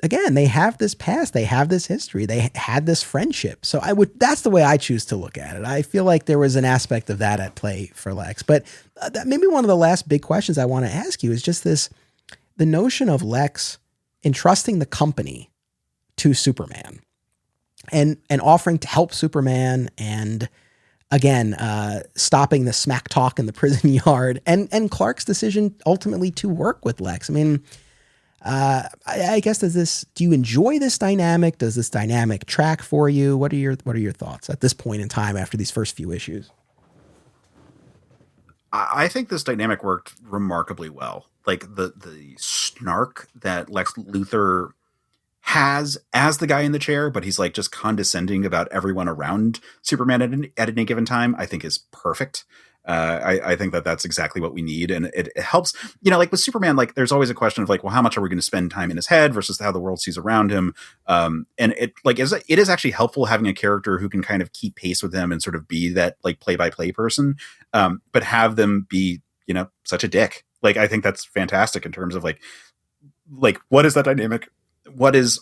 [SPEAKER 1] again, they have this past, they have this history, they had this friendship. So that's the way I choose to look at it. I feel like there was an aspect of that at play for Lex. But maybe one of the last big questions I want to ask you is just the notion of Lex entrusting the company to Superman and offering to help Superman, and again, stopping the smack talk in the prison yard, and Clark's decision ultimately to work with Lex. I mean, I guess do you enjoy this dynamic? Does this dynamic track for you? What are your thoughts at this point in time after these first few issues?
[SPEAKER 2] I think this dynamic worked remarkably well. Like the snark that Lex Luthor has as the guy in the chair, but he's like just condescending about everyone around Superman at any given time, I think is perfect. I think that's exactly what we need. And it helps, like with Superman, like there's always a question of like, well, how much are we going to spend time in his head versus how the world sees around him? And it is actually helpful having a character who can kind of keep pace with him and sort of be that like play-by-play person, but have them be, such a dick. Like, I think that's fantastic in terms of like, what is that dynamic? What is,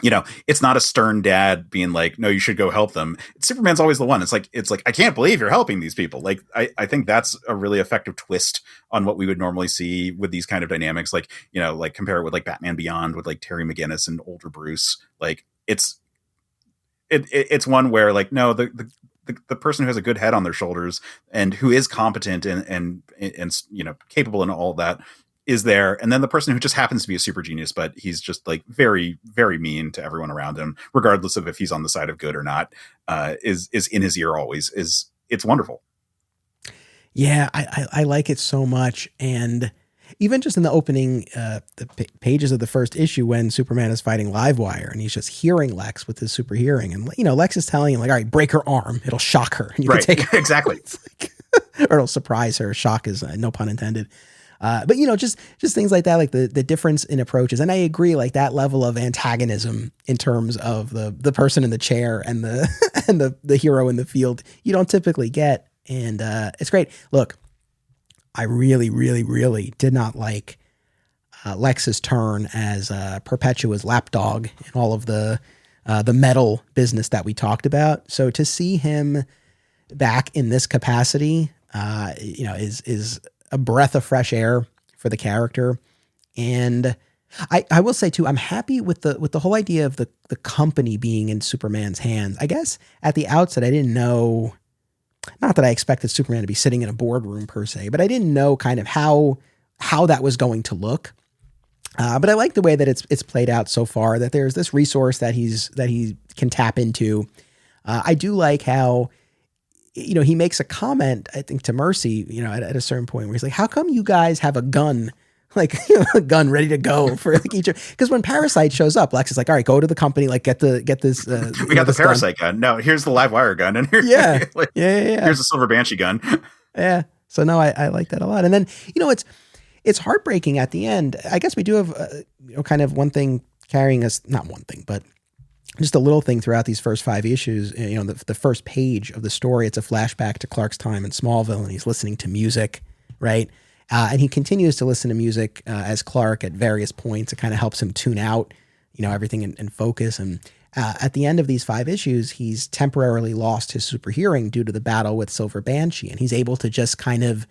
[SPEAKER 2] it's not a stern dad being like, no, you should go help them. Superman's always the one. It's like, I can't believe you're helping these people. Like, I think that's a really effective twist on what we would normally see with these kind of dynamics. Like, like compare it with like Batman Beyond with like Terry McGinnis and older Bruce. Like it's one where like, no, the person who has a good head on their shoulders and who is competent and capable and all that is there. And then the person who just happens to be a super genius, but he's just like very, very mean to everyone around him, regardless of if he's on the side of good or not, is in his ear always. It's wonderful.
[SPEAKER 1] Yeah, I like it so much. And even just in the opening pages of the first issue, when Superman is fighting Livewire and he's just hearing Lex with his super hearing, and Lex is telling him like, all right, break her arm, it'll shock her, and you can take her.
[SPEAKER 2] Exactly.
[SPEAKER 1] Or it'll surprise her. Shock is no pun intended. But just things like that, like the difference in approaches. And I agree, like that level of antagonism in terms of the person in the chair and the hero in the field, you don't typically get. And it's great. Look, I really, really, really did not like Lex's turn as Perpetua's lapdog and all of the metal business that we talked about. So to see him back in this capacity, is a breath of fresh air for the character. And I will say too, I'm happy with the whole idea of the company being in Superman's hands. I guess at the outset, I didn't know, not that I expected Superman to be sitting in a boardroom per se, but I didn't know kind of how that was going to look. But I like the way that it's played out so far, that there's this resource that he can tap into. I do like how, he makes a comment, I think, to Mercy, at a certain point where he's like, how come you guys have a gun, like a gun ready to go for like each? Because when Parasite shows up, Lex is like, all right, go to the company, like get this.
[SPEAKER 2] We got the Parasite gun. No, here's the live wire gun. And here,
[SPEAKER 1] yeah.
[SPEAKER 2] Here's the Silver Banshee gun.
[SPEAKER 1] Yeah. So no, I like that a lot. And then, it's heartbreaking at the end. I guess we do have, kind of one thing carrying us, not one thing, but just a little thing throughout these first 5 issues. The first page of the story, it's a flashback to Clark's time in Smallville, and he's listening to music, right? And he continues to listen to music as Clark at various points. It kind of helps him tune out, everything and focus. And at the end of these 5 issues, he's temporarily lost his super hearing due to the battle with Silver Banshee, and he's able to just kind of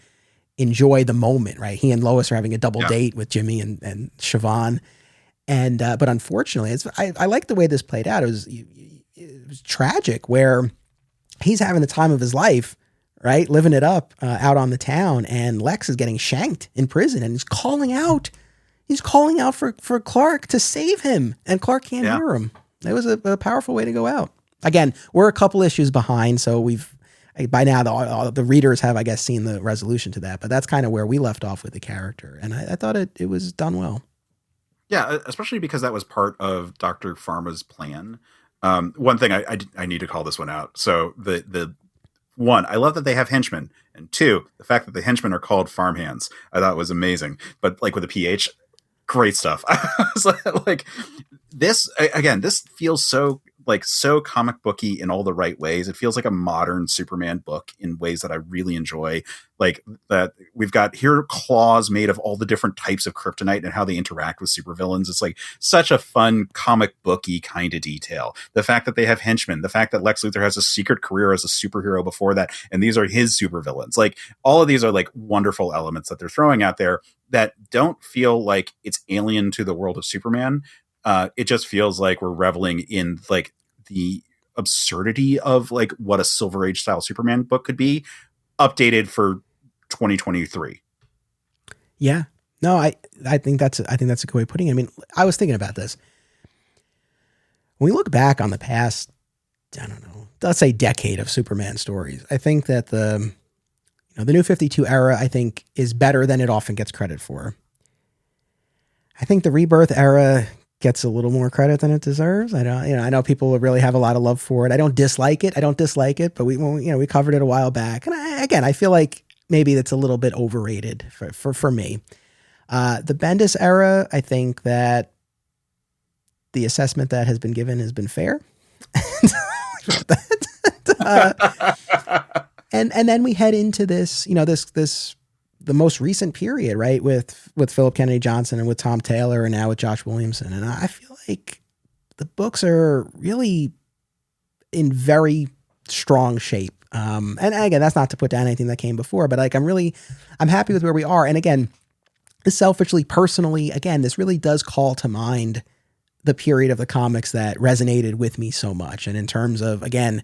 [SPEAKER 1] enjoy the moment, right? He and Lois are having a double date with Jimmy and Siobhan. And, but unfortunately, I like the way this played out. It was tragic, where he's having the time of his life, right? Living it up out on the town, and Lex is getting shanked in prison, and he's calling out for Clark to save him, and Clark can't hear him. It was a powerful way to go out. Again, we're a couple issues behind, so by now the readers have, I guess, seen the resolution to that, but that's kind of where we left off with the character. And I thought it was done well.
[SPEAKER 2] Yeah, especially because that was part of Dr. Pharma's plan. One thing I need to call this one out. So the one, I love that they have henchmen, and 2, the fact that the henchmen are called farmhands, I thought was amazing. But like with a PH, great stuff. I was like, this again, this feels so comic booky in all the right ways. It feels like a modern Superman book in ways that I really enjoy. Like that we've got here claws made of all the different types of kryptonite and how they interact with supervillains. It's like such a fun comic booky kind of detail. The fact that they have henchmen, the fact that Lex Luthor has a secret career as a superhero before that, and these are his supervillains. Like all of these are like wonderful elements that they're throwing out there that don't feel like it's alien to the world of Superman. It just feels like we're reveling in like the absurdity of like what a Silver Age style Superman book could be, updated for 2023.
[SPEAKER 1] Yeah, no, I think that's a good way of putting it. I mean, I was thinking about this. When we look back on the past, I don't know, let's say decade of Superman stories, I think that the New 52 era, I think, is better than it often gets credit for. I think the Rebirth era gets a little more credit than it deserves. I know people really have a lot of love for it. I don't dislike it, but we covered it a while back. And I feel like maybe that's a little bit overrated for me. The Bendis era, I think that the assessment that has been given has been fair. And then we head into this, the most recent period, right? With Phillip Kennedy Johnson and with Tom Taylor and now with Josh Williamson. And I feel like the books are really in very strong shape. And again, that's not to put down anything that came before, but like, I'm happy with where we are. And again, selfishly, personally, again, this really does call to mind the period of the comics that resonated with me so much. And in terms of, again,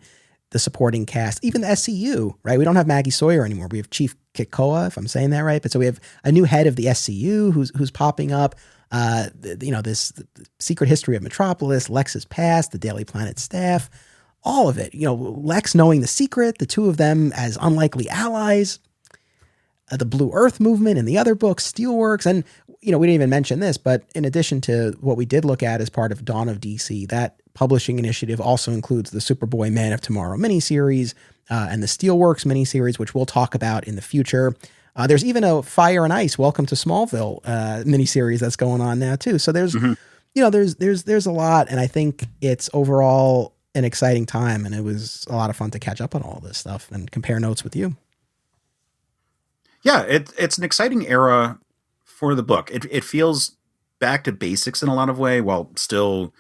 [SPEAKER 1] the supporting cast, even the SCU, right? We don't have Maggie Sawyer anymore. We have Chief Kikoa, if I'm saying that right. But so we have a new head of the SCU who's popping up. This secret history of Metropolis, Lex's past, the Daily Planet staff, all of it. Lex knowing the secret, the two of them as unlikely allies, the Blue Earth movement and the other books, Steelworks. And, we didn't even mention this, but in addition to what we did look at as part of Dawn of DC, that publishing initiative also includes the Superboy Man of Tomorrow miniseries and the Steelworks miniseries, which we'll talk about in the future. There's even a Fire and Ice Welcome to Smallville miniseries that's going on now too. So there's, there's a lot, and I think it's overall an exciting time, and it was a lot of fun to catch up on all this stuff and compare notes with you.
[SPEAKER 2] Yeah, it's an exciting era for the book. It feels back to basics in a lot of way, while still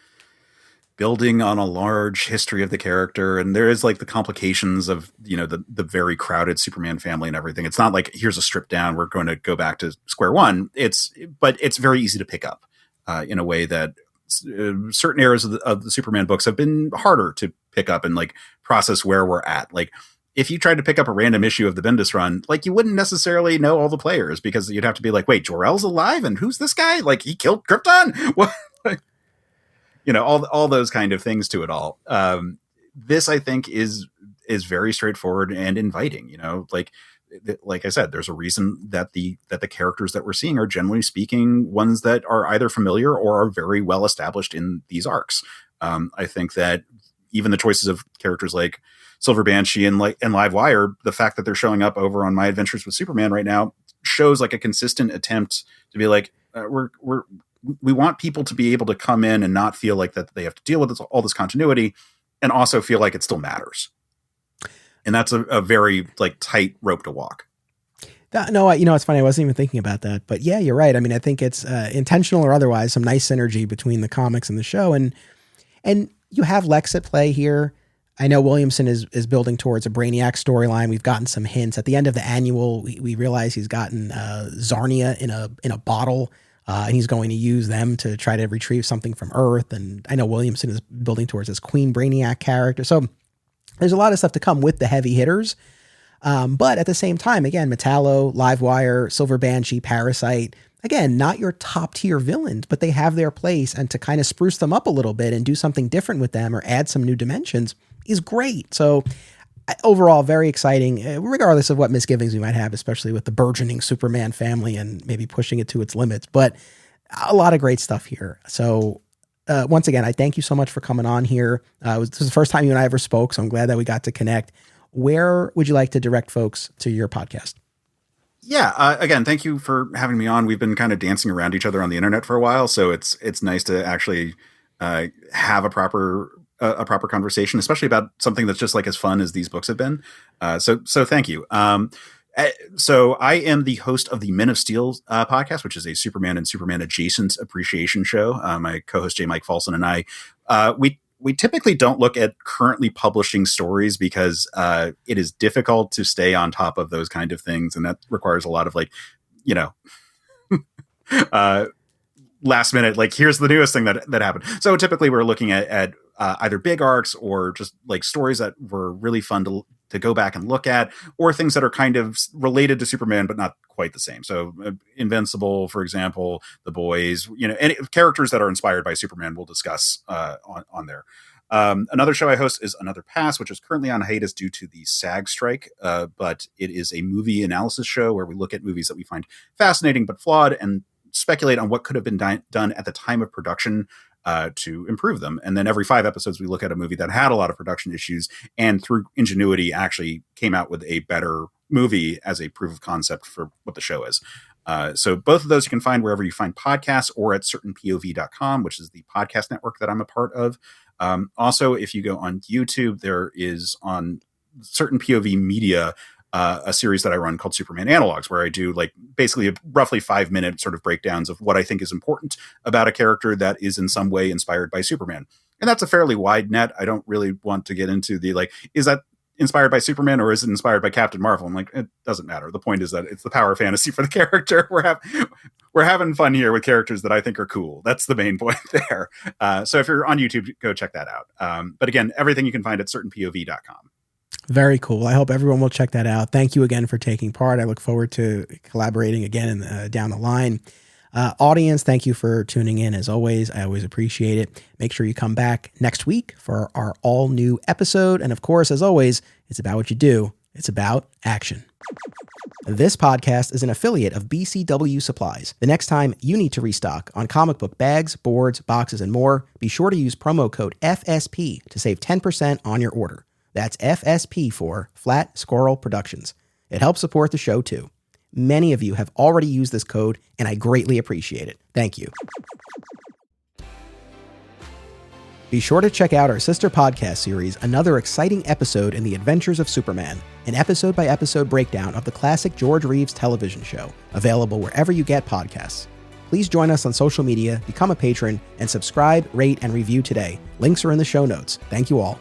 [SPEAKER 2] building on a large history of the character. And there is like the complications of, the very crowded Superman family and everything. It's not like, here's a strip down, we're going to go back to square one. But it's very easy to pick up in a way that certain eras of the Superman books have been harder to pick up and like process where we're at. Like, if you tried to pick up a random issue of the Bendis run, like, you wouldn't necessarily know all the players, because you'd have to be like, wait, Jor-El's alive? And who's this guy? Like, he killed Krypton? What? All those kind of things to it all. This, I think, is very straightforward and inviting. Like I said, there's a reason that the characters that we're seeing are, generally speaking, ones that are either familiar or are very well established in these arcs. I think that even the choices of characters like Silver Banshee and Livewire, the fact that they're showing up over on My Adventures with Superman right now shows like a consistent attempt to be like, we want people to be able to come in and not feel like that they have to deal with all this continuity, and also feel like it still matters. And that's a very like tight rope to walk.
[SPEAKER 1] No, it's funny. I wasn't even thinking about that, but yeah, you're right. I mean, I think it's intentional or otherwise, some nice synergy between the comics and the show, and you have Lex at play here. I know Williamson is building towards a Brainiac storyline. We've gotten some hints at the end of the annual. We realize he's gotten Zarnia in a bottle, and he's going to use them to try to retrieve something from Earth. And I know Williamson is building towards his Queen Brainiac character. So there's a lot of stuff to come with the heavy hitters. But at the same time, again, Metallo, Livewire, Silver Banshee, Parasite, again, not your top tier villains, but they have their place, and to kind of spruce them up a little bit and do something different with them or add some new dimensions is great. So overall, very exciting, regardless of what misgivings we might have, especially with the burgeoning Superman family and maybe pushing it to its limits, but a lot of great stuff here. So once again, I thank you so much for coming on here. This is the first time you and I ever spoke, so I'm glad that we got to connect. Where would you like to direct folks to your podcast?
[SPEAKER 2] Yeah. Again, thank you for having me on. We've been kind of dancing around each other on the internet for a while, so it's nice to actually have a proper conversation, especially about something that's just like as fun as these books have been. So thank you. So I am the host of the Men of Steel podcast, which is a Superman and Superman adjacent appreciation show. My co-host J. Mike Folson and I, we typically don't look at currently publishing stories because it is difficult to stay on top of those kind of things. And that requires a lot of last minute, like, here's the newest thing that happened. So typically we're looking at either big arcs or just like stories that were really fun to go back and look at, or things that are kind of related to Superman, but not quite the same. So Invincible, for example, The Boys, any characters that are inspired by Superman we'll discuss on there. Another show I host is Another Pass, which is currently on hiatus due to the SAG strike. But it is a movie analysis show where we look at movies that we find fascinating but flawed and speculate on what could have been done at the time of production to improve them. And then every 5 episodes, we look at a movie that had a lot of production issues and through ingenuity actually came out with a better movie as a proof of concept for what the show is. So both of those you can find wherever you find podcasts or at certainpov.com, which is the podcast network that I'm a part of. Also, if you go on YouTube, there is on Certain POV Media, a series that I run called Superman Analogs, where I do like basically a roughly 5-minute sort of breakdowns of what I think is important about a character that is in some way inspired by Superman. And that's a fairly wide net. I don't really want to get into the, like, is that inspired by Superman or is it inspired by Captain Marvel? I'm like, it doesn't matter. The point is that it's the power of fantasy for the character. We're having fun here with characters that I think are cool. That's the main point there. So if you're on YouTube, go check that out. But again, everything you can find at certainpov.com.
[SPEAKER 1] Very cool. I hope everyone will check that out. Thank you again for taking part. I look forward to collaborating again down the line. Audience, thank you for tuning in. As always, I always appreciate it. Make sure you come back next week for our all new episode. And of course, as always, it's about what you do. It's about action. This podcast is an affiliate of BCW Supplies. The next time you need to restock on comic book bags, boards, boxes, and more, be sure to use promo code FSP to save 10% on your order. That's FSP for Flat Squirrel Productions. It helps support the show too. Many of you have already used this code, and I greatly appreciate it. Thank you. Be sure to check out our sister podcast series, Another Exciting Episode in the Adventures of Superman, an episode-by-episode breakdown of the classic George Reeves television show, available wherever you get podcasts. Please join us on social media, become a patron, and subscribe, rate, and review today. Links are in the show notes. Thank you all.